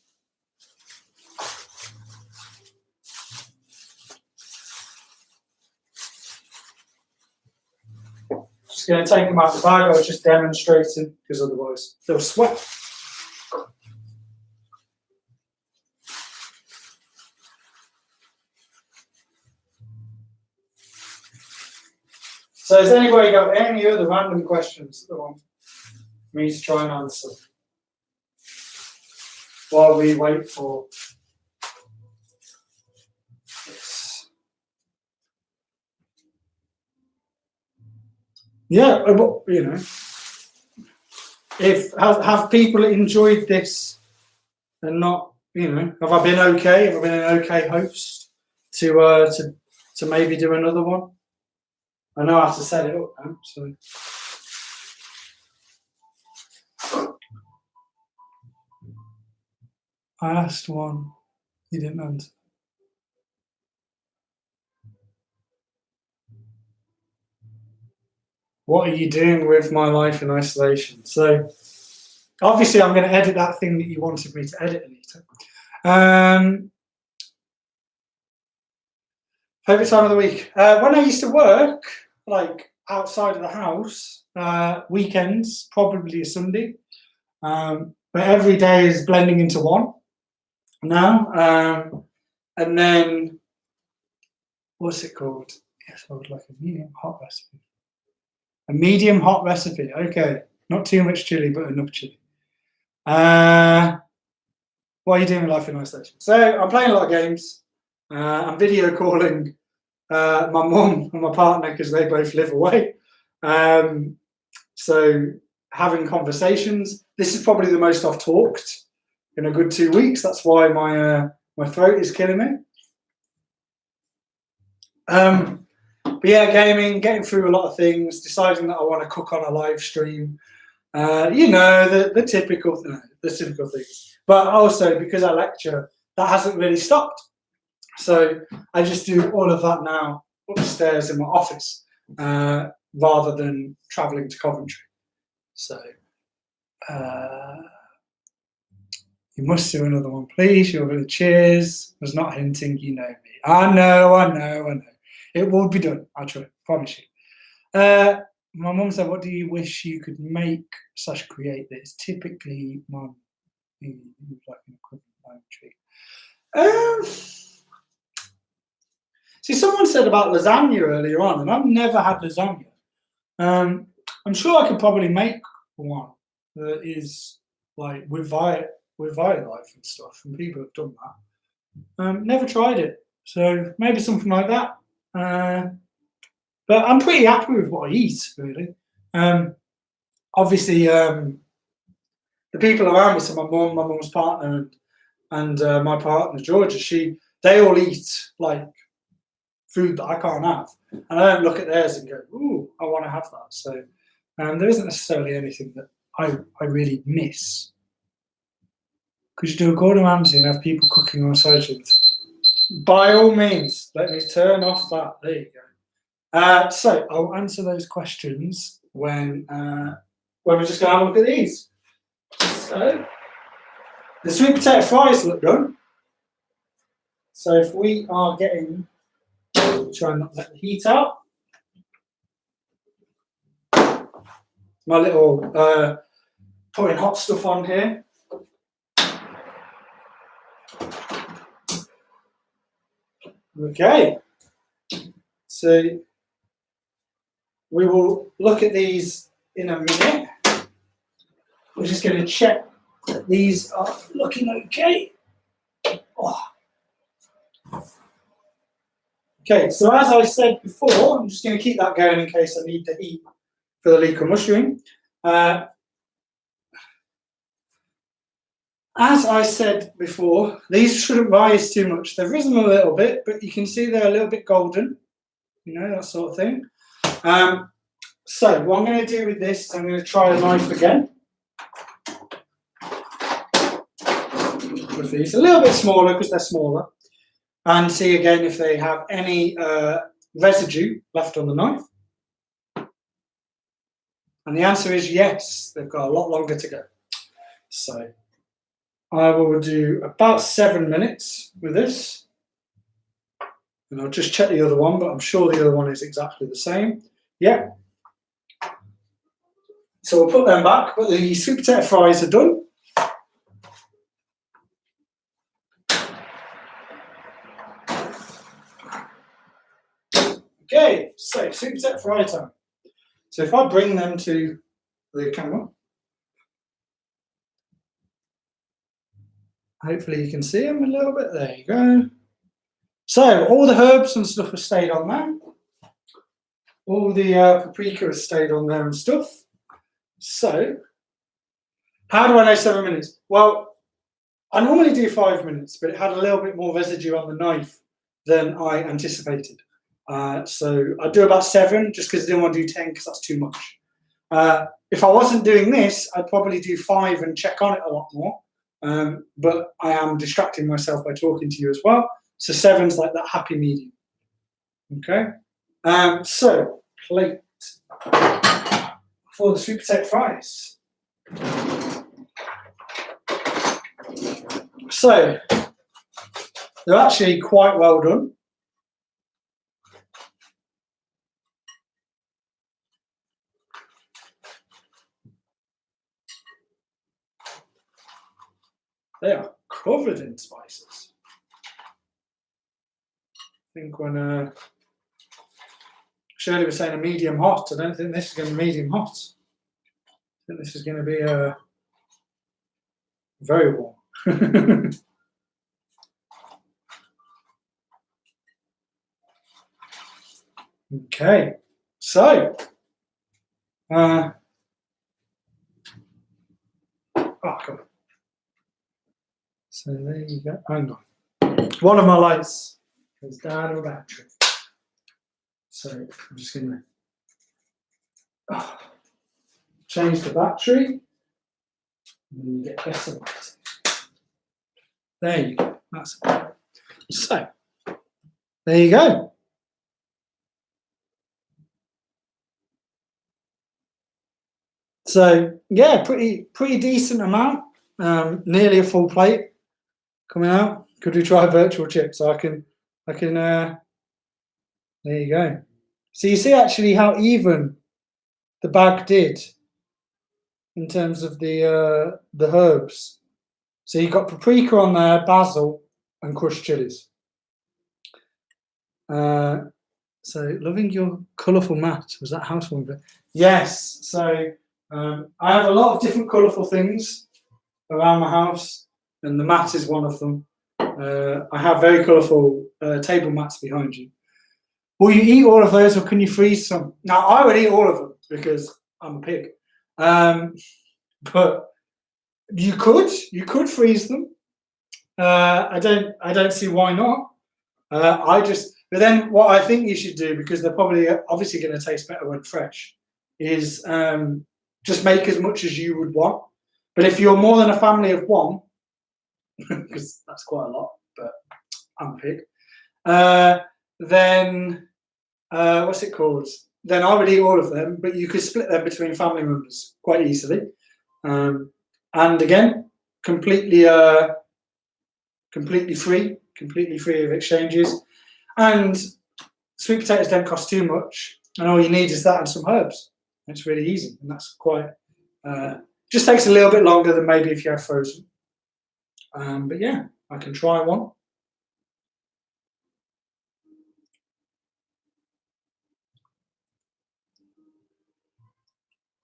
Just going to take them out of the bag. I was just demonstrating because otherwise they'll sweat. So has anybody got any other random questions that want me to try and answer while we wait for this? Yeah, if have people enjoyed this and not, have I been okay? Have I been an okay host to maybe do another one? I know how to set it up now, so. I asked one, he didn't answer. What are you doing with my life in isolation? So, obviously, I'm going to edit that thing that you wanted me to edit, Anita. Favorite time of the week? When I used to work, like outside of the house, weekends, probably a Sunday. But every day is blending into one now. And then, what's it called? Yes, I would like a medium hot recipe. A medium hot recipe. Okay, not too much chili, but enough chili. What are you doing with life in isolation? So I'm playing a lot of games. I'm video calling my mum and my partner because they both live away. So having conversations. This is probably the most I've talked in a good 2 weeks. That's why my throat is killing me. But yeah, gaming, getting through a lot of things, deciding that I want to cook on a live stream. The typical things. But also because I lecture, that hasn't really stopped. So I just do all of that now upstairs in my office rather than travelling to Coventry. So You must do another one, please. You're going to cheers. Was not hinting, you know me. I know. It will be done. I'll try, promise you. My mum said, what do you wish you could make / create that is typically non like an equivalent tree? See, someone said about lasagna earlier on, and I've never had lasagna. I'm sure I could probably make one that is like with Violife and stuff, and people have done that. Never tried it, so maybe something like that. But I'm pretty happy with what I eat, really. Obviously, the people around me, so my mum's partner, and my partner Georgia, they all eat like food that I can't have, and I don't look at theirs and go, "Ooh, I want to have that." So there isn't necessarily anything that I really miss. Could you do a Gordon Ramsay and have people cooking on socials? By all means, let me turn off that. There you go. So I'll answer those questions when we're just going to have a look at these. So the sweet potato fries look good. So if we are getting, try and not let the heat out. My little putting hot stuff on here. Okay, so we will look at these in a minute. We're just going to check that these are looking okay. Oh. Okay, so as I said before, I'm just going to keep that going in case I need the heat for the leek or mushroom. As I said before, these shouldn't rise too much. They've risen a little bit, but you can see they're a little bit golden, you know, that sort of thing. So what I'm going to do with this is I'm going to try a knife again. With these, a little bit smaller because they're smaller. And see again if they have any residue left on the knife. And the answer is yes, they've got a lot longer to go. So I will do about 7 minutes with this. And I'll just check the other one, but I'm sure the other one is exactly the same. Yeah. So we'll put them back, but the sweet potato fries are done. Okay, so sweet potato fry time. So if I bring them to the camera, hopefully you can see them a little bit. There you go. So all the herbs and stuff have stayed on there. All the paprika has stayed on there and stuff. So how do I know 7 minutes? Well, I normally do 5 minutes, but it had a little bit more residue on the knife than I anticipated. So I do about 7 just because I didn't want to do 10 because that's too much. If I wasn't doing this, I'd probably do 5 and check on it a lot more. But I am distracting myself by talking to you as well. So 7's like that happy medium. Okay. So plate for the sweet potato fries. So they're actually quite well done. They are covered in spices. I think when Shirley was saying a medium hot, I don't think this is going to be medium hot. I think this is going to be very warm. Okay, so oh, come on. So there you go. Hang on. One of my lights goes down to a battery. So I'm just going to change the battery and get better light. There you go. That's it. So there you go. So yeah, pretty decent amount. Nearly a full plate coming out. Could we try virtual chips? I can. There you go. So you see actually how even the bag did in terms of the herbs. So you've got paprika on there, basil, and crushed chilies. So loving your colourful mat. Was that housewarming? Yes. So I have a lot of different colourful things around my house, and the mat is one of them. I have very colourful table mats behind you. Will you eat all of those, or can you freeze some? Now I would eat all of them because I'm a pig. But you could freeze them. I don't see why not. But then what I think you should do, because they're probably obviously going to taste better when fresh, is just make as much as you would want. But if you're more than a family of one, because that's quite a lot, but I'm a pig, then what's it called? Then I would eat all of them, but you could split them between family members quite easily. And again, completely free of exchanges. And sweet potatoes don't cost too much, and all you need is that and some herbs. It's really easy, and that's quite. Just takes a little bit longer than maybe if you had frozen. But yeah, I can try one.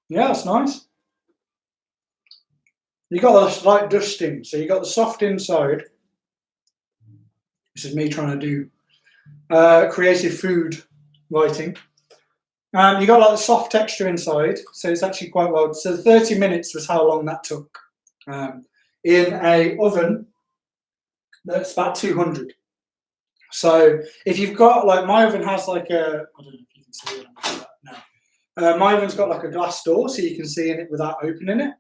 Yeah, that's nice. You got the slight dusting, so you got the soft inside. This is me trying to do creative food writing. You got like the soft texture inside, so it's actually quite well. So 30 minutes was how long that took in a oven that's about 200. So if you've got like my oven has like a, I don't know if you can see it now. My oven's got like a glass door, so you can see in it without opening it.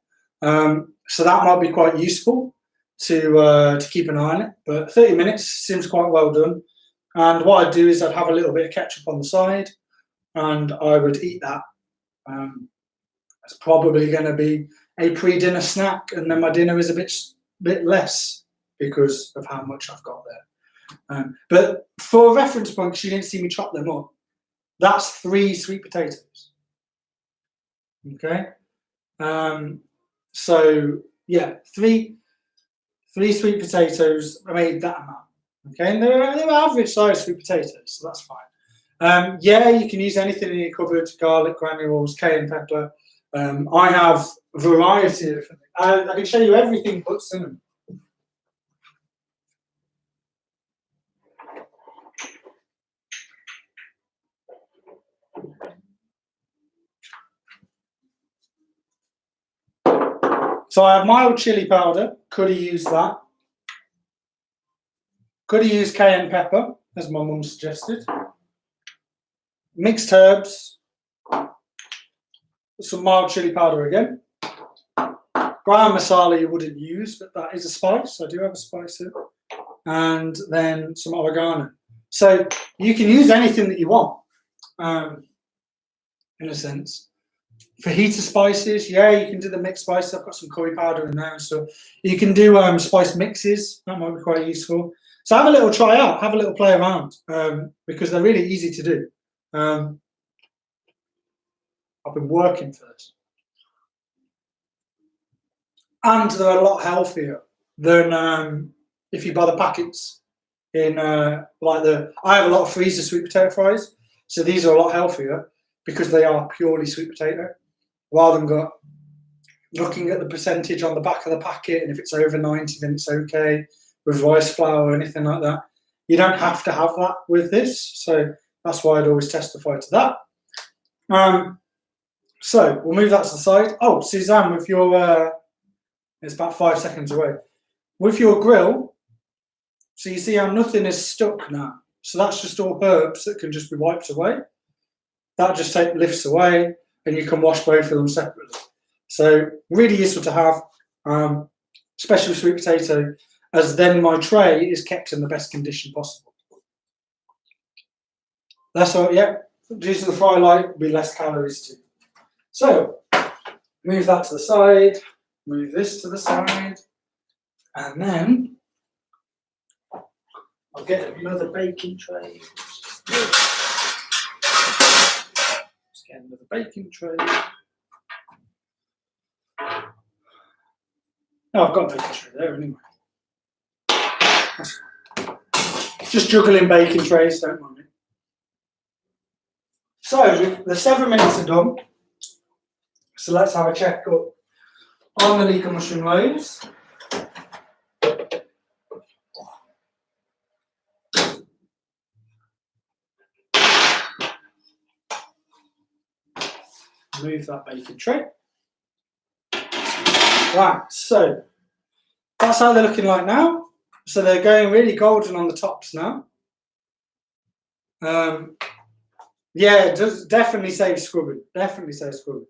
So that might be quite useful to keep an eye on it. But 30 minutes seems quite well done. And what I'd do is I'd have a little bit of ketchup on the side, and I would eat that. It's probably going to be a pre-dinner snack, and then my dinner is a bit less because of how much I've got there. But for reference points, you didn't see me chop them up. That's 3 sweet potatoes. Okay. So yeah, three sweet potatoes. I made that amount. Okay, and they're average size sweet potatoes, so that's fine. Yeah, you can use anything in your cupboard: garlic granules, cayenne pepper. I have a variety of different things. I can show you everything but cinnamon. So I have mild chili powder. Could have used that. Could have used cayenne pepper, as my mum suggested. Mixed herbs. Some mild chili powder again. Garam masala you wouldn't use, but that is a spice. I do have a spice here. And then some oregano. So you can use anything that you want, in a sense. Fajita spices, yeah, you can do the mixed spices. I've got some curry powder in there, so you can do spice mixes. That might be quite useful. So have a little try out, have a little play around, because they're really easy to do. I've been working for this, and they're a lot healthier than if you buy the packets. In I have a lot of freezer sweet potato fries, so these are a lot healthier because they are purely sweet potato, rather than looking at the percentage on the back of the packet, and if it's over 90, then it's okay with rice flour or anything like that. You don't have to have that with this, so that's why I'd always testify to that. So we'll move that to the side. Oh, Suzanne, with your it's about 5 seconds away. With your grill, so you see how nothing is stuck now. So that's just all herbs that can just be wiped away. That just lifts away, and you can wash both of them separately. So really useful to have, especially with sweet potato, as then my tray is kept in the best condition possible. That's all, yeah. Due to the fry light, will be less calories too. So move that to the side. Move this to the side, and then I'll get another baking tray. Let's get another baking tray. No, I've got a baking tray there anyway. Just juggling baking trays, don't mind me. So the 7 minutes are done. So let's have a check up on the Leek and mushroom loaves. Move that baking tray. Right, so that's how they're looking like now. So they're going really golden on the tops now. Yeah, it does definitely save scrubbing. Definitely save scrubbing.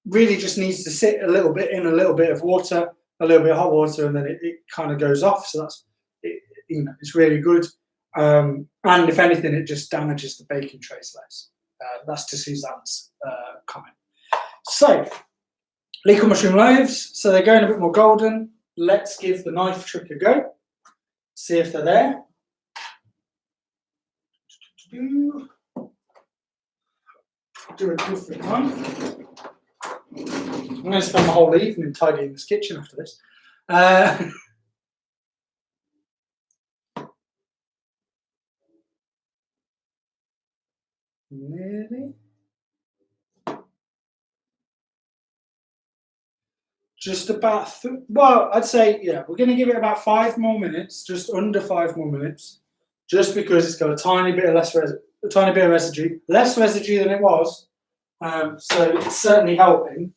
Really just needs to sit a little bit in a little bit of water, a little bit of hot water, and then it kind of goes off. So that's it's really good. And if anything, it just damages the baking trays less. That's to Suzanne's comment. So, Leek and mushroom loaves. So they're going a bit more golden. Let's give the knife trick a go. See if they're there. Do a different knife. I'm going to spend my whole evening tidying this kitchen after this. Nearly. Just about, well, I'd say, yeah, we're going to give it about 5 more minutes, just under 5 more minutes, just because it's got a tiny bit of residue, less residue than it was. So it's certainly helping.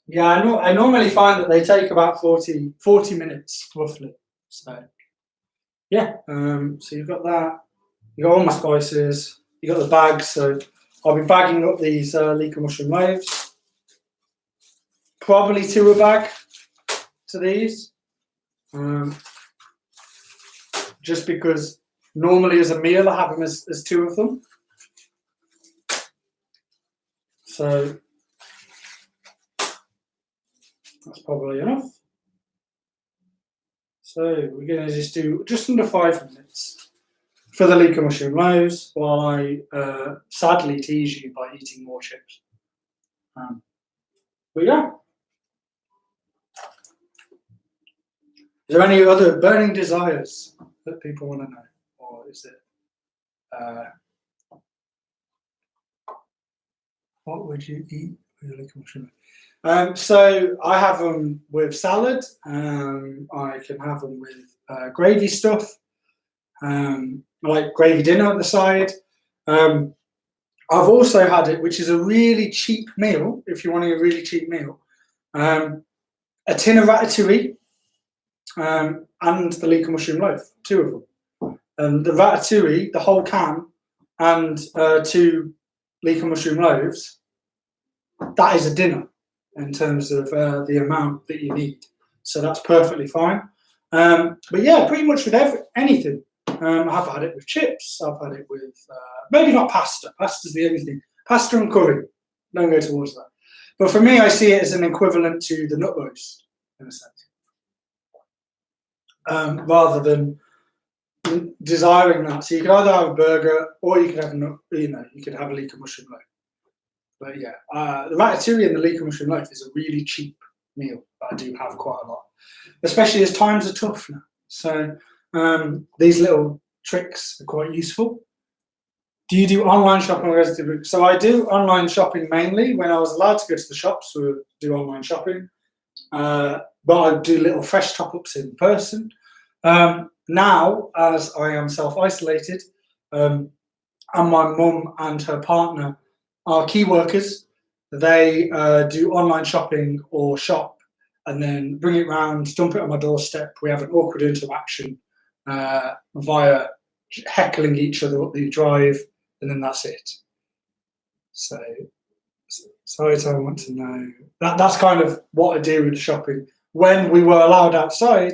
Yeah, I normally find that they take about 40 minutes roughly. So yeah, so you've got that. You've got all my spices. You've got the bags. So I'll be bagging up these Leek and mushroom loaves. Probably 2 a bag to these. Just because normally as a meal I have them as 2 of them. So that's probably enough. So we're going to just do just under 5 minutes for the Leek and mushroom loaves while I sadly tease you by eating more chips. But yeah. Is there any other burning desires that people want to know? Or is it, what would you eat with your Leek and mushroom? So I have them with salad. I can have them with gravy stuff. I like gravy dinner at the side. I've also had it, which is a really cheap meal, if you're wanting a really cheap meal, a tin of ratatouille and the Leek and mushroom loaf, 2 of them. The ratatouille, the whole can, and 2 Leek and mushroom loaves, that is a dinner in terms of the amount that you need. So that's perfectly fine. But yeah, pretty much with anything. I've had it with chips. I've had it with, maybe not pasta. Pasta's the only thing. Pasta and curry. Don't go towards that. But for me, I see it as an equivalent to the nut roast, in a sense. Rather than desiring that. So you could either have a burger or you could have you could have a Leek and mushroom loaf. But yeah, the ratatouille and the Leek and mushroom loaf is a really cheap meal that I do have quite a lot, especially as times are tough now. So these little tricks are quite useful. Do you do online shopping or resident? So I do online shopping mainly. When I was allowed to go to the shops, we would do online shopping. But I do little fresh top-ups in person. Now, as I am self-isolated, and my mum and her partner are key workers, they do online shopping or shop and then bring it round, dump it on my doorstep. We have an awkward interaction via heckling each other up the drive, and then that's it. So sorry, I want to know. That's kind of what I do with the shopping. When we were allowed outside,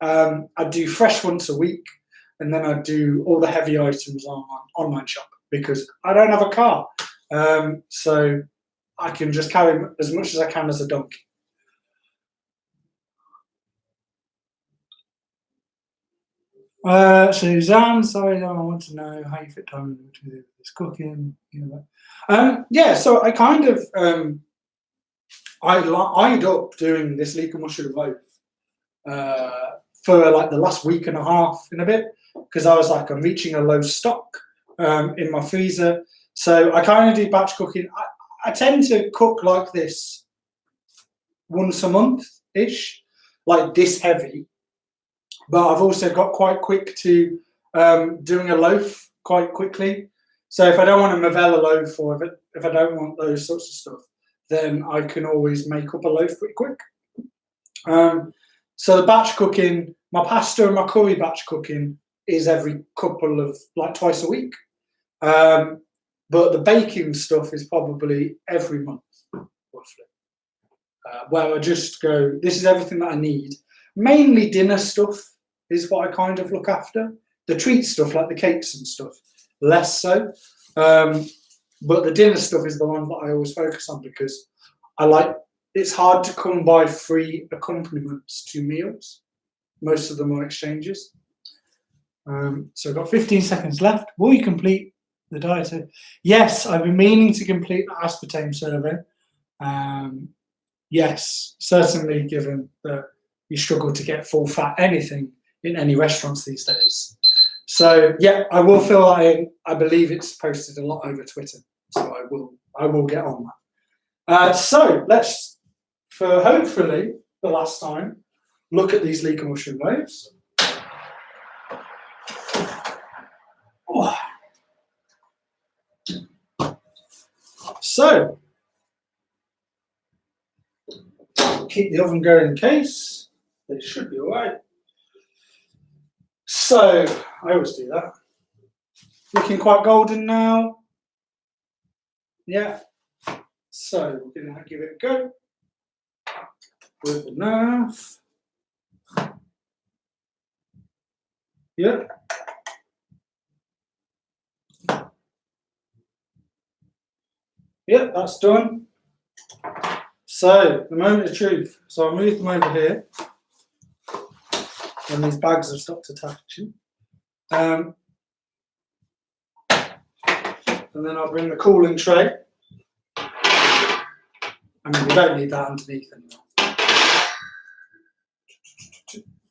I'd do fresh once a week. and then I do all the heavy items on online shop because I don't have a car, so I can just carry as much as I can as a donkey. Suzanne, sorry, I want to know how you fit time into this cooking. Yeah, so I kind of eyed up doing this leek and mushroom loaf for like the last week and a half and a bit, because I was like, I'm reaching a low stock in my freezer. So I kind of do batch cooking. I tend to cook like this once a month-ish, like this heavy. But I've also got quite quick to doing a loaf quite quickly. So if I don't want a Mavella loaf, or if I don't want those sorts of stuff, then I can always make up a loaf pretty quick. So the batch cooking, my pasta and my curry batch cooking is every couple of, like twice a week. But the baking stuff is probably every month, roughly. Where I just go, this is everything that I need. Mainly dinner stuff is what I kind of look after. The treat stuff, like the cakes and stuff, less so. But the dinner stuff is the one that I always focus on, because it's hard to come by free accompaniments to meals. Most of them are exchanges. So I've got 15 seconds left. Will you complete the diet? Yes, I've been meaning to complete the aspartame survey. Yes, certainly, given that you struggle to get full fat anything in any restaurants these days. So yeah, I will fill that in. I believe it's posted a lot over Twitter, so I will get on that. So let's, for hopefully the last time, look at these leek and mushroom loaves. Oh. So keep the oven going in case. It should be all right. So I always do that. Looking quite golden now. Yeah. So we're going to give it a go with the knife. Yeah. Yeah, that's done. So the moment of truth. So I'll move them over here. And these bags have stopped attaching. And then I'll bring the cooling tray. I mean, we don't need that underneath anymore.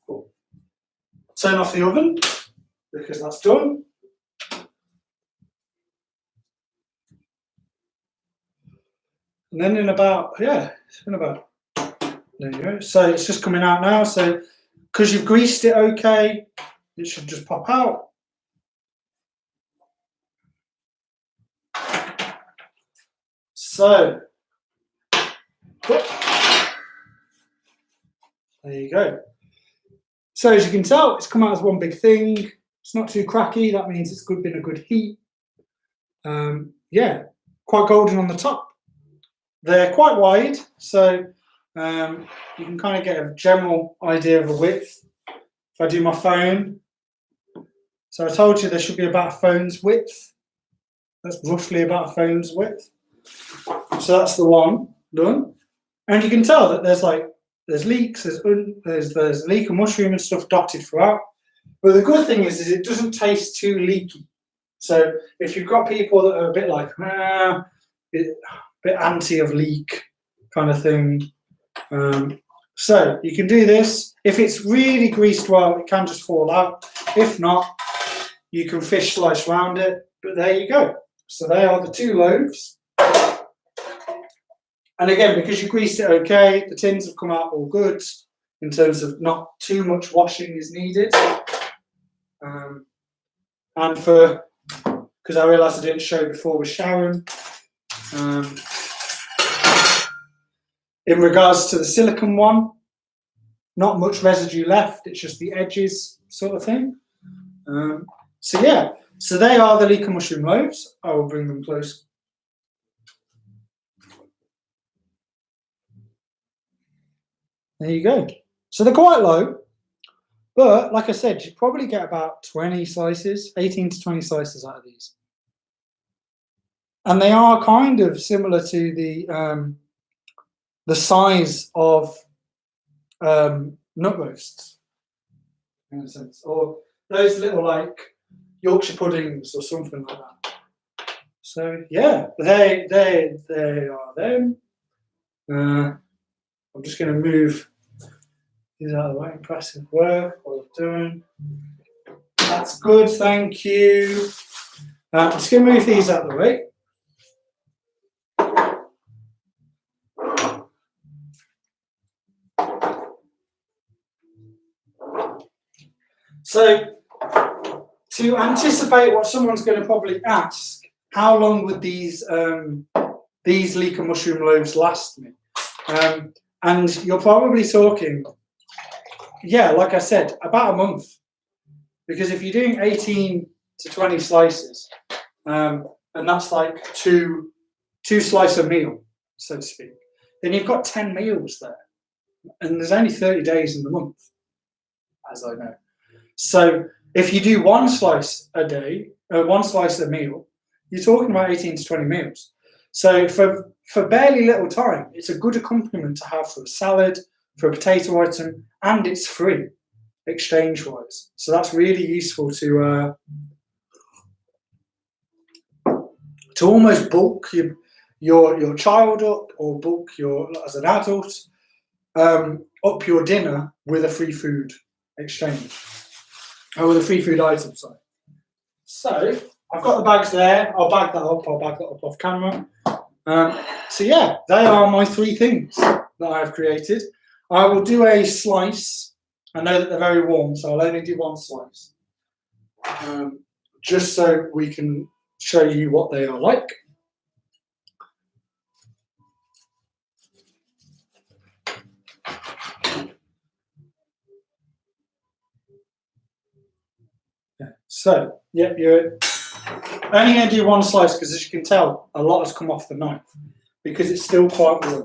Cool. Turn off the oven, because that's done. And then there you go. So it's just coming out now. So because you've greased it okay, it should just pop out. So there you go. So as you can tell, it's come out as one big thing. It's not too cracky. That means it's been a good heat. Yeah, quite golden on the top. They're quite wide, so you can kind of get a general idea of the width. If I do my phone, so I told you there should be about a phone's width. That's roughly about a phone's width. So that's the one done, and you can tell that there's leeks, there's leek and mushroom and stuff dotted throughout. But the good thing is it doesn't taste too leaky. So if you've got people that are a bit like a bit anti of leek kind of thing, so you can do this. If it's really greased well, it can just fall out. If not, you can fish slice around it. But there you go. So they are the two loaves. And again, because you greased it okay, the tins have come out all good in terms of not too much washing is needed. And because I realised I didn't show before with Sharon, in regards to the silicone one, not much residue left, it's just the edges sort of thing. So yeah, so they are the leek and mushroom loaves. I will bring them close. There you go. So they're quite low. But like I said, you probably get about 20 slices, 18 to 20 slices out of these. And they are kind of similar to the size of nut roasts, in a sense, or those little like Yorkshire puddings or something like that. So yeah, they are them. I'm just going to move these out of the way. Impressive work, what I'm doing. That's good, thank you. I'm just going to move these out of the way. So, to anticipate what someone's going to probably ask, how long would these Leek and mushroom loaves last me? And you're probably talking, yeah, like I said, about a month. Because if you're doing 18 to 20 slices, and that's like two slice a meal, so to speak, then you've got 10 meals there. And there's only 30 days in the month, as I know. So if you do one slice a day, one slice a meal, you're talking about 18 to 20 meals. So for barely little time, it's a good accompaniment to have for a salad, for a potato item, and it's free, exchange-wise. So that's really useful to almost bulk your child up, or bulk as an adult, up your dinner with a free food exchange. With a free food item, sorry. So I've got the bags there. I'll bag that up. I'll bag that up off camera. So yeah, they are my 3 things that I've created. I will do a slice. I know that they're very warm, so I'll only do one slice, just so we can show you what they are like. So, yep, you're only going to do one slice because, as you can tell, a lot has come off the knife because it's still quite warm.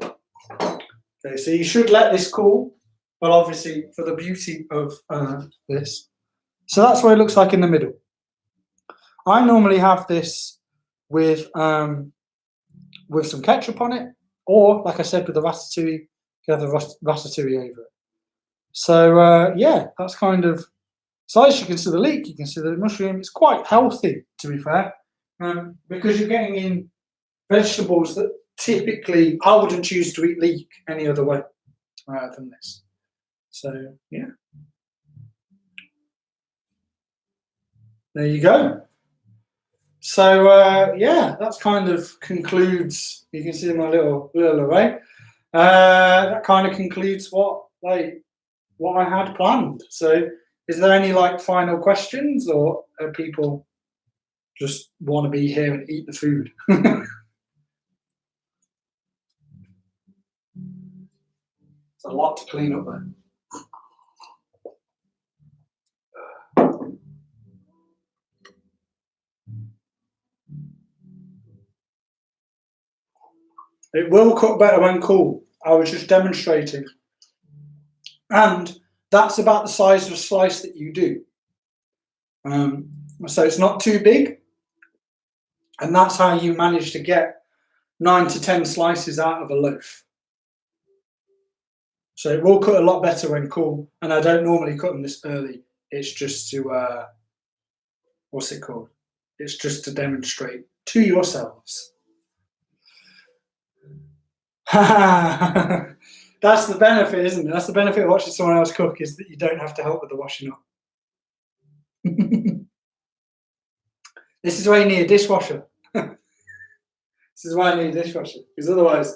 Okay, so you should let this cool, but obviously for the beauty of this. So that's what it looks like in the middle. I normally have this with some ketchup on it, or like I said, with the ratatouille, you have the ratatouille over it. So yeah, that's kind of. So as you can see the leek, you can see the mushroom. It's quite healthy, to be fair, because you're getting in vegetables that typically I wouldn't choose to eat leek any other way than this. So yeah, there you go. So yeah, that's kind of concludes. You can see my little array. That kind of concludes what I had planned. So. Is there any final questions, or people just want to be here and eat the food? It's a lot to clean up there. It will cook better when cool. I was just demonstrating. And that's about the size of a slice that you do. So it's not too big. And that's how you manage to get 9 to 10 slices out of a loaf. So it will cut a lot better when cool. And I don't normally cut them this early. It's just to, what's it called? It's just to demonstrate to yourselves. That's the benefit, isn't it? That's the benefit of watching someone else cook, is that you don't have to help with the washing up. This is why you need a dishwasher. This is why I need a dishwasher, because otherwise,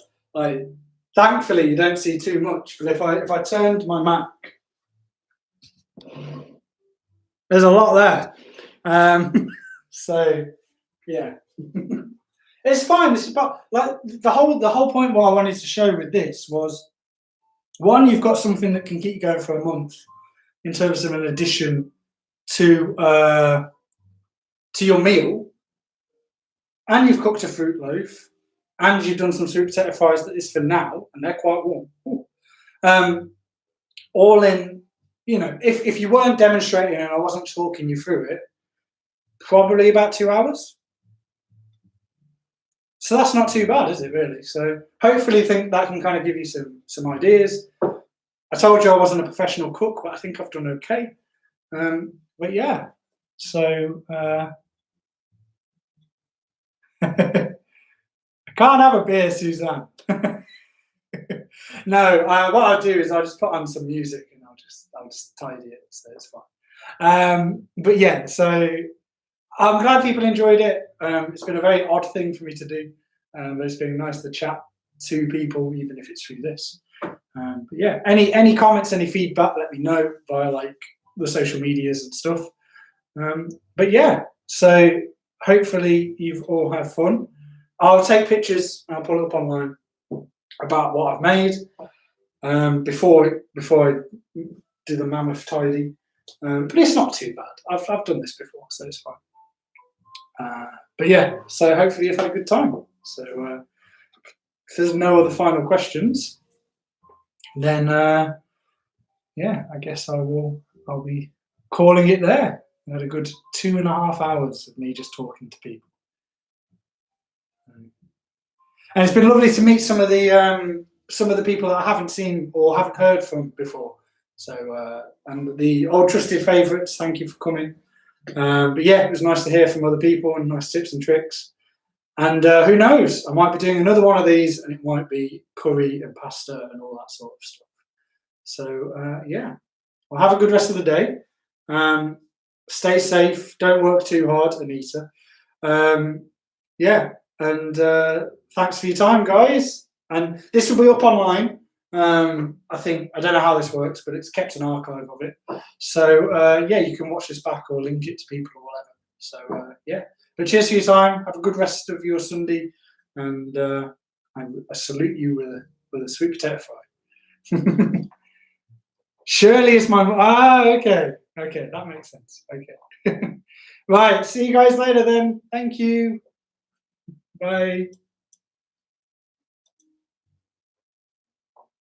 thankfully, you don't see too much. But if I turned my Mac, there's a lot there. So yeah. It's fine. This is about the whole point. What I wanted to show with this was, one, you've got something that can keep you going for a month in terms of an addition to your meal, and you've cooked a fruit loaf, and you've done some sweet potato fries that is for now, and they're quite warm. All in, you know, if you weren't demonstrating and I wasn't talking you through it, probably about 2 hours. So that's not too bad, is it, really? So hopefully think that can kind of give you some ideas. I told you I wasn't a professional cook, but I think I've done okay. But yeah, so I can't have a beer, Suzanne. No, what I'll do is I'll just put on some music and I'll just tidy it, so it's fine. But yeah, so I'm glad people enjoyed it. It's been a very odd thing for me to do, but it's been nice to chat to people, even if it's through this. But yeah, any comments, any feedback, let me know via like the social medias and stuff. But yeah, so hopefully you've all had fun. I'll take pictures and I'll put it up online about what I've made before I do the mammoth tidy. But it's not too bad. I've done this before, so it's fine. But yeah, so hopefully you've had a good time. So if there's no other final questions, then yeah, I guess I'll be calling it there. I had a good 2.5 hours of me just talking to people. And it's been lovely to meet some of the people that I haven't seen or haven't heard from before. So and the old trusted favourites, thank you for coming. But yeah, it was nice to hear from other people and nice tips and tricks. And who knows, I might be doing another one of these and it might be curry and pasta and all that sort of stuff. So yeah, well, have a good rest of the day. Stay safe, don't work too hard, Anita. Yeah, and thanks for your time, guys. And this will be up online. I think, I don't know how this works, but it's kept an archive of it. So yeah, you can watch this back or link it to people or whatever. So yeah, but cheers for your time. Have a good rest of your Sunday, and I salute you with a sweet potato fry. Shirley is my okay, that makes sense. Okay. Right, see you guys later then. Thank you. Bye.